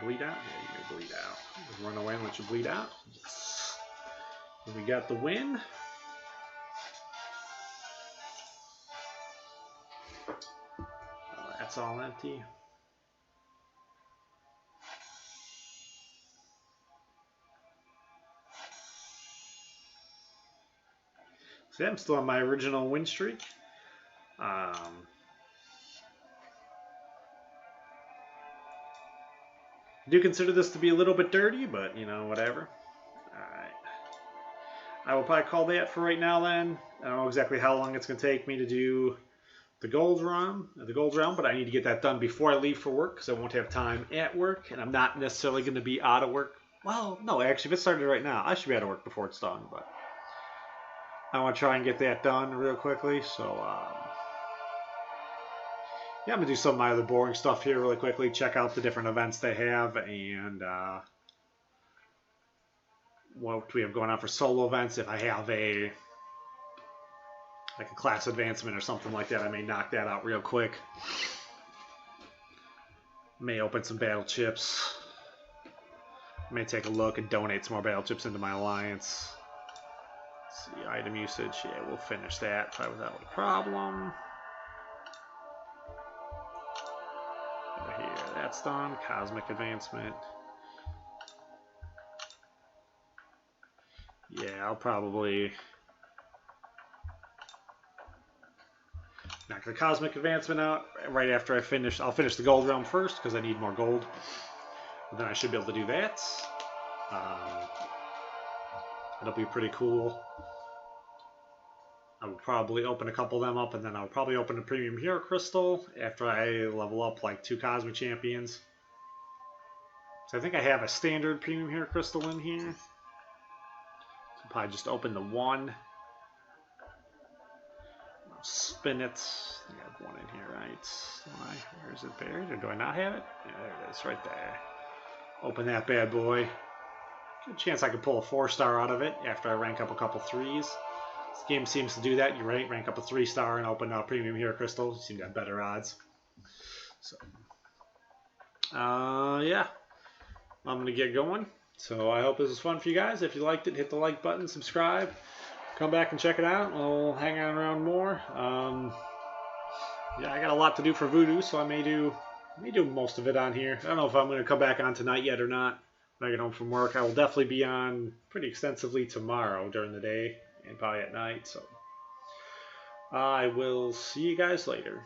Bleed out? Yeah, you may bleed out. Just run away and let you bleed out. Yes. And we got the win. That's all empty. See, I'm still on my original win streak. I do consider this to be a little bit dirty, but, you know, whatever. Alright. I will probably call that for right now then. I don't know exactly how long it's going to take me to do the gold round, but I need to get that done before I leave for work because I won't have time at work, and I'm not necessarily going to be out of work. Well, no, actually, if it started right now, I should be out of work before it's done, but I want to try and get that done real quickly, so yeah, I'm going to do some of my other boring stuff here really quickly, check out the different events they have, and what we have going on for solo events. If I have like a class advancement or something like that, I may knock that out real quick. May open some battle chips. May take a look and donate some more battle chips into my alliance. Let's see, item usage. Yeah, we'll finish that probably without a problem. Over here, that's done. Cosmic advancement. Yeah, I'll probably knock the cosmic advancement out right after I finish. I'll finish the gold realm first because I need more gold. And then I should be able to do that. It'll be pretty cool. I will probably open a couple of them up, and then I'll probably open a premium hero crystal after I level up like 2 cosmic champions. So I think I have a standard premium hero crystal in here. So probably just open the 1. I'll spin it. I have 1 in here, right? Where is it buried, or do I not have it? Yeah, there it is, right there. Open that bad boy. Good chance I could pull a 4-star out of it after I rank up a couple 3s. This game seems to do that. You rank up a 3-star and open a premium hero crystal. You seem to have better odds. So, yeah. I'm going to get going. So I hope this was fun for you guys. If you liked it, hit the like button, subscribe. Come back and check it out. We'll hang on around more. Yeah, I got a lot to do for Voodoo, so I may do most of it on here. I don't know if I'm going to come back on tonight yet or not. When I get home from work, I will definitely be on pretty extensively tomorrow during the day and probably at night. So I will see you guys later.